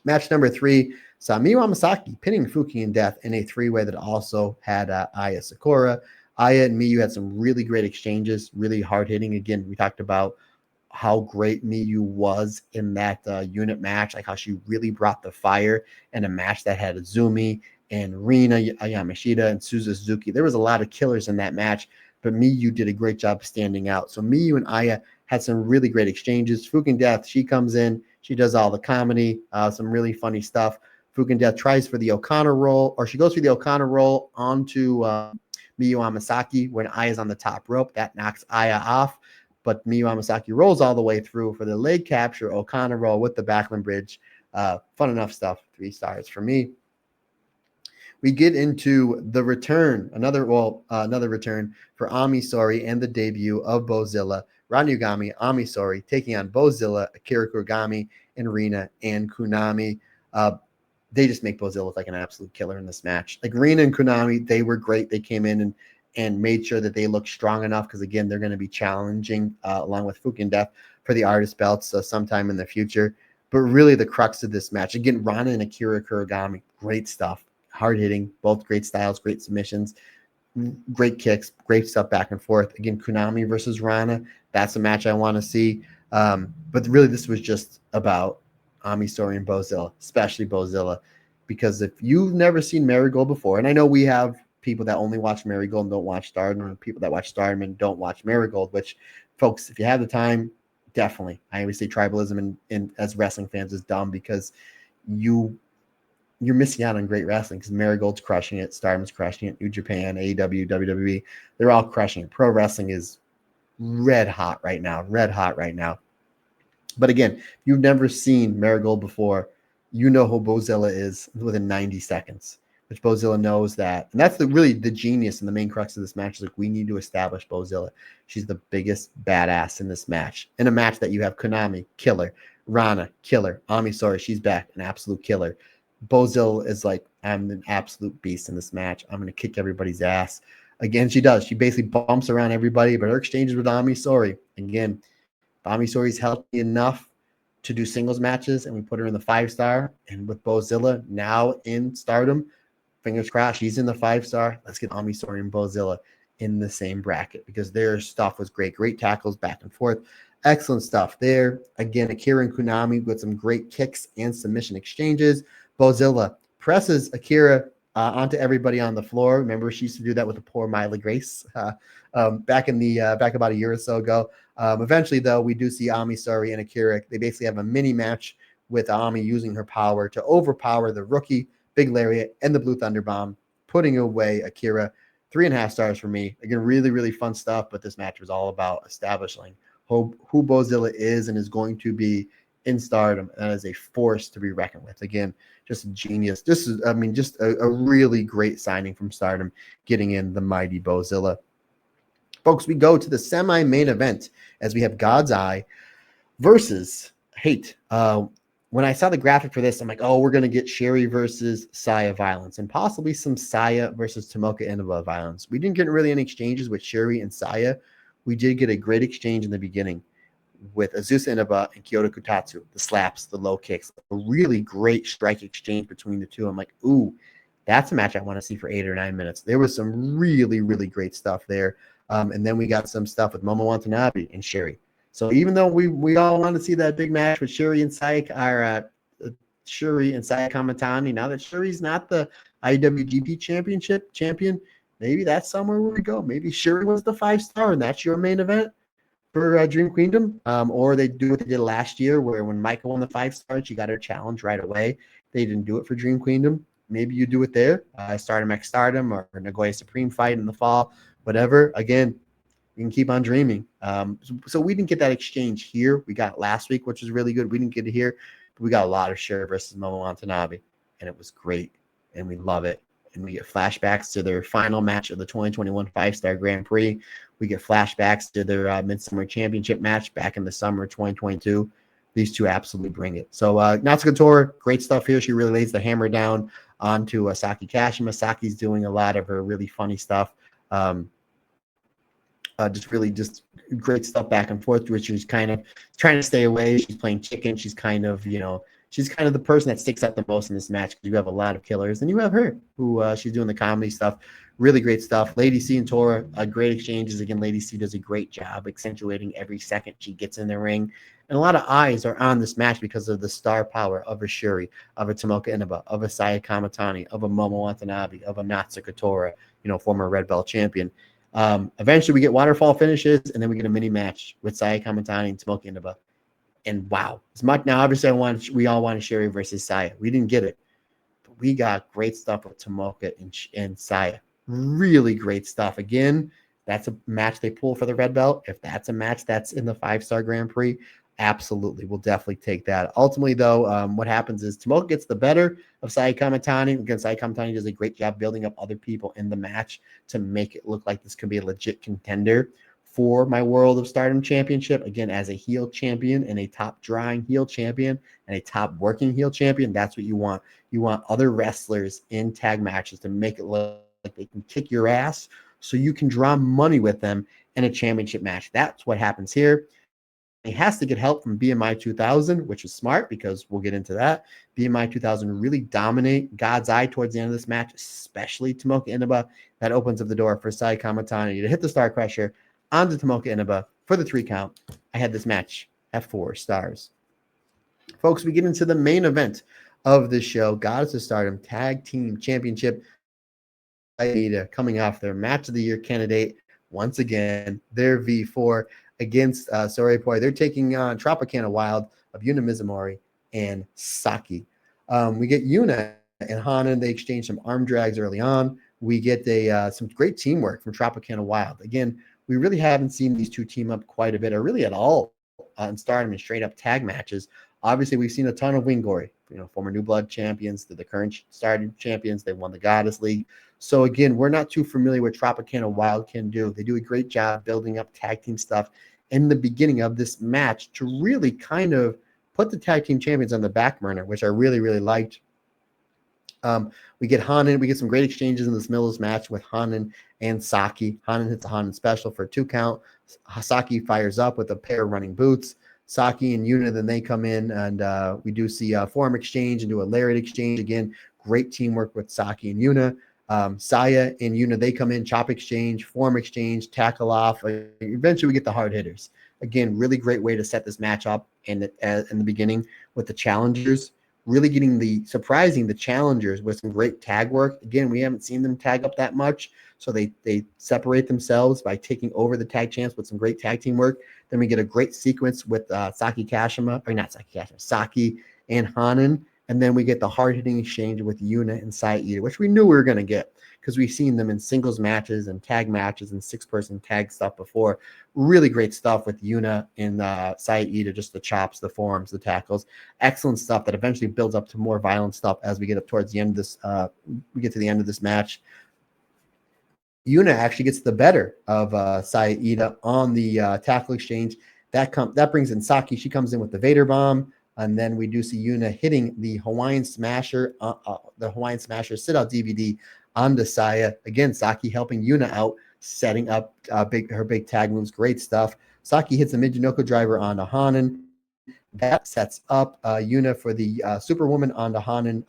Match number 3 saw Miyu Amasaki pinning Fuki in Death in a 3-way that also had Aya Sakura. Aya and Miyu had some really great exchanges, really hard-hitting. Again, we talked about how great Miyu was in that unit match, like how she really brought the fire in a match that had Azumi and Rina Yamashita and Suzu Suzuki. There was a lot of killers in that match, but Miyu did a great job standing out. So Miyu and Aya had some really great exchanges. Fukin Death, she comes in, she does all the comedy, some really funny stuff. Fukin Death tries for the Okana roll, or she goes for the Okana roll onto Miyu Amasaki when Aya's on the top rope. That knocks Aya off. But Miyu Amasaki rolls all the way through for the leg capture, Okana roll with the Backland Bridge. Fun enough stuff. 3 stars for me. We get into the return, another return for Ami Sohrei and the debut of Bozilla, Ranyugami, Ami Sohrei taking on Bozilla, Akira Kurogami, and Rina and Kunami. They just make Bozilla look like an absolute killer in this match. Like Rina and Kunami, they were great. They came in and and made sure that they look strong enough, because again, they're going to be challenging along with Fuki and Death for the artist belts sometime in the future. But really the crux of this match, again, Rana and Akira Kurogami, great stuff, hard hitting, both great styles, great submissions, great kicks, great stuff back and forth. Again, Konami versus Rana, that's a match I want to see. But really this was just about Ami Sourei and Bozilla, especially Bozilla, because if you've never seen Marigold before, and I know we have people that only watch Marigold and don't watch Stardom, and people that watch Stardom and don't watch Marigold, which, folks, if you have the time, definitely. I always say tribalism in as wrestling fans is dumb, because you're missing out on great wrestling, because Marigold's crushing it, Stardom's crushing it, New Japan, AEW, WWE, they're all crushing it. Pro wrestling is red hot right now. But again, if you've never seen Marigold before, you know who Bozilla is within 90 seconds, which Bozilla knows that. And that's really the genius and the main crux of this match. Is like, we need to establish Bozilla. She's the biggest badass in this match. In a match that you have Konami, killer. Rana, killer. Ami Sourei, she's back, an absolute killer. Bozilla is like, I'm an absolute beast in this match. I'm going to kick everybody's ass. Again, she does. She basically bumps around everybody, but her exchanges with Ami Sourei, again, Ami Sourei's healthy enough to do singles matches, and we put her in the 5-star. And with Bozilla now in Stardom, fingers crossed, she's in the 5-star. Let's get Ami Sourei and Bozilla in the same bracket, because their stuff was great. Great tackles back and forth. Excellent stuff there. Again, Akira and Konami with some great kicks and submission exchanges. Bozilla presses Akira onto everybody on the floor. Remember, she used to do that with the poor Myla Grace back about a year or so ago. Eventually, though, we do see Ami Sourei and Akira. They basically have a mini match with Ami using her power to overpower the rookie, Big Lariat, and the Blue Thunder Bomb, putting away Akira. 3.5 stars for me. Again, really, really fun stuff, but this match was all about establishing who Bozilla is and is going to be in Stardom, and as a force to be reckoned with. Again, just a genius. Just a really great signing from Stardom, getting in the mighty Bozilla. Folks, we go to the semi-main event as we have God's Eye versus Hate. When I saw the graphic for this, I'm like, oh, we're going to get Syuri versus Saya violence, and possibly some Saya versus Tomoka Inaba violence. We didn't get really any exchanges with Syuri and Saya. We did get a great exchange in the beginning with Azusa Inaba and Kyoto Kutatsu, the slaps, the low kicks, a really great strike exchange between the two. I'm like, ooh, that's a match I want to see for 8 or 9 minutes. There was some really, really great stuff there. And then we got some stuff with Momo Watanabe and Syuri. So even though we all want to see that big match with Syuri and Saya Kamatani, now that Shuri's not the IWGP champion, maybe that's somewhere where we go. Maybe Syuri was the 5-star and that's your main event for Dream Queendom, or they do what they did last year, where when Micah won the 5-star, she got her challenge right away. They didn't do it for Dream Queendom. Maybe you do it there, Stardom X Stardom or Nagoya Supreme fight in the fall, whatever. Again, you can keep on dreaming. So we didn't get that exchange here. We got it last week, which was really good. We didn't get it here, but we got a lot of Syuri versus Momo Watanabe, and it was great, and we love it. And we get flashbacks to their final match of the 2021 5-star Grand Prix. We get flashbacks to their Midsummer Championship match back in the summer of 2022. These two absolutely bring it. So Natsuko Tora, great stuff here. She really lays the hammer down onto Saki Kashima. Saki's doing a lot of her really funny stuff. Just great stuff back and forth, which she's kind of trying to stay away. She's playing chicken. She's kind of the person that sticks out the most in this match, because you have a lot of killers, and you have her, who she's doing the comedy stuff. Really great stuff. Lady C and Tora, great exchanges. Again, Lady C does a great job accentuating every second she gets in the ring. And a lot of eyes are on this match because of the star power of a Syuri, of a Tomoka Inaba, of a Saya Kamatani, of a Momo Watanabe, of a Natsuko Tora, former Red Belt champion. Eventually we get waterfall finishes, and then we get a mini match with Saya Kamatani and Tomoka Inaba. And wow, as much now, obviously we all wanted Syuri versus Saya. We didn't get it, but we got great stuff with Tomoka and Saya. Really great stuff. Again, that's a match they pull for the red belt. If that's a match that's in the 5-star Grand Prix, absolutely, we'll definitely take that. Ultimately, though, what happens is Tomoka gets the better of Saya Kamatani. Again, Saya Kamatani does a great job building up other people in the match to make it look like this can be a legit contender for my World of Stardom Championship. Again, as a heel champion and a top drawing heel champion and a top working heel champion, that's what you want. You want other wrestlers in tag matches to make it look like they can kick your ass so you can draw money with them in a championship match. That's what happens here. He has to get help from BMI 2000, which is smart because we'll get into that. BMI 2000 really dominate God's Eye towards the end of this match, especially Tomoka Inaba. That opens up the door for Sai Kamatani to hit the Star Crusher onto Tomoka Inaba for the 3 count. I had this match at 4 stars. Folks, we get into the main event of this show, Goddess of Stardom Tag Team Championship. Coming off their Match of the Year candidate once again, their V4 against Saori Poi. They're taking on Tropicana Wild of Yuna Mizumori and Saki. We get Yuna and Hanan. They exchange some arm drags early on. We get some great teamwork from Tropicana Wild. Again, we really haven't seen these two team up quite a bit, or really at all, in Stardom and straight up tag matches. Obviously, we've seen a ton of Winggori, former New Blood champions, the current Stardom champions. They won the Goddess League. So again, we're not too familiar with Tropicana Wild can do. They do a great job building up tag team stuff in the beginning of this match to really kind of put the tag team champions on the back burner, which I really, really liked. We get Hanan. We get some great exchanges in this middle of this match with Hanan and Saki. Hanan hits a Hanan special for a 2 count. Saki fires up with a pair of running boots. Saki and Yuna, then they come in, and we do see a forearm exchange and do a lariat exchange. Again, great teamwork with Saki and Yuna. Saya and Yuna, they come in, chop exchange, form exchange, tackle off. Eventually, we get the hard hitters. Again, really great way to set this match up in the beginning with the challengers. Really surprising the challengers with some great tag work. Again, we haven't seen them tag up that much, so they separate themselves by taking over the tag champs with some great tag team work. Then we get a great sequence with Saki and Hanan. And then we get the hard-hitting exchange with Yuna and Saida, which we knew we were going to get because we've seen them in singles matches and tag matches and 6-person tag stuff before. Really great stuff with Yuna and Saida, just the chops, the forearms, the tackles. Excellent stuff that eventually builds up to more violent stuff as we get up towards the end of this. We get to the end of this match. Yuna actually gets the better of Saida on the tackle exchange. That brings in Saki. She comes in with the Vader Bomb. And then we do see Yuna hitting the Hawaiian Smasher sit-out DVD onto Saya. Again, Saki helping Yuna out, setting up her big tag moves. Great stuff. Saki hits a Mijinoko driver onto Hanan. That sets up Yuna for the Superwoman onto Hanan.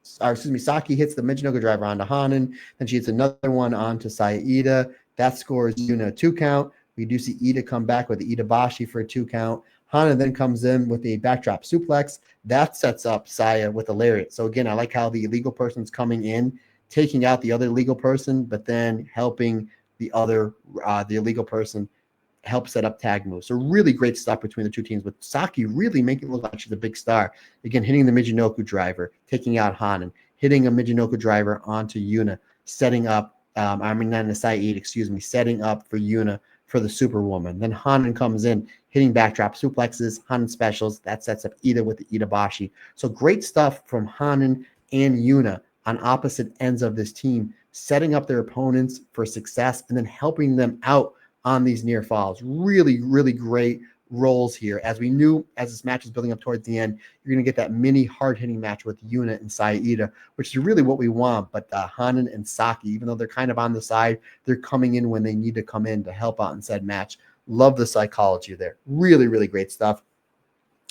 Saki hits the Mijinoko driver onto Hanan. Then she hits another one onto Saida. That scores Yuna a 2 count. We do see Ida come back with the Itabashi for a 2 count. Hanan then comes in with a backdrop suplex. That sets up Saya with a lariat. So again, I like how the illegal person's coming in, taking out the other illegal person, but then helping the illegal person help set up tag moves. So really great stuff between the two teams, with Saki really making it look like she's a big star. Again, hitting the Mijinoku driver, taking out Hanan, hitting a Mijinoku driver onto Yuna, setting up, setting up for Yuna for the Superwoman. Then Hanan comes in, hitting backdrop suplexes, Hanan specials. That sets up Ida with the Itabashi. So great stuff from Hanan and Yuna on opposite ends of this team, setting up their opponents for success and then helping them out on these near falls. Really, really great roles here. As we knew, as this match is building up towards the end, you're going to get that mini hard-hitting match with Yuna and Saida, which is really what we want. But Hanan and Saki, even though they're kind of on the side, they're coming in when they need to come in to help out in said match. Love the psychology there. Really, really great stuff.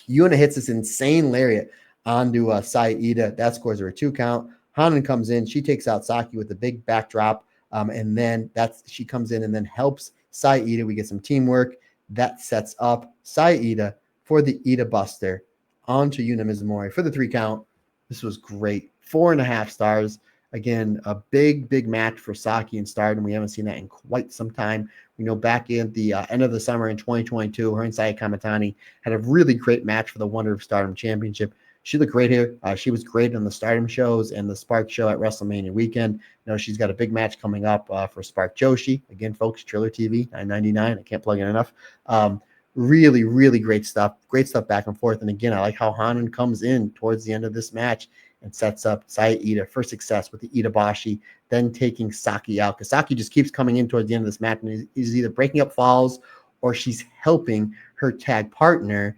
Yuna hits this insane lariat onto Saida. That scores her a 2 count. Hanan comes in. She takes out Saki with a big backdrop. And then she comes in and then helps Saida. We get some teamwork. That sets up Saida for the Ida Buster onto Yuna Mizumori for the 3 count. This was great. 4.5 stars. Again, a big, big match for Saki and Stardom. We haven't seen that in quite some time. We know back in the end of the summer in 2022, her and Saya Kamatani had a really great match for the Wonder of Stardom Championship. She looked great here. She was great on the Stardom shows and the Spark show at WrestleMania weekend. She's got a big match coming up for Spark Joshi. Again, folks, Triller TV, $9.99. I can't plug in enough. Really, really great stuff. Great stuff back and forth. And again, I like how Hanan comes in towards the end of this match and sets up Saida for success with the Itabashi, then taking Saki out. Because Saki just keeps coming in towards the end of this match and is either breaking up falls or she's helping her tag partner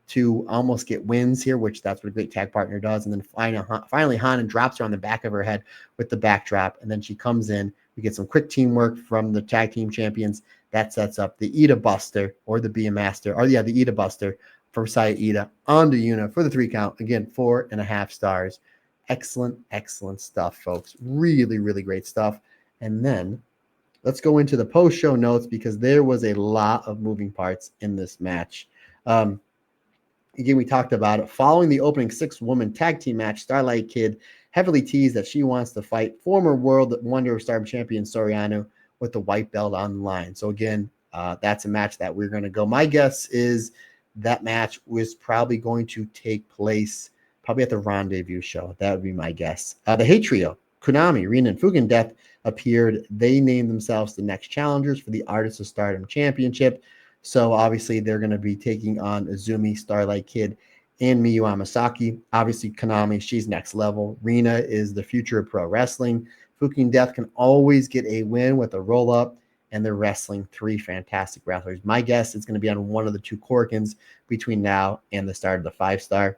to almost get wins here, which that's what a great tag partner does. And then finally Hanan drops her on the back of her head with the backdrop, and then she comes in We get some quick teamwork from the tag team champions. That sets up the Ida Buster or the Be a Master, or yeah, the Ida Buster from Saya Ida onto Yuna for the 3 count. Again, 4.5 stars. Excellent, excellent stuff, folks. Really, really great stuff. And then let's go into the post-show notes because there was a lot of moving parts in this match. Again, we talked about it. Following the opening 6-woman tag team match, Starlight Kid heavily teased that she wants to fight former World Wonder of Stardom champion Saori Anou with the white belt on the line. So again, that's a match that we're going to go. My guess is that match was probably going to take place probably at the Rendezvous show. That would be my guess. The Hate Trio, Konami, Rina, and Fugen Death appeared. They named themselves the next challengers for the Artists of Stardom Championship. So obviously they're going to be taking on Azumi, Starlight Kid, and Miyu Amasaki. Obviously Konami, she's next level. Rina is the future of pro wrestling. Fuking Death can always get a win with a roll-up, and they're wrestling 3 fantastic wrestlers. My guess is going to be on one of the 2 Corkins between now and the start of the 5-star.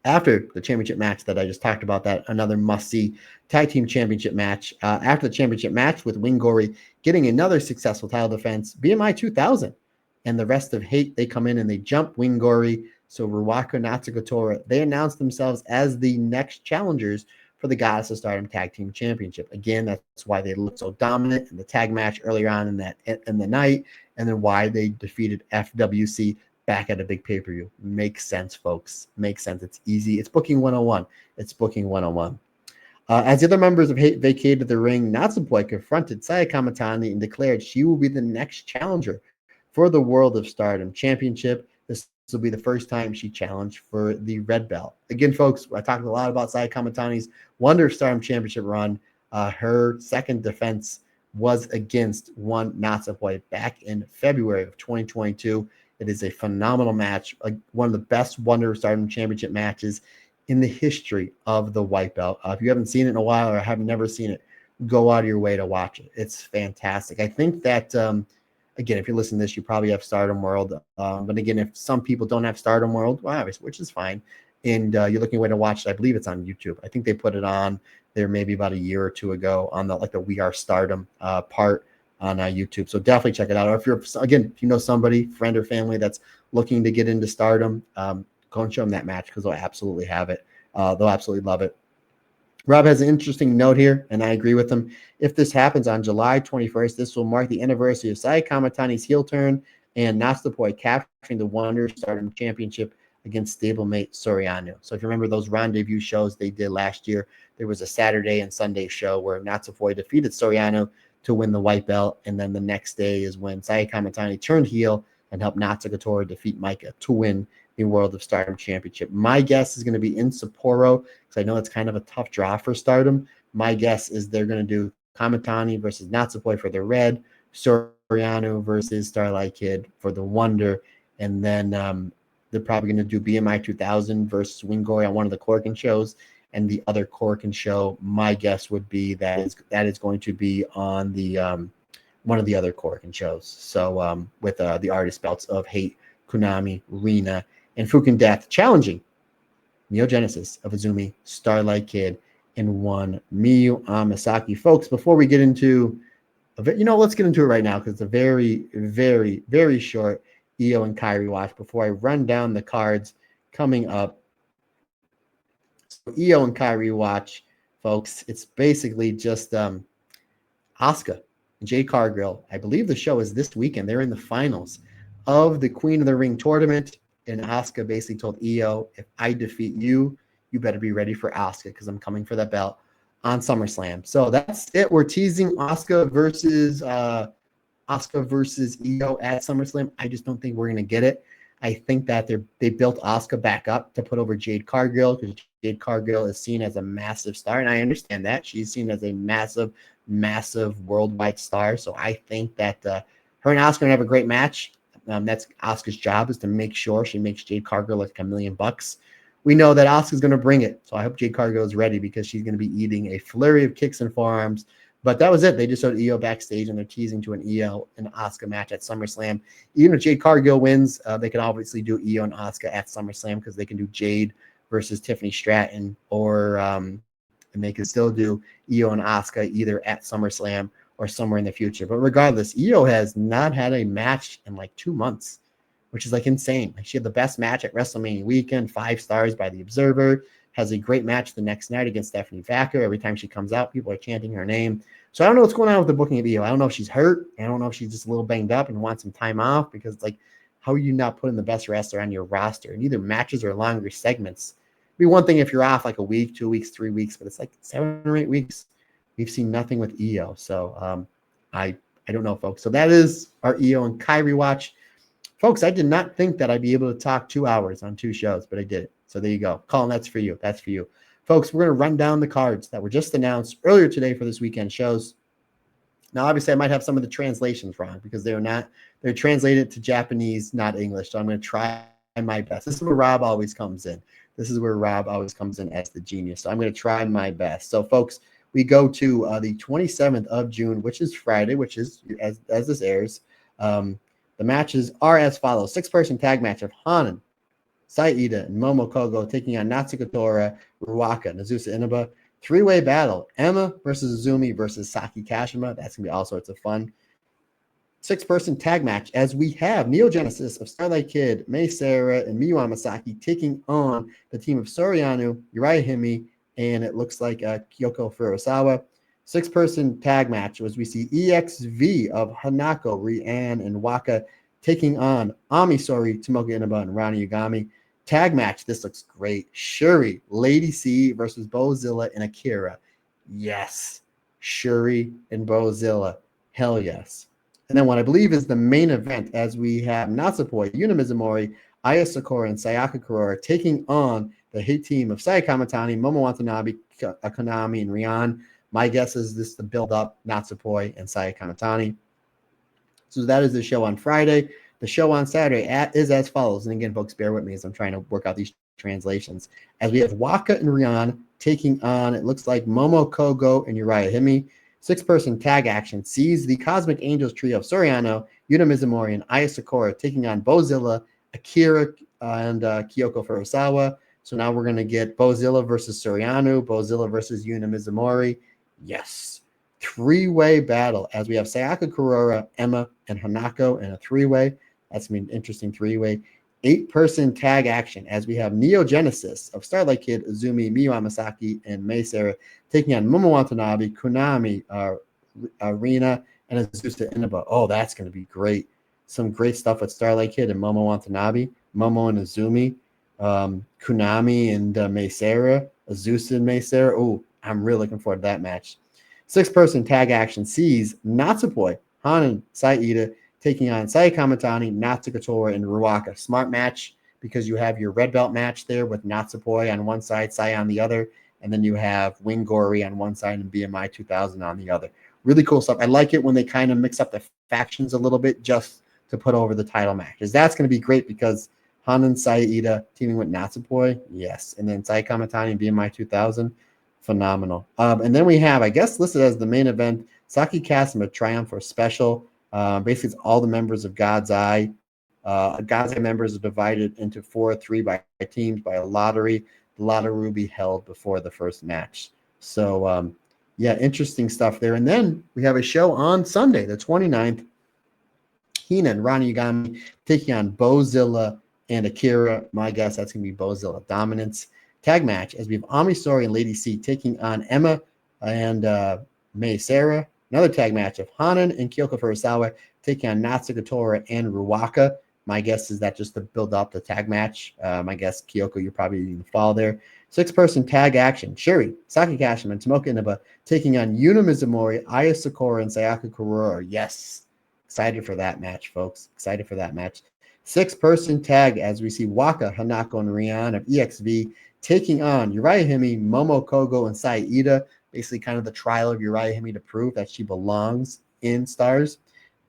After the championship match that I just talked about, that another must-see tag team championship match. After the championship match with Winggori getting another successful title defense, BMI 2000 and the rest of Hate, they come in and they jump Winggori. So Ruaka Natsukatora, they announced themselves as the next challengers for the Goddess of Stardom Tag Team Championship. Again, that's why they looked so dominant in the tag match earlier on in the night, and then why they defeated FWC back at a big pay-per-view. Makes sense, folks. Makes sense. It's easy. It's booking 101. It's booking 101. As the other members of Hate vacated the ring, Natsupoi confronted Saya Kamatani and declared she will be the next challenger for the World of Stardom Championship. This will be the first time she challenged for the red belt. Again, folks, I talked a lot about Saya Kamatani's Wonder of Stardom Championship run. Her second defense was against one Natsupoi back in February of 2022. It is a phenomenal match, one of the best Wonder of Stardom Championship matches in the history of the white belt. If you haven't seen it in a while or have never seen it, go out of your way to watch it. It's fantastic. I think that, again, if you're listening to this, you probably have Stardom World. But again, if some people don't have Stardom World, well, which is fine, and you're looking for a way to watch it, I believe it's on YouTube. I think they put it on there maybe about a year or 2 ago on the We Are Stardom part on YouTube. So definitely check it out. Or if if you know somebody, friend or family that's looking to get into Stardom, go and show them that match because they'll absolutely have it. They'll absolutely love it. Rob has an interesting note here, and I agree with him. If this happens on July 21st, this will mark the anniversary of Saya Kamatani's heel turn and Natsupoi capturing the Wonder Stardom Championship against stablemate Saori Anou. So if you remember those Rendezvous shows they did last year, there was a Saturday and Sunday show where Natsupoi defeated Saori Anou to win the white belt, and then the next day is when Saya Kamatani turned heel and helped Natsukatora defeat Micah to win the World of Stardom Championship. My guess is going to be in Sapporo because I know it's kind of a tough draw for Stardom. My guess is they're going to do Kamatani versus Natsupoi for the red, Saori Anou versus Starlight Kid for the Wonder, and then they're probably going to do BMI 2000 versus Winggori on one of the Corkin shows. And the other Corkin show, my guess would be that is going to be on the one of the other Corkin shows. So with the artist belts of Hate, Konami, Rina, and Fukin Death challenging Neo Genesis of Azumi, Starlight Kid, and one Miyu Amasaki. Folks, before we get into let's get into it right now because it's a very, very, very short Io and Kairi watch before I run down the cards coming up. So Io and Kairi watch, folks. It's basically just Asuka and Jade Cargill. I believe the show is this weekend. They're in the finals of the Queen of the Ring tournament. And Asuka basically told Io, if I defeat you, you better be ready for Asuka because I'm coming for that belt on SummerSlam. So that's it. We're teasing Asuka versus Io at SummerSlam. I just don't think we're going to get it. I think that they built Asuka back up to put over Jade Cargill because Jade Cargill is seen as a massive star, and I understand that. She's seen as a massive, massive worldwide star. So I think that her and Asuka are going to have a great match. That's Asuka's job, is to make sure she makes Jade Cargill like $1 million. We know that Asuka's going to bring it. So I hope Jade Cargill is ready because she's going to be eating a flurry of kicks and forearms. But that was it. They just showed Io backstage, and they're teasing to an Io and Asuka match at SummerSlam. Even if Jade Cargill wins, they can obviously do Io and Asuka at SummerSlam because they can do Jade versus Tiffany Stratton or and they could still do Io and Asuka either at SummerSlam or somewhere in the future. But regardless, Io has not had a match in like 2 months, which is like insane. Like, she had the best match at WrestleMania weekend, 5 stars by the Observer, has a great match the next night against Stephanie Vacker. Every time she comes out, people are chanting her name. So I don't know what's going on with the booking of Io. I don't know if she's hurt. I don't know if she's just a little banged up and wants some time off, because like, how are you not putting the best wrestler on your roster in either matches or longer segments? It'd be one thing if you're off like a week, 2 weeks, 3 weeks, but it's like 7 or 8 weeks. We've seen nothing with Io. So I don't know, folks. So that is our Io and Kairi watch. Folks, I did not think that I'd be able to talk 2 hours on 2 shows, but I did it. So there you go. Colin, that's for you. That's for you. Folks, we're going to run down the cards that were just announced earlier today for this weekend shows. Now, obviously, I might have some of the translations wrong because they're translated to Japanese, not English. So I'm going to try my best. This is where Rob always comes in. This is where Rob always comes in as the genius. So I'm going to try my best. So, folks, we go to the 27th of June, which is Friday, which is, as this airs, the matches are as follows. 6-person tag match of Hanan, Saida, and Momo Kogo taking on Natsuko Tora, Ruaka, Nazusa Inaba. 3-way battle, Emma versus Azumi versus Saki Kashima. That's going to be all sorts of fun. 6-person tag match, as we have Neo Genesis of Starlight Kid, Mei Sarah, and Miyu Amasaki taking on the team of Saori Anou, Uriah Hime, and it looks like Kyoko Furusawa. 6-person tag match, as we see EXV of Hanako, Rian, and Waka taking on Ami Sourei, Tomoka Inaba, and Rani Yagami. Tag match, this looks great. Syuri, Lady C versus Bozilla and Akira. Yes. Syuri and Bozilla. Hell yes. And then what I believe is the main event, as we have Natsupoi, Yuna Mizumori, Aya Sakura, and Sayaka Kurora taking on the hit team of Saya Kamatani, Momo Watanabe, Konami, and Rian. My guess is this to build up Natsupoi and Saya Kamatani. So that is the show on Friday. The show on Saturday is as follows. And again, folks, bear with me as I'm trying to work out these translations. As we have Waka and Rian taking on, it looks like Momo Kogo and Uriah Hime. 6-person tag action sees the Cosmic Angels trio of Saori Anou, Yuna Mizumori, and Aya Sakura taking on Bozilla, Akira, and Kyoko Furusawa. So now we're going to get Bozilla versus Saori Anou, Bozilla versus Yuna Mizumori. Yes. 3-way battle, as we have Sayaka Kurora, Emma, and Hanako in a 3-way. That's going to be an interesting 3-way. 8-person tag action, as we have Neo Genesis of Starlight Kid, Azumi, Miyu Amasaki, and Mei Sarah taking on Momo Watanabe, Konami, Arena, and Azusa Inaba. Oh, that's going to be great. Some great stuff with Starlight Kid and Momo Watanabe, Momo and Azumi, Konami and Mei Sarah, Azusa and Mei Sarah. Oh, I'm really looking forward to that match. 6-person tag action sees Natsupoi, Hanan, Saida taking on Saya Kamatani, Natsuko Tora, and Ruaka. Smart match, because you have your red belt match there with Natsupoi on one side, Saya on the other, and then you have Winggori on one side and BMI 2000 on the other. Really cool stuff. I like it when they kind of mix up the factions a little bit just to put over the title matches. That's going to be great because Hanan, Saida teaming with Natsupoi, yes. And then Saya Kamatani and BMI 2000, phenomenal. And then we have, I guess, listed as the main event, Saki Kashima Triumph or Special. Basically, it's all the members of God's Eye. God's Eye members are divided into 4 or 3 by teams by a lottery. The lottery will be held before the first match. So, yeah, interesting stuff there. And then we have a show on Sunday, the 29th. Hina and Rani Yagami taking on Bozilla and Akira. My guess, that's going to be Bozilla dominance. Tag match, as we have Ami Sourei and Lady C taking on Emma and Mei Sarah. Another tag match of Hanan and Kyoko Furusawa taking on Natsuko Tora and Ruaka. My guess is that just to build up the tag match. My guess, Kyoko, you're probably in the fall there. 6-person tag action. Syuri, Saki Kashima, and Tomoka Inaba taking on Yuna Mizumori, Aya Sakura, and Sayaka Kurora. Yes. Excited for that match, folks. Excited for that match. 6-person tag, as we see Waka, Hanako, and Rian of EXV taking on Uriah Hime, Momo Kogo, and Saida. Basically kind of the trial of Uriah Hime to prove that she belongs in Stars.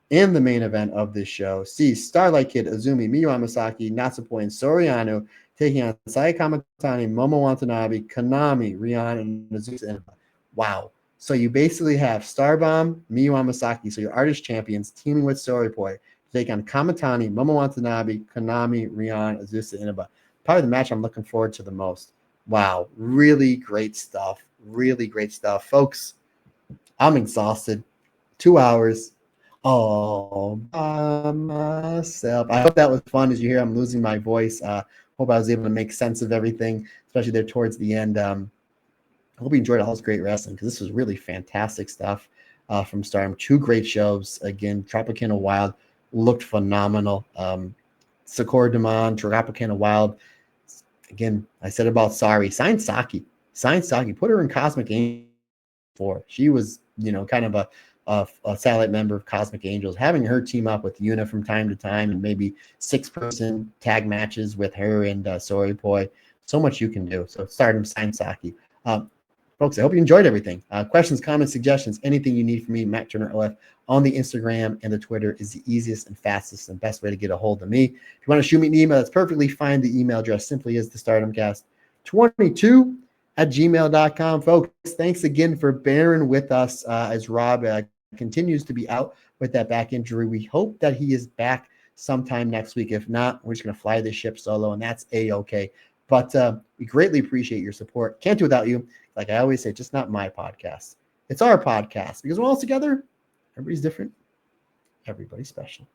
In the main event of this show, see Starlight Kid, Azumi, Miyu Amasaki, Natsupoi, and Saori Anou taking on Saya Kamatani, Momo Watanabe, Konami, Rian, and Azusa Inaba. Wow. So you basically have Starbomb, Miyu Amasaki, so your artist champions, teaming with Saori Poi to take on Kamatani, Momo Watanabe, Konami, Rian, Azusa Inaba. Probably the match I'm looking forward to the most. Wow. Really great stuff. Really great stuff. Folks, I'm exhausted. 2 hours all by myself. I hope that was fun. As you hear, I'm losing my voice. Hope I was able to make sense of everything, especially there towards the end. I hope you enjoyed all this great wrestling because this was really fantastic stuff from Stardom. 2 great shows. Again, Tropicana Wild looked phenomenal. Sakura Demon, Tropicana Wild. Again, I said about Saori. Sign Saki. Put her in Cosmic Angel. She was, kind of a satellite member of Cosmic Angels. Having her team up with Yuna from time to time and maybe 6-person tag matches with her and Saori Poi. So much you can do. So Stardom, sign Saki. Folks, I hope you enjoyed everything. Questions, comments, suggestions, anything you need from me, Matt Turner OF, on the Instagram and the Twitter is the easiest and fastest and best way to get a hold of me. If you want to shoot me an email, that's perfectly fine. The email address simply is thestardomcast22@gmail.com. Folks, thanks again for bearing with us as Rob continues to be out with that back injury. We hope that he is back sometime next week. If not, we're just going to fly this ship solo, and that's A-okay. But we greatly appreciate your support. Can't do without you. Like I always say, just not my podcast. It's our podcast because we're all together. Everybody's different. Everybody's special.